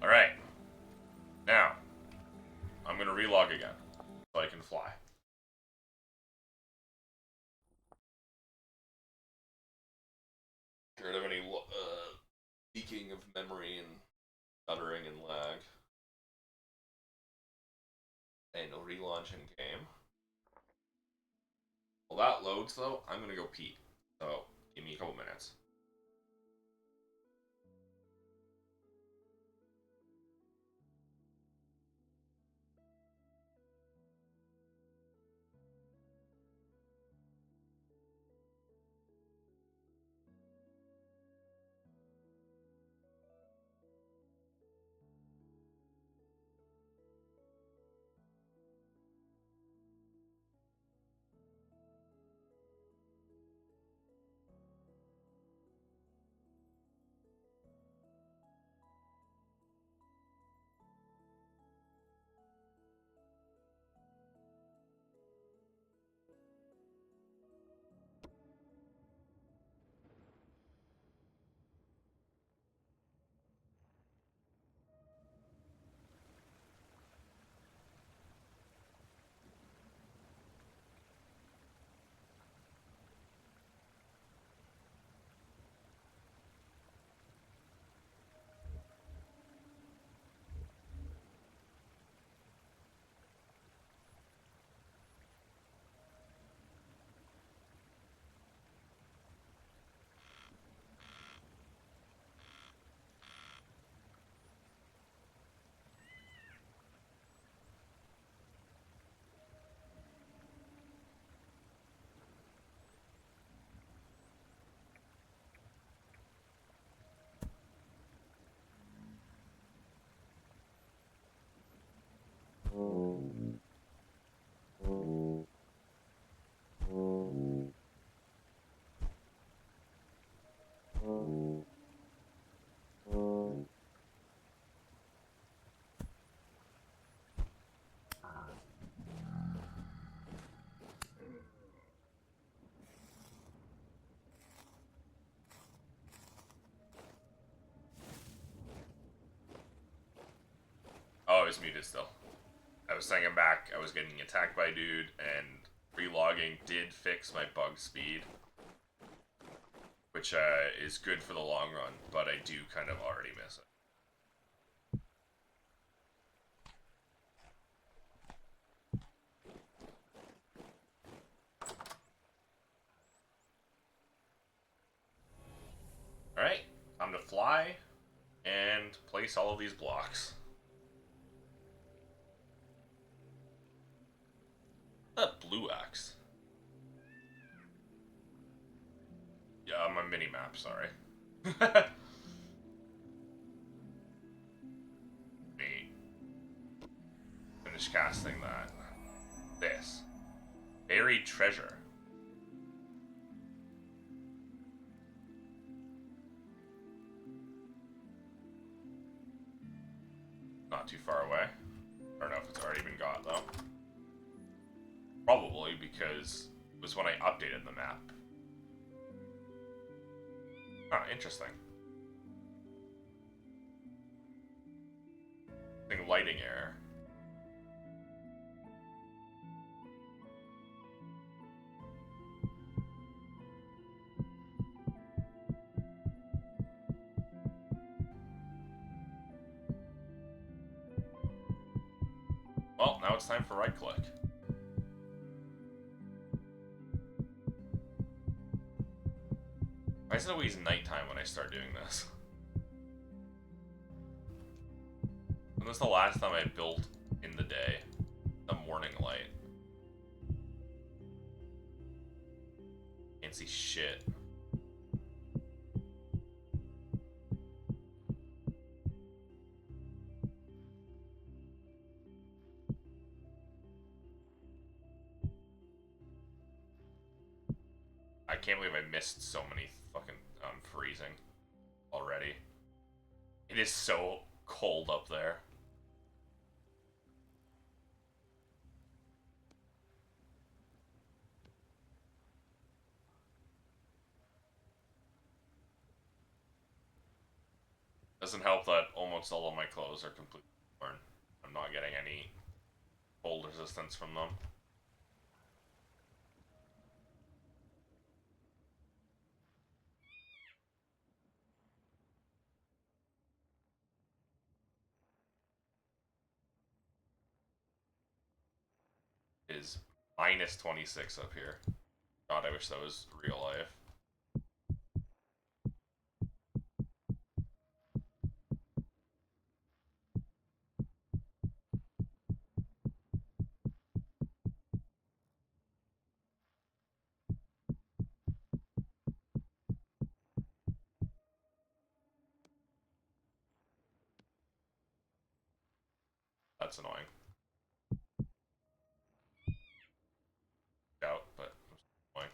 Alright. Now, I'm going to relog again, so I can fly. Get rid of any leaking of memory and stuttering and lag. And relaunch in game. While that loads, though, I'm gonna go pee. So, give me a couple minutes. Oh, I was muted still. I was saying I'm back. I was getting attacked by a dude, and relogging did fix my bug speed, which is good for the long run, but I do kind of already miss it. Alright, time to fly and place all of these blocks. That blue axe. Yeah, my mini map, sorry. Me. Finish casting that. This. Buried treasure. Not too far away. I don't know if it's already been got, though. Probably because it was when I updated the map. Ah, interesting. Lighting error. Well, now it's time for right click. Why is it always nighttime when I start doing this? When was the last time I built in the day? The morning light. Can't see shit. I can't believe I missed so many fucking freezing already. It is so cold up there. Doesn't help that almost all of my clothes are completely worn. I'm not getting any cold resistance from them. It is minus 26 up here. God, I wish that was real life. That's annoying. Out, but it's annoying.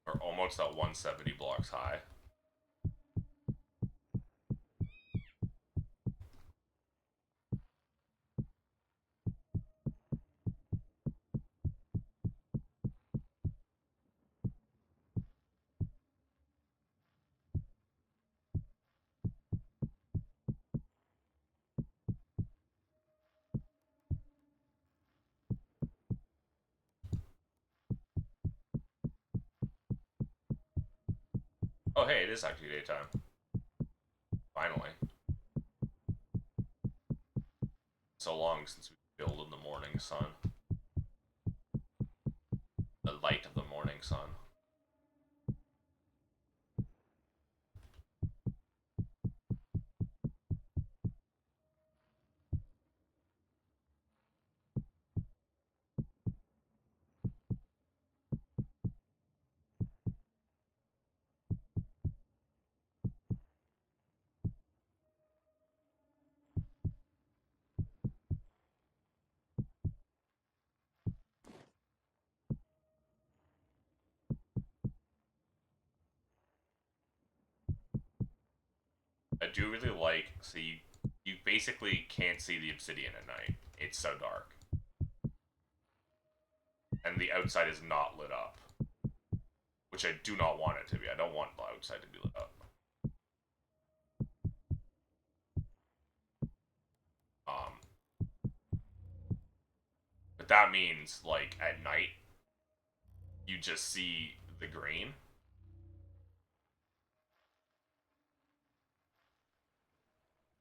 We're almost at 170 blocks high. Oh, hey, it is actually daytime. Finally. So long since we build in the morning sun. The light of the morning sun. I do really like, so you basically can't see the obsidian at night. It's so dark. And the outside is not lit up. Which I do not want it to be. I don't want the outside to be lit up. But that means, like, at night, you just see the green.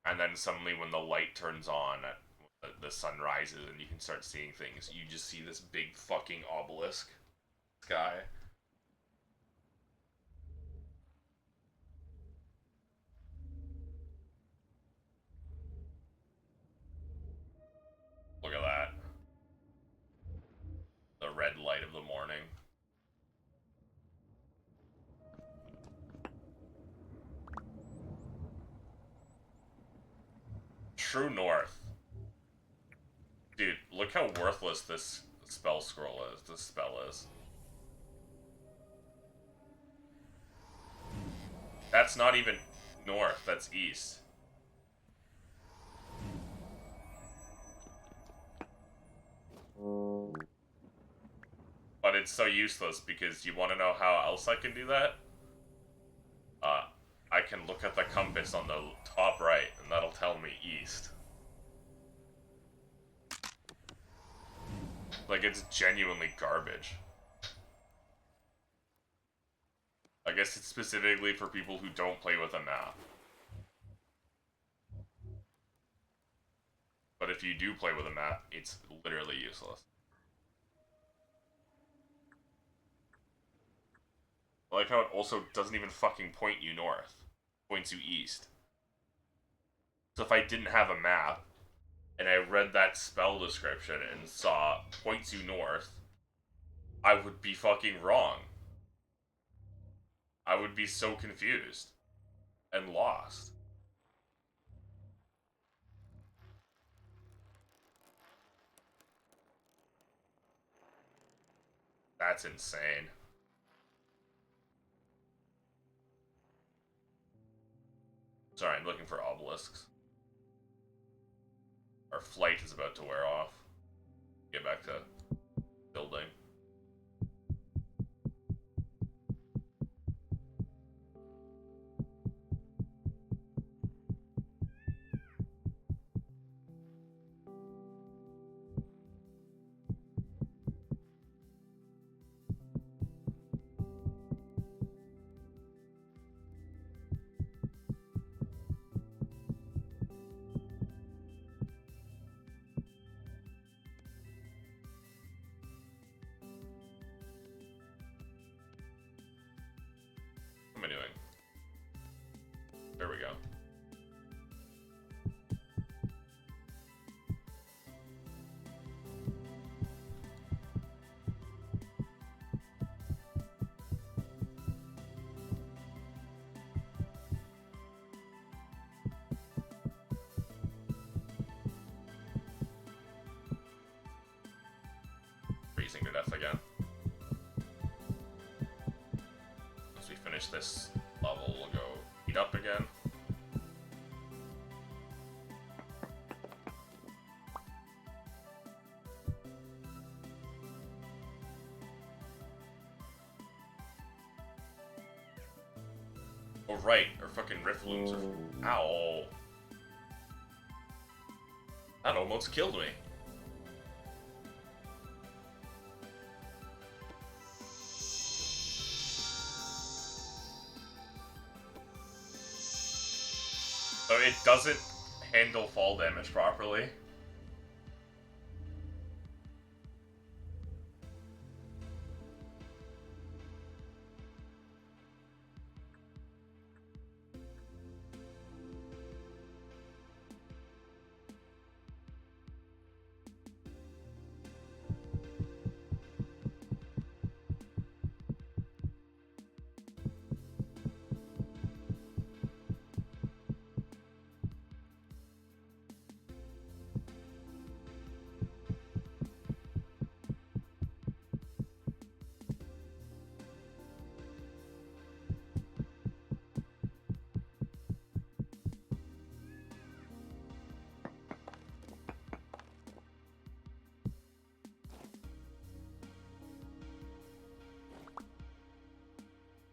And then suddenly when the light turns on, the sun rises and you can start seeing things, you just see this big fucking obelisk sky. Look at that. The red light of the morning. True North. Dude, look how worthless this spell scroll is. This spell is. That's not even north, that's east. But it's so useless because you want to know how else I can do that? I can look at the compass on the top right, and that'll tell me east. Like, it's genuinely garbage. I guess it's specifically for people who don't play with a map. But if you do play with a map, it's literally useless. I like how it also doesn't even fucking point you north. It points you east. So if I didn't have a map, and I read that spell description and saw points you north, I would be fucking wrong. I would be so confused and lost. That's insane. Sorry, I'm looking for obelisks. Our flight is about to wear off. Get back to building. What am I doing? There we go. Freezing to death again. Once we finish this level, we'll go heat up again. Oh right, our fucking rift looms are... Ow! That almost killed me. So it doesn't handle fall damage properly.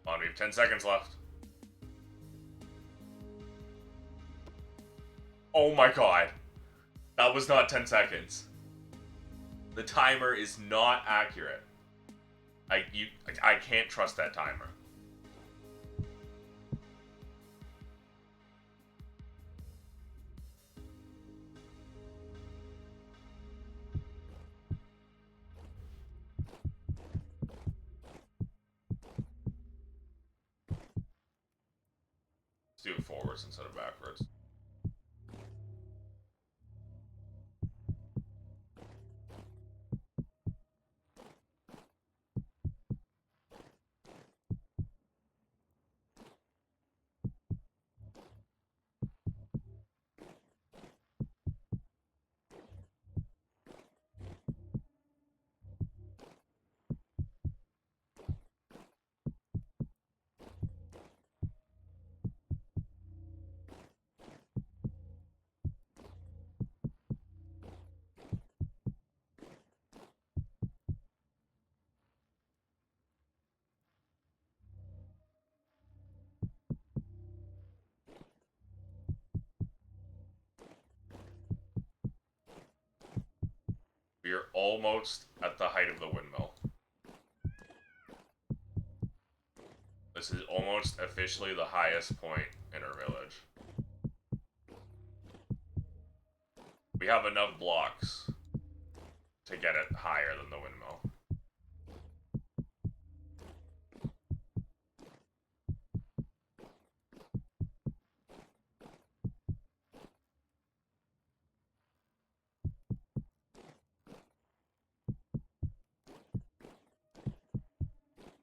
Come on, we have 10 seconds left. Oh my god. That was not 10 seconds. The timer is not accurate. I can't trust that timer. Let's do it forwards instead of backwards. We are almost at the height of the windmill. This is almost officially the highest point in our village. We have enough blocks to get it higher than the windmill.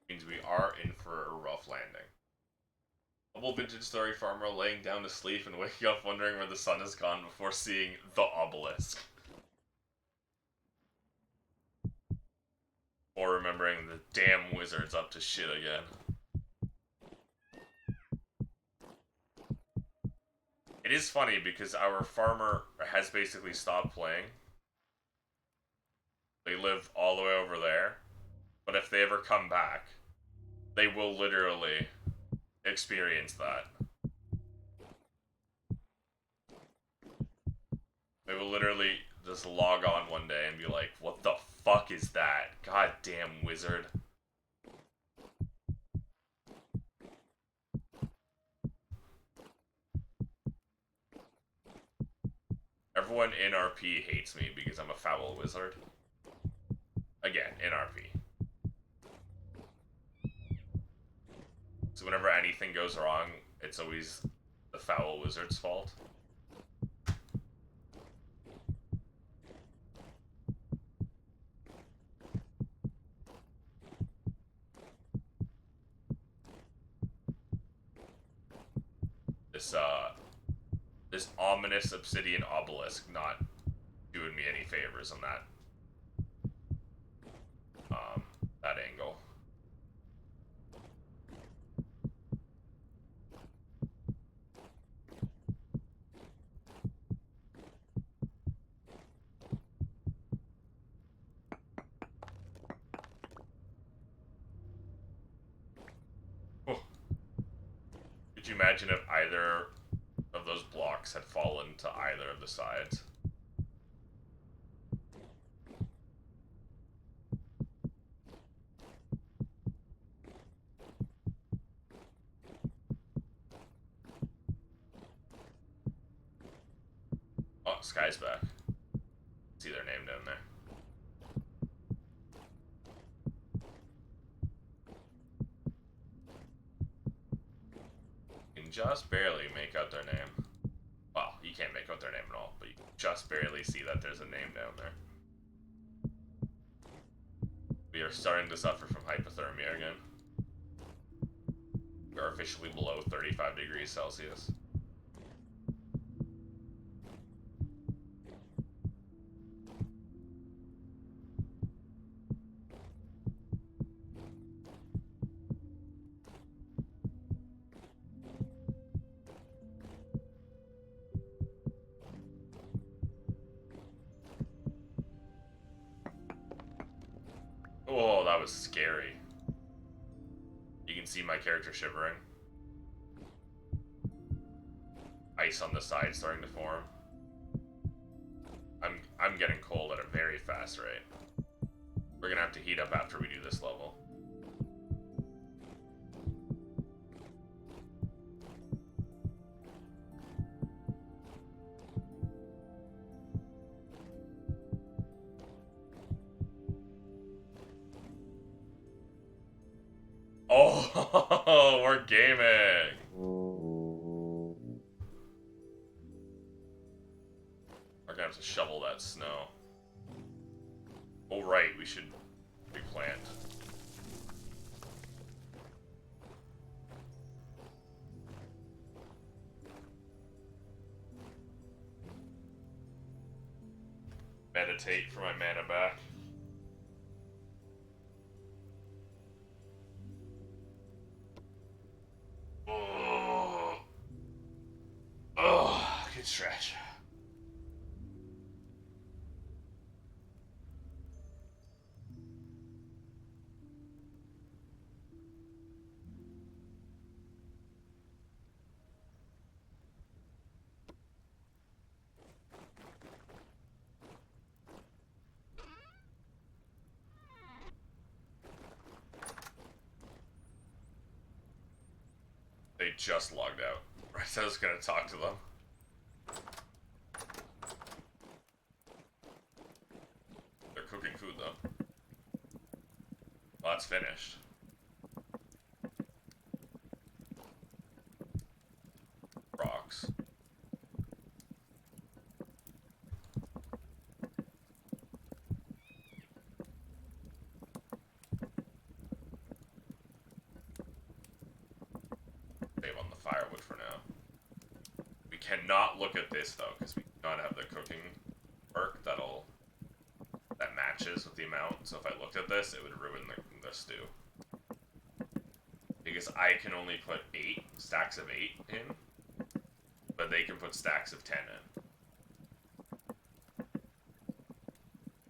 Means we are in for a rough landing. Double vintage story farmer laying down to sleep and waking up wondering where the sun has gone before seeing the obelisk. Or remembering the damn wizard's up to shit again. It is funny because our farmer has basically stopped playing. They live all the way over there. But if they ever come back, they will literally experience that. They will literally just log on one day and be like, what the fuck is that? Goddamn wizard. Everyone in RP hates me because I'm a foul wizard. Again, in RP. So whenever anything goes wrong, it's always the foul wizard's fault. This ominous obsidian obelisk not doing me any favors on that angle. Oh. Could you imagine if either of those blocks had fallen to either of the sides? Oh, Sky's back. See their name down there. You can just barely make out their name. Well, you can't make out their name at all, but you can just barely see that there's a name down there. We are starting to suffer from hypothermia again. We are officially below 35 degrees Celsius. Oh, that was scary. You can see my character shivering. Ice on the side starting to form. I'm getting cold at a very fast rate. We're gonna have to heat up after we do this level. Oh, we're gaming. We're gonna have to shovel that snow. Oh, right, we should replant. Meditate for my mana back. Oh, good stretch. They just logged out. Right, so I was gonna talk to them. They're cooking food though. Well, that's finished. Rocks. Save on the firewood for now. We cannot look at this though, because we do not have the cooking perk that matches with the amount. So if I looked at this, it would ruin the stew. Because I can only put 8 stacks of 8 in, but they can put stacks of 10 in.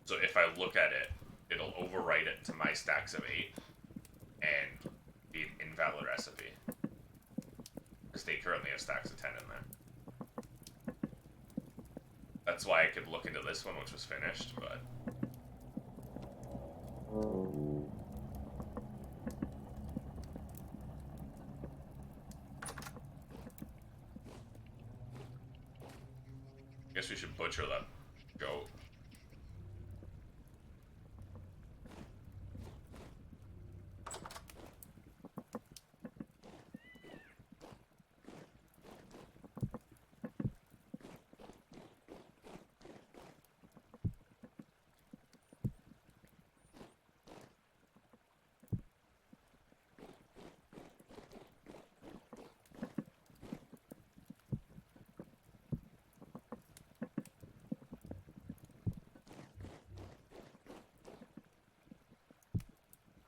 So if I look at it, it'll overwrite it to my stacks of 8 and be an invalid recipe. Because they currently have stacks of 10 in there. That's why I could look into this one, which was finished, but... I guess we should butcher that goat.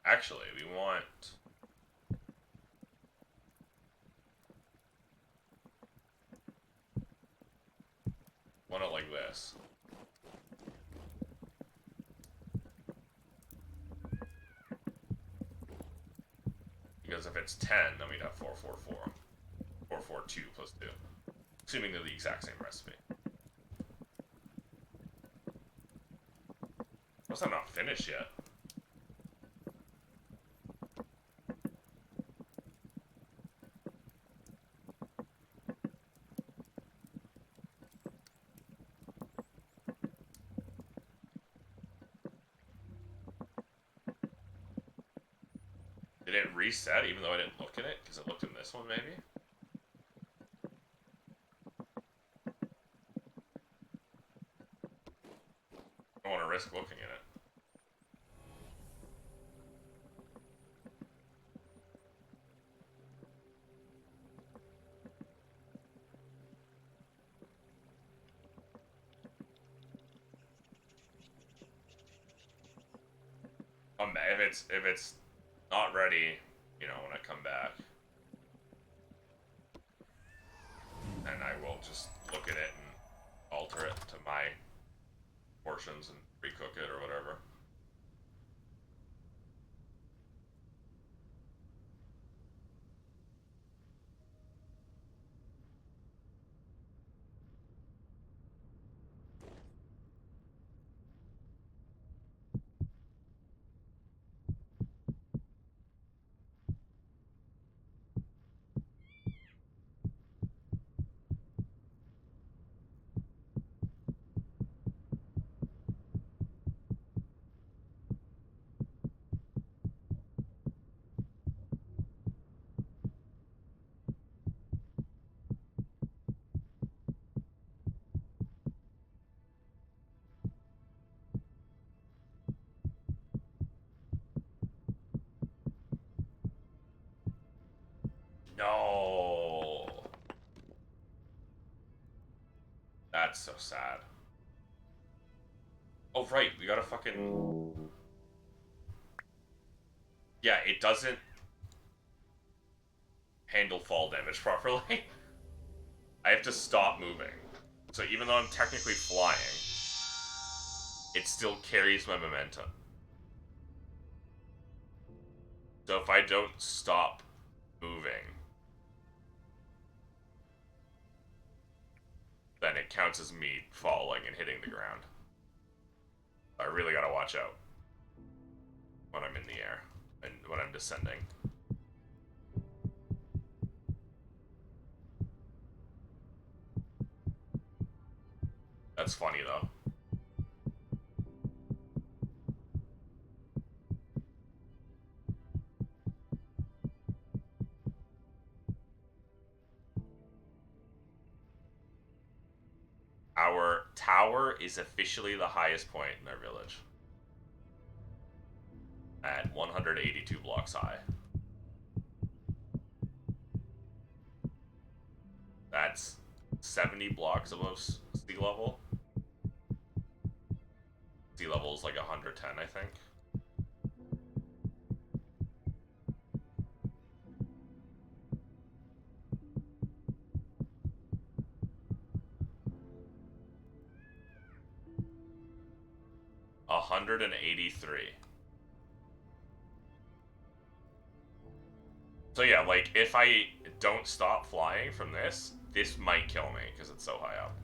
Actually, we want... want it like this. Because if it's 10, then we'd have 444. 442 plus 2. Assuming they're the exact same recipe. Plus, I'm not finished yet. Did it reset even though I didn't look at it? Because it looked in this one, maybe? I don't want to risk looking at it. If it's not ready, you know, when I come back, then I will just look at it and alter it to my portions and recook it or whatever. No. That's so sad. Oh, right, we gotta fucking... Yeah, it doesn't handle fall damage properly. I have to stop moving. So even though I'm technically flying, it still carries my momentum. So if I don't stop moving, then it counts as me falling and hitting the ground. I really gotta watch out when I'm in the air and when I'm descending. That's funny though. Our tower is officially the highest point in our village. At 182 blocks high. That's 70 blocks above sea level. Sea level is like 110, I think. $183. So yeah, like, if I don't stop flying from this, this might kill me, because it's so high up.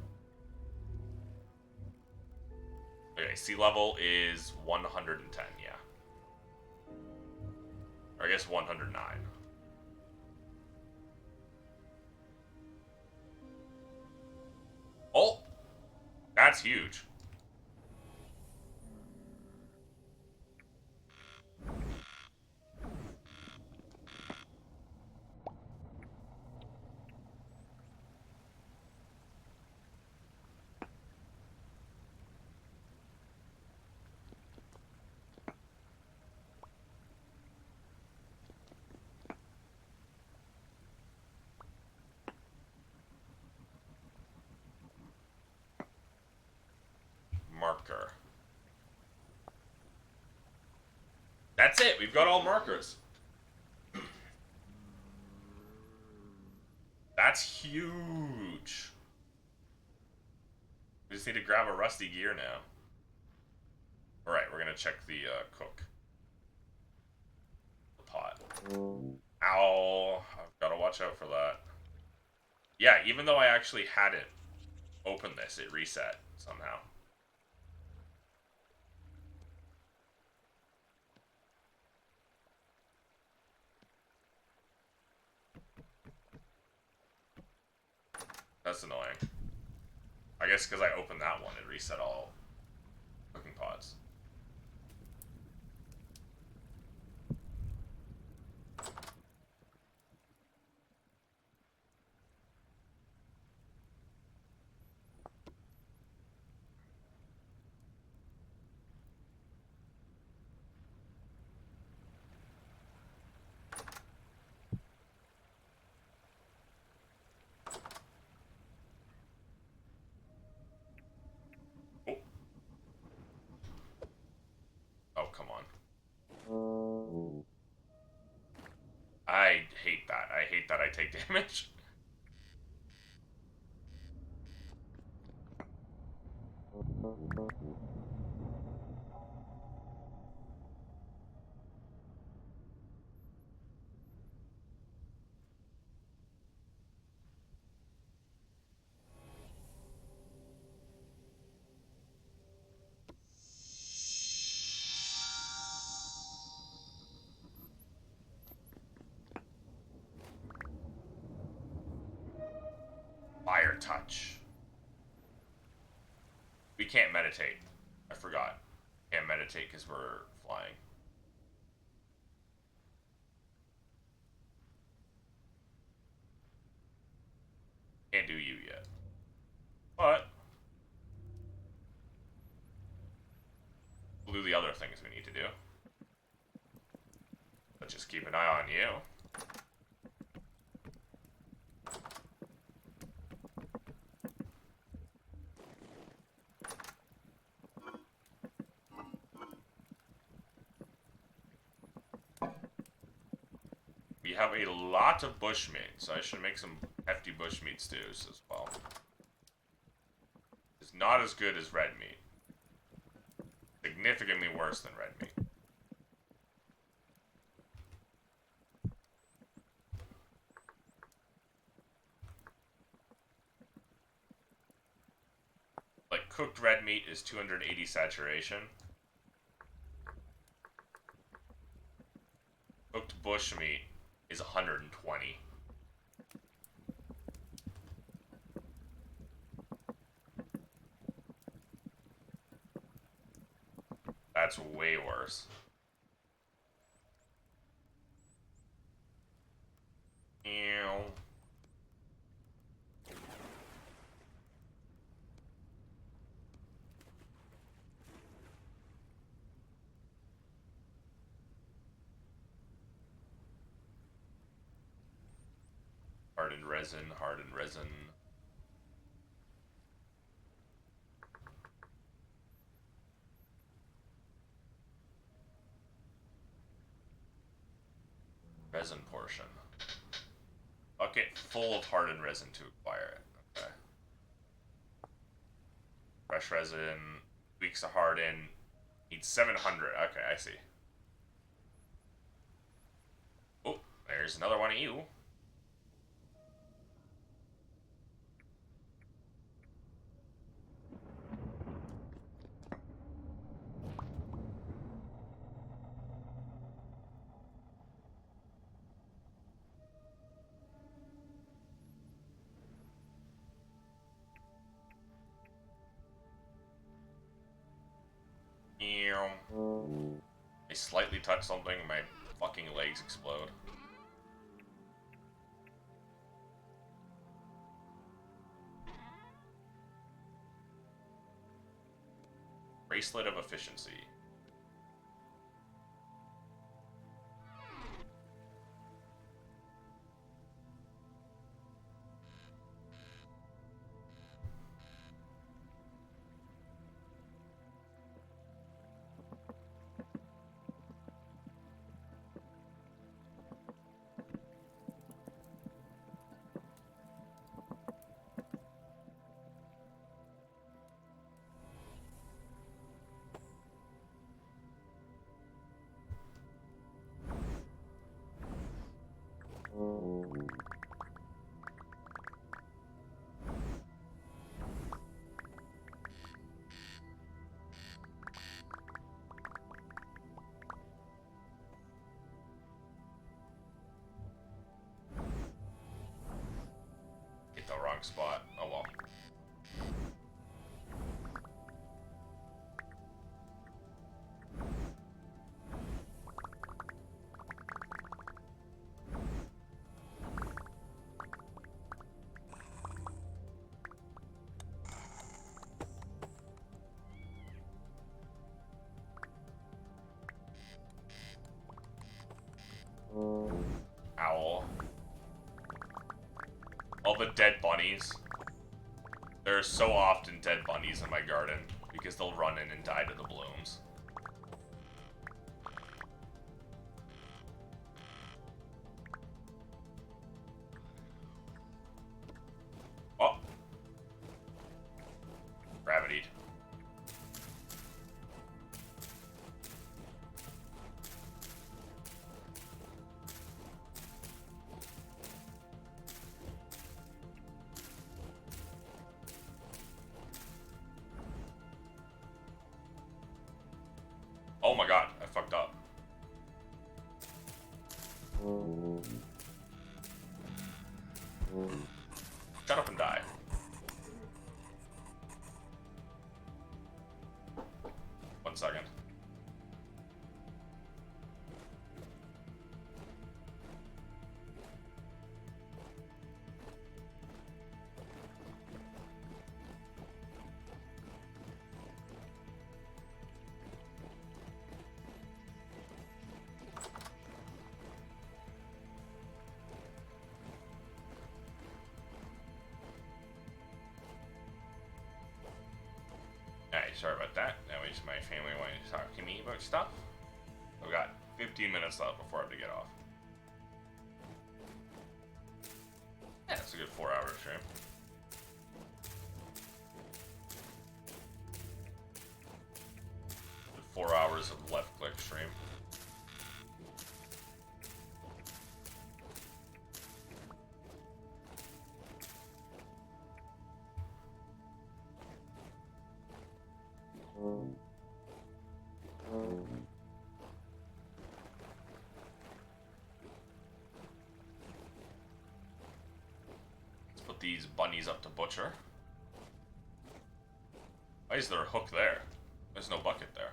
Okay, sea level is 110, yeah. Or I guess 109. Oh! That's huge. Marker. That's it. We've got all markers. That's huge. We just need to grab a rusty gear now. Alright, we're gonna check the cook. The pot. Ow. I've gotta watch out for that. Yeah, even though I actually had it open this, it reset somehow. That's annoying. I guess because I opened that one, it reset all cooking pots. Oh. Oh, come on. I hate that. I hate that I take damage. Fire touch. We can't meditate. I forgot. Can't meditate because we're flying. Can't do you yet. But we'll do the other things we need to do. Let's just keep an eye on you. We have a lot of bushmeat, so I should make some hefty bushmeat stews as well. It's not as good as red meat. Significantly worse than red meat. Like, cooked red meat is 280 saturation. Cooked bushmeat is 120. That's way worse. Ew. Hardened resin, hardened resin. resin portion. Bucket full of hardened resin to acquire it. Okay. Fresh resin, weeks to harden. Needs 700. Okay, I see. Oh, there's another one of you. I slightly touch something and my fucking legs explode. Bracelet of efficiency. Hit the wrong spot. Oh well. Owl. All the dead bunnies. There are so often dead bunnies in my garden because they'll run in and die to the blooms. Oh! Gravity. Oh my god, I fucked up. Shut up and die. One second. Alright, sorry about that. That was my family wanting to talk to me about stuff. I've got 15 minutes left before I have to get off. Yeah, it's a good 4-hour stream. Good 4 hours of left click stream. Let's put these bunnies up to butcher. Why is there a hook there? There's no bucket there.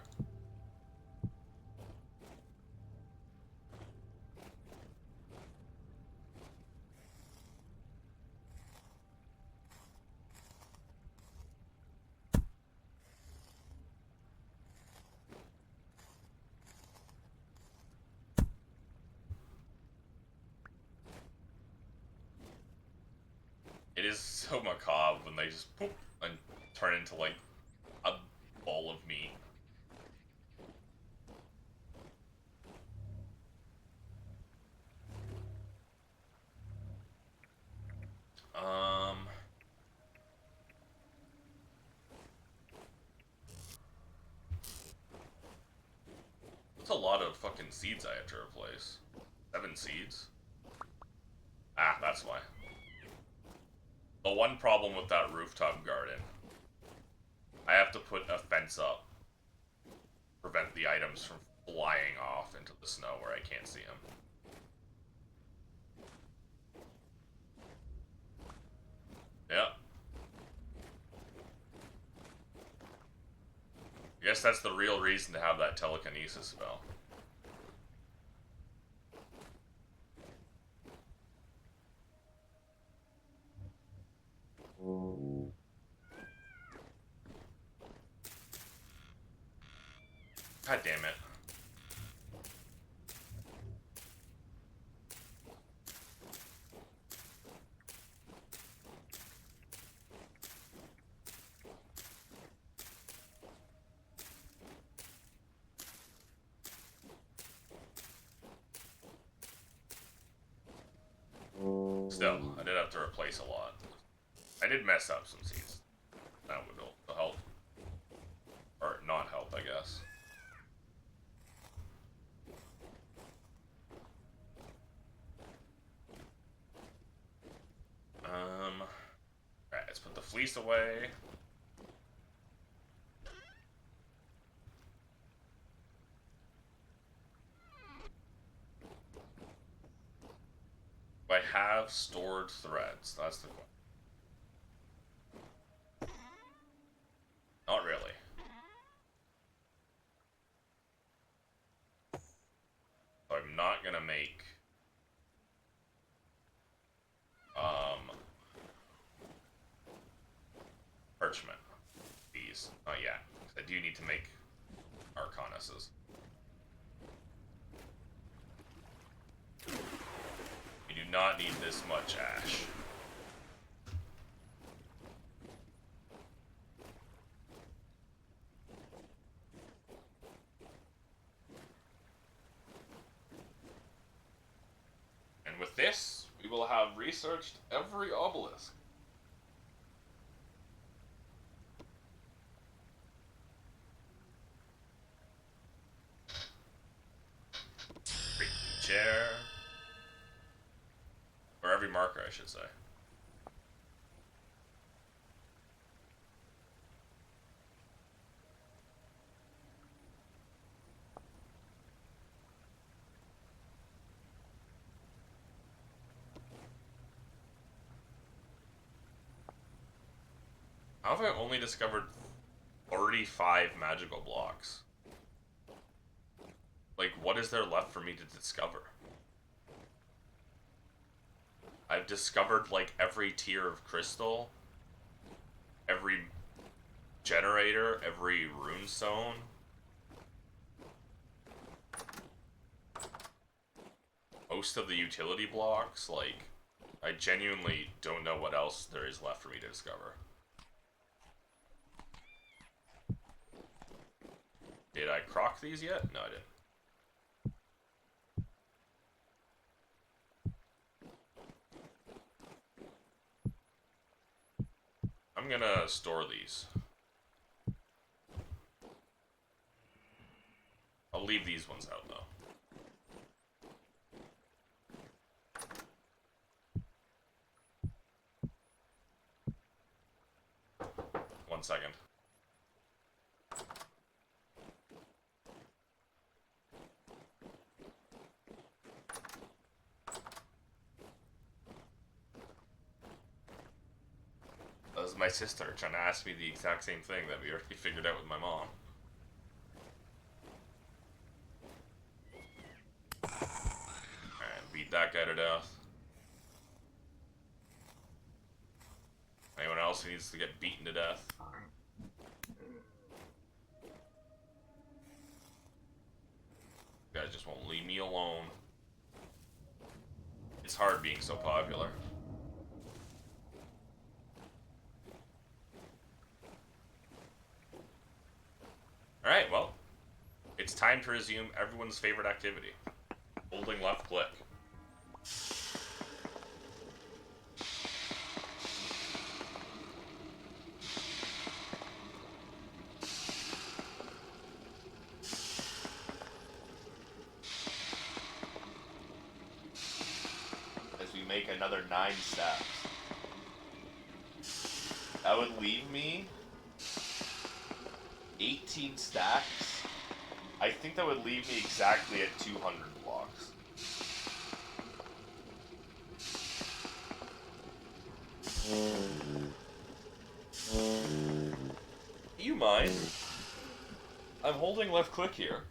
It is so macabre when they just poop and turn into like a bowl of meat. That's a lot of fucking seeds I have to replace. 7 seeds? Ah, that's why. The one problem with that rooftop garden, I have to put a fence up. Prevent the items from flying off into the snow where I can't see them. Yep. I guess that's the real reason to have that telekinesis spell. God damn it. Still, I did have to replace a lot. I did mess up some seeds. That would help. Or not help, I guess. Alright, let's put the fleece away. Do I have stored threads? That's the question. Not really. So I'm not gonna make parchment. These. Not yet. I do need to make arcanuses. You do not need this much ash. And with this, we will have researched every obelisk. Freaking chair. Or every marker, I should say. How have I only discovered 35 magical blocks? Like, what is there left for me to discover? I've discovered, like, every tier of crystal, every generator, every rune stone. Most of the utility blocks, like, I genuinely don't know what else there is left for me to discover. Did I crock these yet? No, I didn't. I'm gonna store these. I'll leave these ones out, though. One second. That was my sister trying to ask me the exact same thing that we already figured out with my mom. Alright, beat that guy to death. Anyone else who needs to get beaten to death? You guys just won't leave me alone. It's hard being so popular. Alright, well, it's time to resume everyone's favorite activity. Holding left click. make another 9 stacks. That would leave me 18 stacks. I think that would leave me exactly at 200 blocks. Do you mind? I'm holding left click here.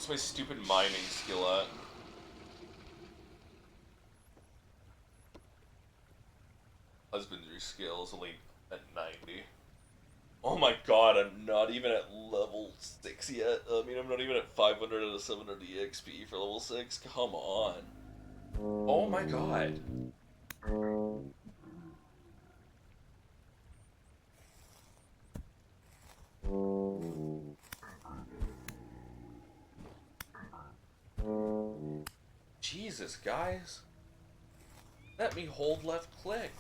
What's my stupid mining skill at? Husbandry skill is only at 90. Oh my god, I'm not even at level 6 yet. I mean, I'm not even at 500 out of 700 EXP for level 6. Come on. Oh my god. Jesus, guys. Let me hold left click.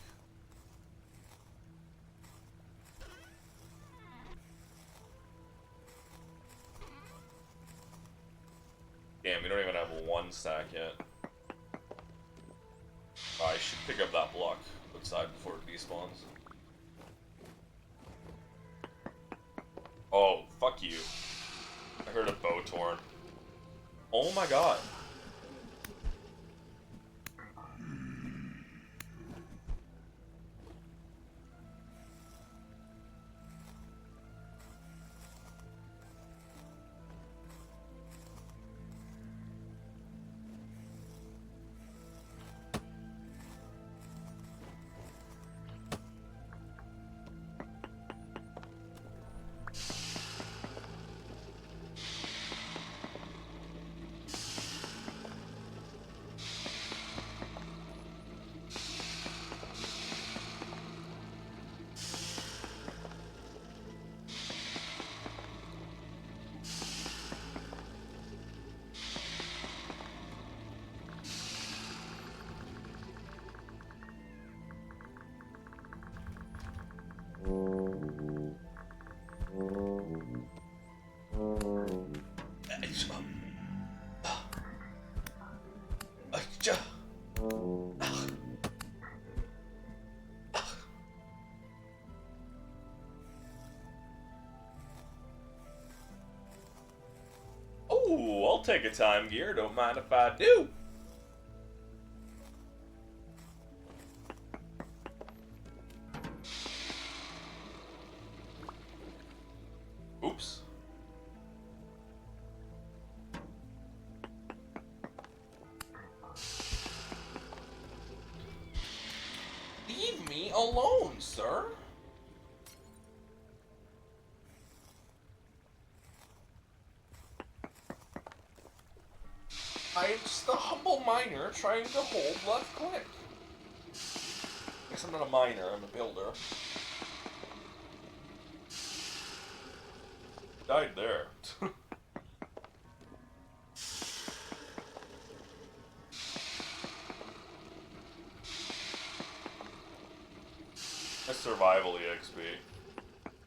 Damn, we don't even have 1 stack yet. I should pick up that block outside before it despawns. Oh, fuck you. I heard a bow torn. Oh my god. Oh, I'll take a time gear, don't mind if I do. Oops. Leave me alone, sir. I am just a humble miner trying to hold left click. I guess I'm not a miner, I'm a builder. Died there. A survival EXP.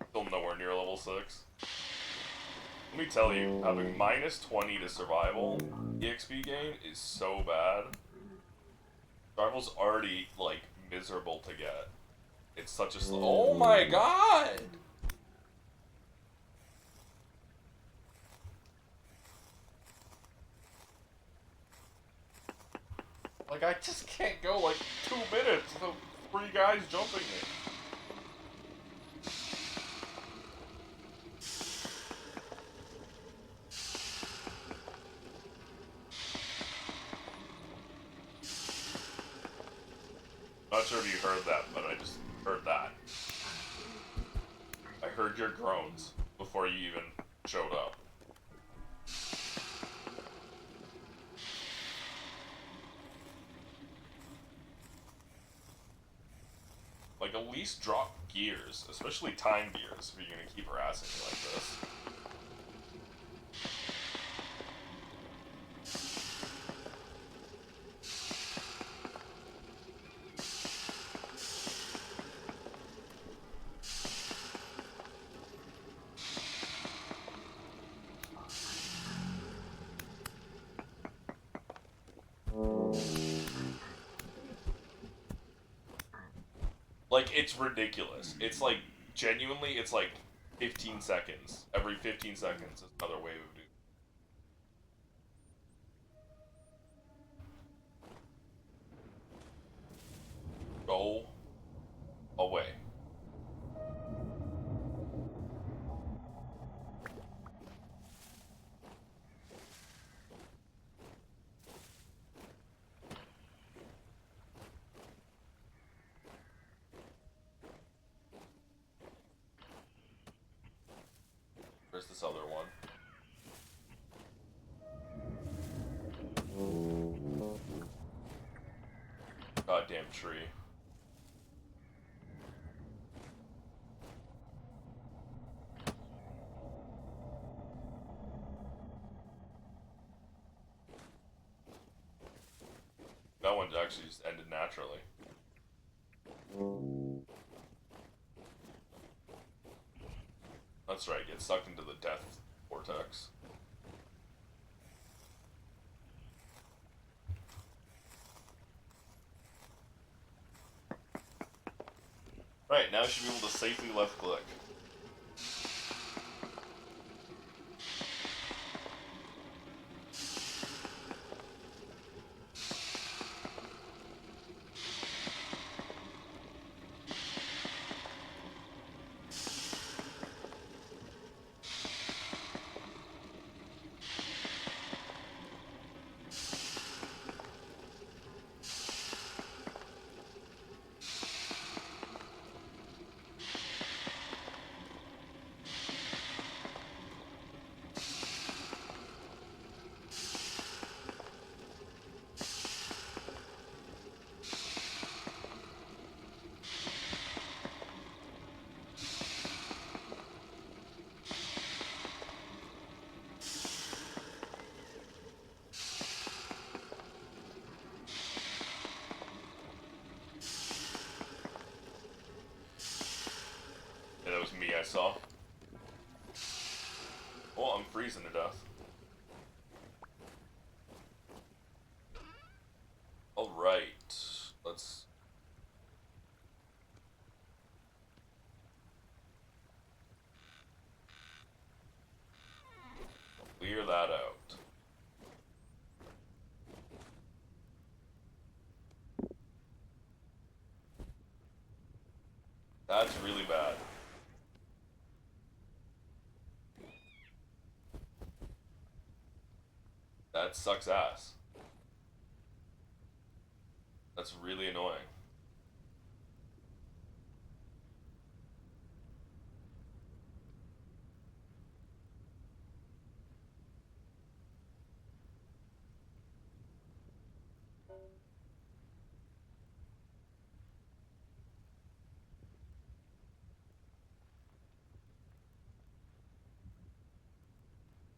Still nowhere near level 6. Let me tell you, having minus 20 to survival EXP gain is so bad. Survival's already, like, miserable to get. It's such a slow. Oh my god! Like, I just can't go like 2 minutes without 3 guys jumping me. Not sure if you heard that, but I just heard that. I heard your groans before you even showed up. Like, at least drop gears, especially time gears, if you're gonna keep harassing me like this. Like, it's ridiculous. It's like, genuinely, it's like 15 seconds. Every 15 seconds is another wave of dude. Go away. Where's this other one? Goddamn tree. That one actually just ended naturally. That's right, get sucked into the death vortex. Right, now I should be able to safely left click. Yeah, that was me I saw. Oh, I'm freezing to death. Alright, let's... clear that out. That's really bad. That sucks ass. That's really annoying.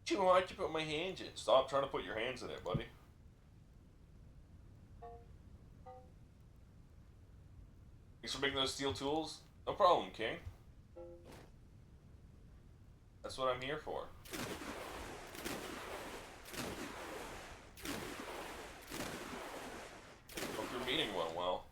Too hard to put my hands in. Stop trying to put your hands in it, buddy. Thanks for making those steel tools. No problem, King. That's what I'm here for. Hope your meeting went well.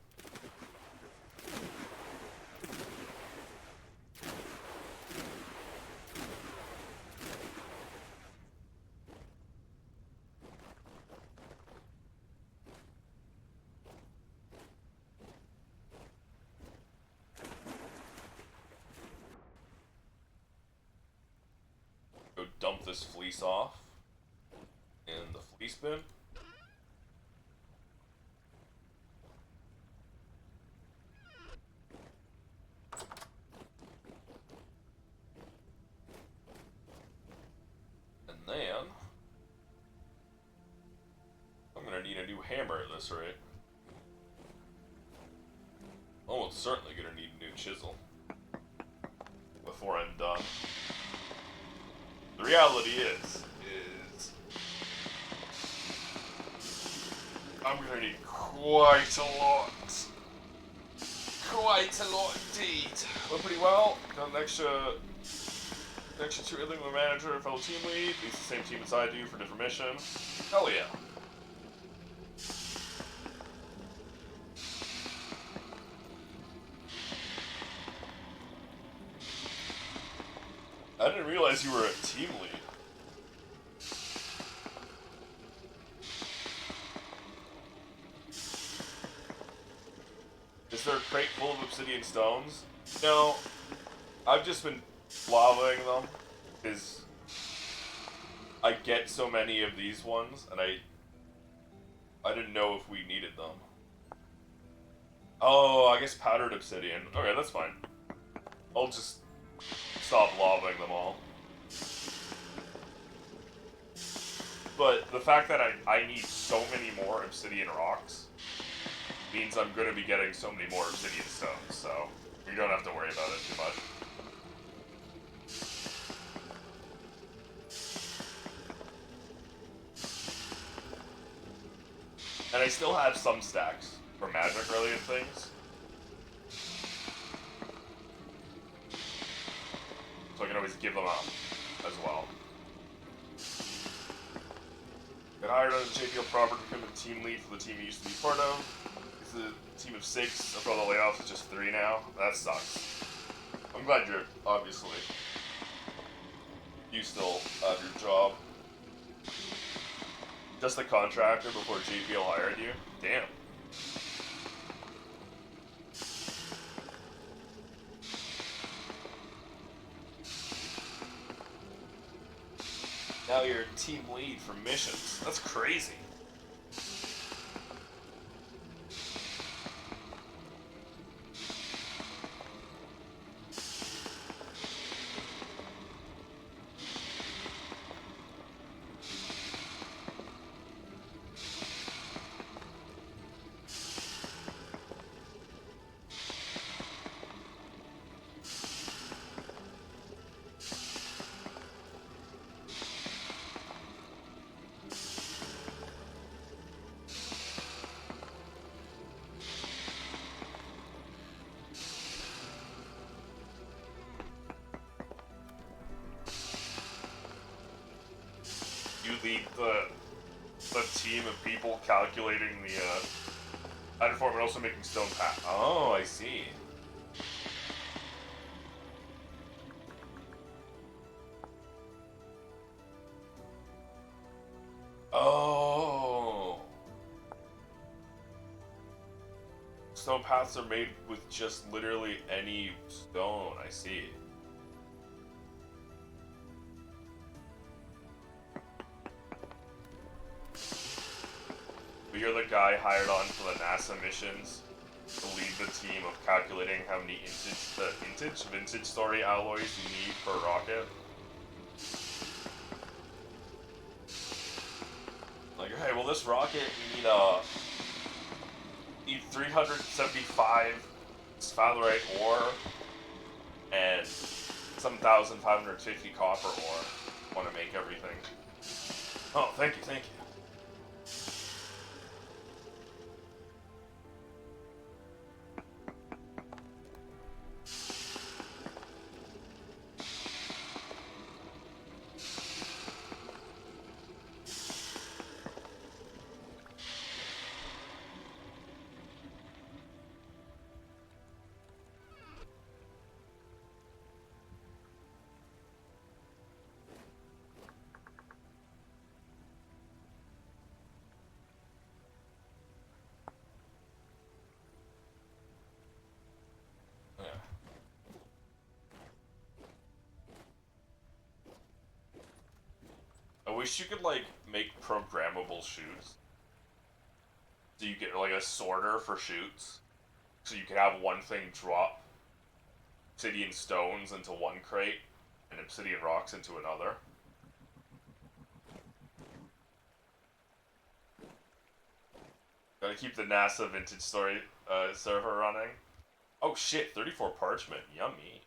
this fleece off in the fleece bin. And then I'm gonna need a new hammer at this rate. Almost certainly gonna need a new chisel before I'm done. The reality is I'm gonna need quite a lot. Quite a lot indeed. Went pretty well. Got an extra 2 with my manager and fellow team lead. He's the same team as I do for different mission. Hell yeah. I didn't realize you were a team lead. Is there a crate full of obsidian stones? No. I've just been lavaing them, because I get so many of these ones, and I didn't know if we needed them. Oh, I guess powdered obsidian. Okay, that's fine. I'll just stop lavaing them all. But the fact that I need so many more obsidian rocks means I'm going to be getting so many more obsidian stones, so you don't have to worry about it too much. And I still have some stacks for magic-related things. So I can always give them up as well. Got hired on the JPL proper to become the team lead for the team he used to be part of. It's a team of 6. After all the layoffs, it's just 3 now. That sucks. I'm glad you're, obviously, you still have your job. Just a contractor before JPL hired you? Damn. Now you're team lead for missions. That's crazy. You lead the team of people calculating the item form and also making stone path. Oh, I see. Oh. Stone paths are made with just literally any stone. I see. But you're the guy hired on for the NASA missions to lead the team of calculating how many vintage story alloys you need per rocket. Like, hey, well, this rocket you need 375 sphalerite ore and 7,550 copper ore. Want to make everything. Oh, thank you, thank you. wish you could, like, make programmable chutes. So you get, like, a sorter for chutes. So you can have one thing drop obsidian stones into one crate and obsidian rocks into another. Gotta keep the NASA Vintage Story server running. Oh shit, 34 parchment. Yummy.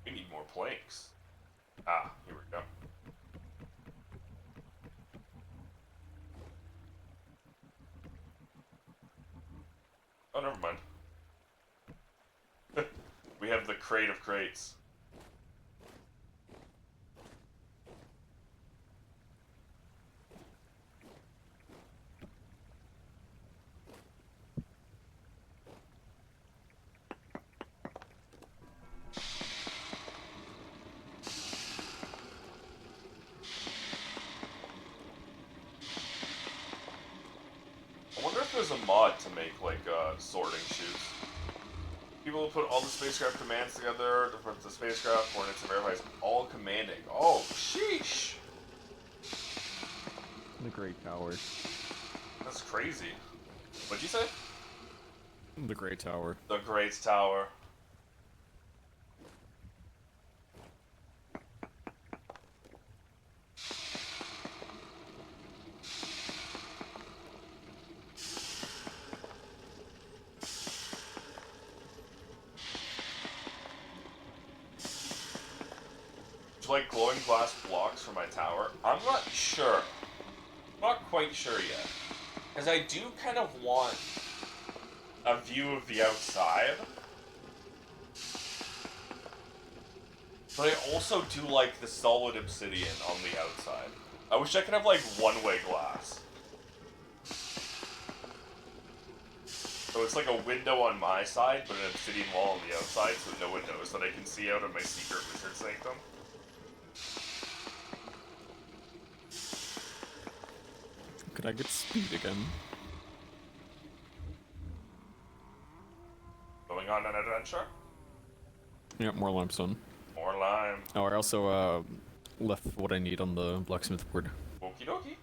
We need more planks. Ah, here we go. Oh, never mind. We have the crate of crates. I wonder if there's a mod to make, like, sorting chutes. People will put all the spacecraft commands together, the spacecraft, coordinates, and verifies all commanding. Oh, sheesh! The Great Tower. That's crazy. What'd you say? The Great Tower. The Great Tower. Like glowing glass blocks for my tower? I'm not sure. Not quite sure yet. Because I do kind of want a view of the outside. But I also do like the solid obsidian on the outside. I wish I could have like one-way glass. So it's like a window on my side, but an obsidian wall on the outside, so no one knows that I can see out of my secret wizard sanctum. Could I get speed again? Going on an adventure? Yep, more limestone. More lime. Oh, I also left what I need on the blacksmith board. Okie dokie.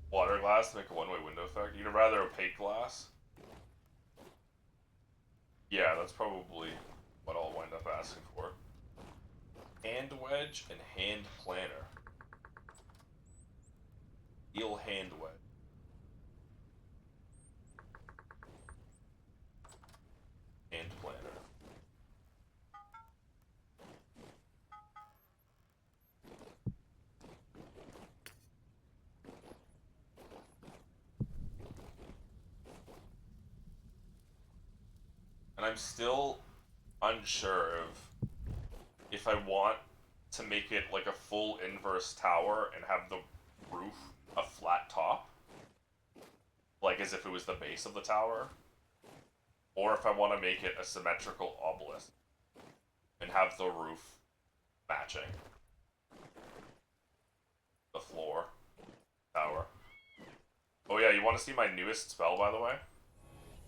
Water glass to make a one-way window effect. You'd rather opaque glass? Yeah, that's probably what I'll wind up asking for. Hand wedge and hand planner. Steel hand wedge. Hand planner. And I'm still unsure of if I want to make it like a full inverse tower and have the roof a flat top, like as if it was the base of the tower, or if I want to make it a symmetrical obelisk and have the roof matching the floor tower. Oh yeah, you want to see my newest spell, by the way?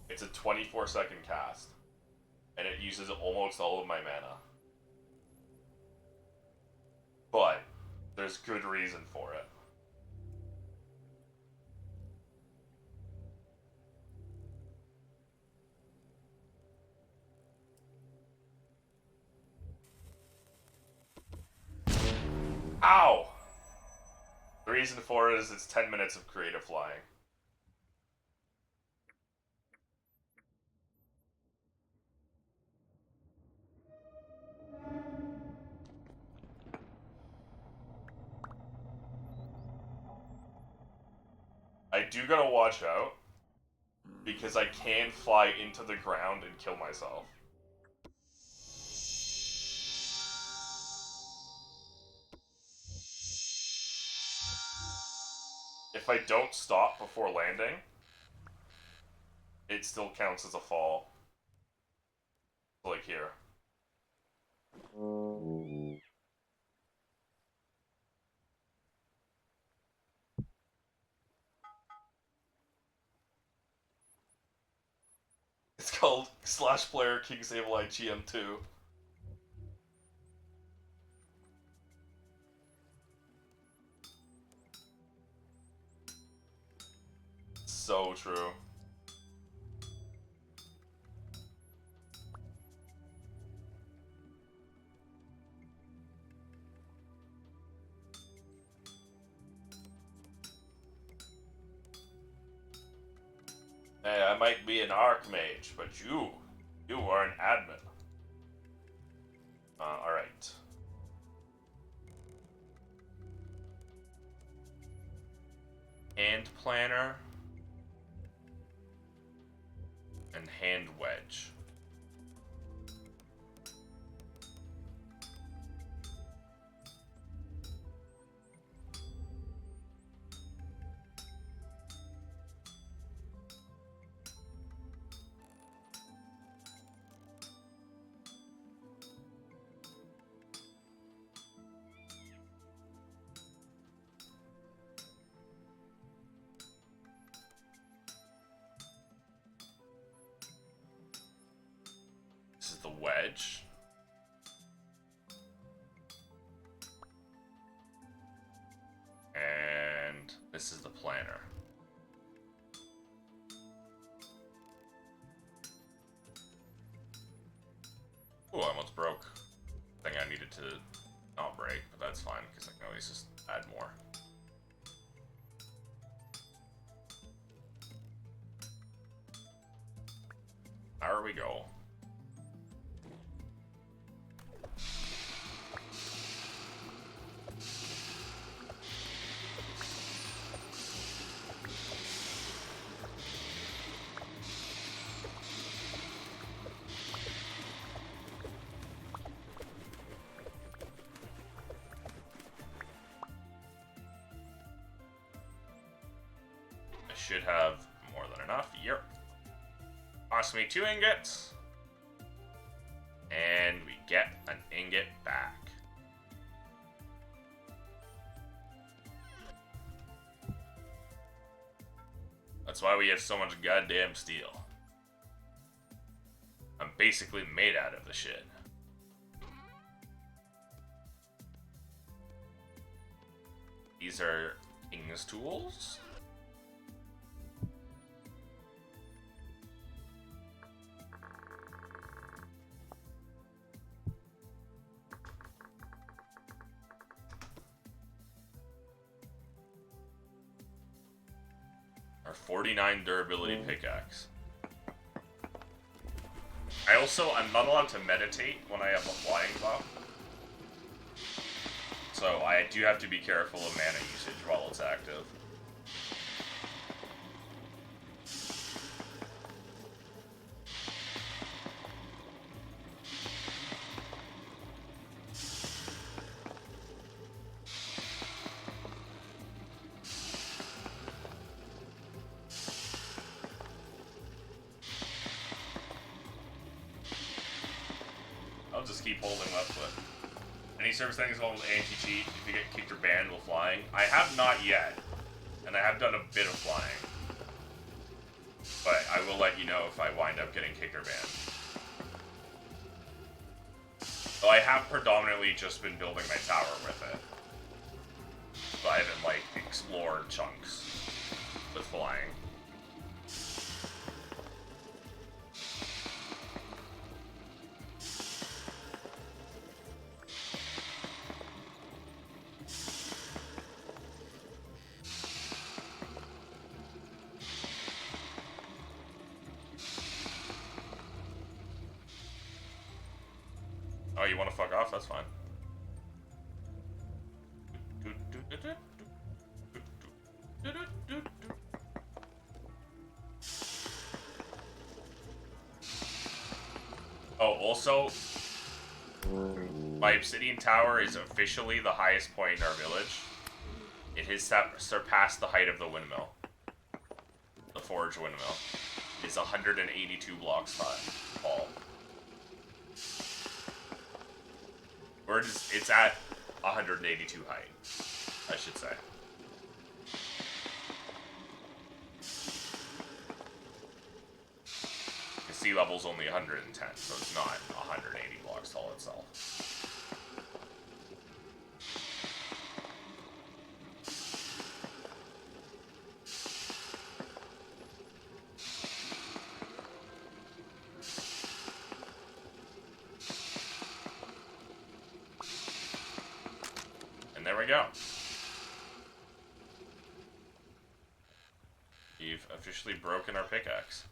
It's a 24-second cast, and it uses almost all of my mana. But there's good reason for it. Ow! The reason for it is it's 10 minutes of creative flying. I do gotta watch out, because I can fly into the ground and kill myself. If I don't stop before landing, it still counts as a fall. Like here. called /player King Sableye GM2. So true. Hey, I might be an archmage, but you are an admin. Alright. Hand planner and hand wedge. This is the wedge. And this is the planner. Ooh, I almost broke. Thing I needed to not break, but that's fine, because I can always just add more. There we go. Should have more than enough. Yep. Cost me 2 ingots. And we get an ingot back. That's why we have so much goddamn steel. I'm basically made out of the shit. These are King's tools. Our 49 durability pickaxe. I'm not allowed to meditate when I have a flying buff. So I do have to be careful of mana usage while it's active. I'll just keep holding left foot. Any service settings involved with anti-cheat, if you get kicked or banned while flying. I have not yet, and I have done a bit of flying. But I will let you know if I wind up getting kicked or banned. So I have predominantly just been building my tower with it. But I haven't, like, explored chunks with flying. Oh, you want to fuck off? That's fine. Oh, also, my obsidian tower is officially the highest point in our village. It has surpassed the height of the windmill. The forge windmill. It's 182 blocks tall. It's at 182 height, I should say. You can see, level's only 110, so it's not 180 blocks tall itself. And there we go. We've officially broken our pickaxe.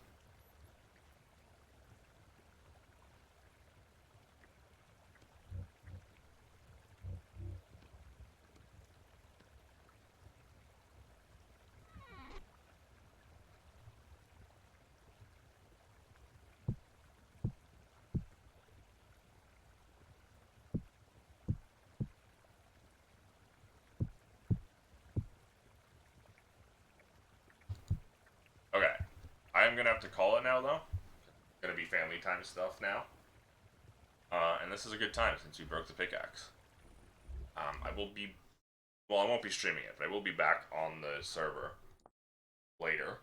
Okay. I'm gonna have to call it now, though. It's gonna be family time stuff now. And this is a good time since we broke the pickaxe. I will be... Well, I won't be streaming it, but I will be back on the server later.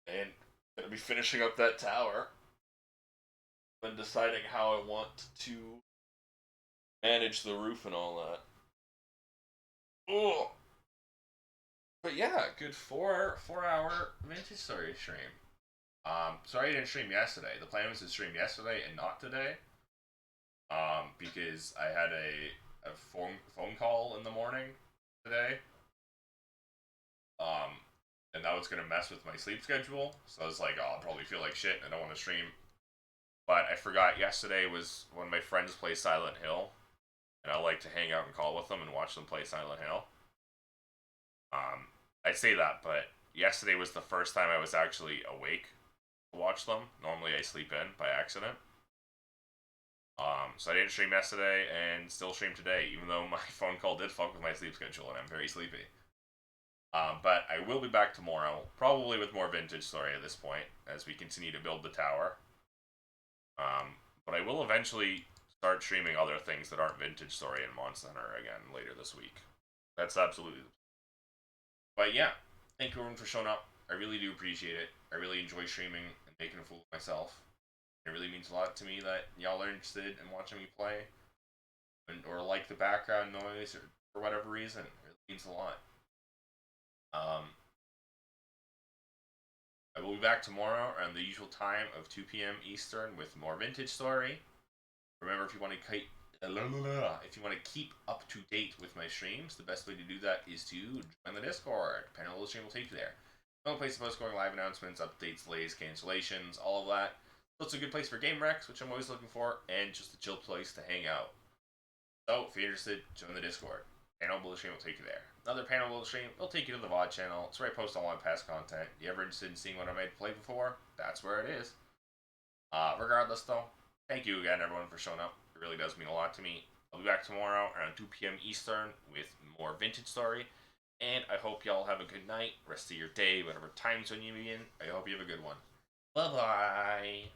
And gonna be finishing up that tower. And deciding how I want to manage the roof and all that. Oh! But yeah, good 4-hour Vintage Story stream. Sorry I didn't stream yesterday. The plan was to stream yesterday and not today. Because I had a phone call in the morning today. And that was gonna mess with my sleep schedule. So I was like, oh, I'll probably feel like shit and I don't want to stream. But I forgot yesterday was when my friends play Silent Hill. And I like to hang out and call with them and watch them play Silent Hill. I say that, but yesterday was the first time I was actually awake to watch them. Normally I sleep in by accident. So I didn't stream yesterday and still stream today, even though my phone call did fuck with my sleep schedule and I'm very sleepy. But I will be back tomorrow, probably with more Vintage Story at this point, as we continue to build the tower. But I will eventually start streaming other things that aren't Vintage Story and Monster Hunter again later this week. That's absolutely... But yeah, thank you everyone for showing up. I really do appreciate it. I really enjoy streaming and making a fool of myself. It really means a lot to me that y'all are interested in watching me play. Or like the background noise, or for whatever reason. It really means a lot. I will be back tomorrow around the usual time of 2 p.m. Eastern with more Vintage Story. Remember, if you want to keep up to date with my streams, the best way to do that is to join the Discord. Panel stream will take you there. No place to post going live announcements, updates, delays, cancellations, all of that. So it's a good place for game wrecks, which I'm always looking for, and just a chill place to hang out. So if you're interested, join the Discord. Panel Bullet Stream will take you there. Another Panel Bullet Stream will take you to the VOD channel. It's where I post all my past content. You ever interested in seeing what I made play before? That's where it is. Regardless, though, thank you again, everyone, for showing up. It really does mean a lot to me. I'll be back tomorrow around 2 p.m. Eastern with more Vintage Story. And I hope y'all have a good night, rest of your day, whatever time zone you be in. I hope you have a good one. Bye-bye.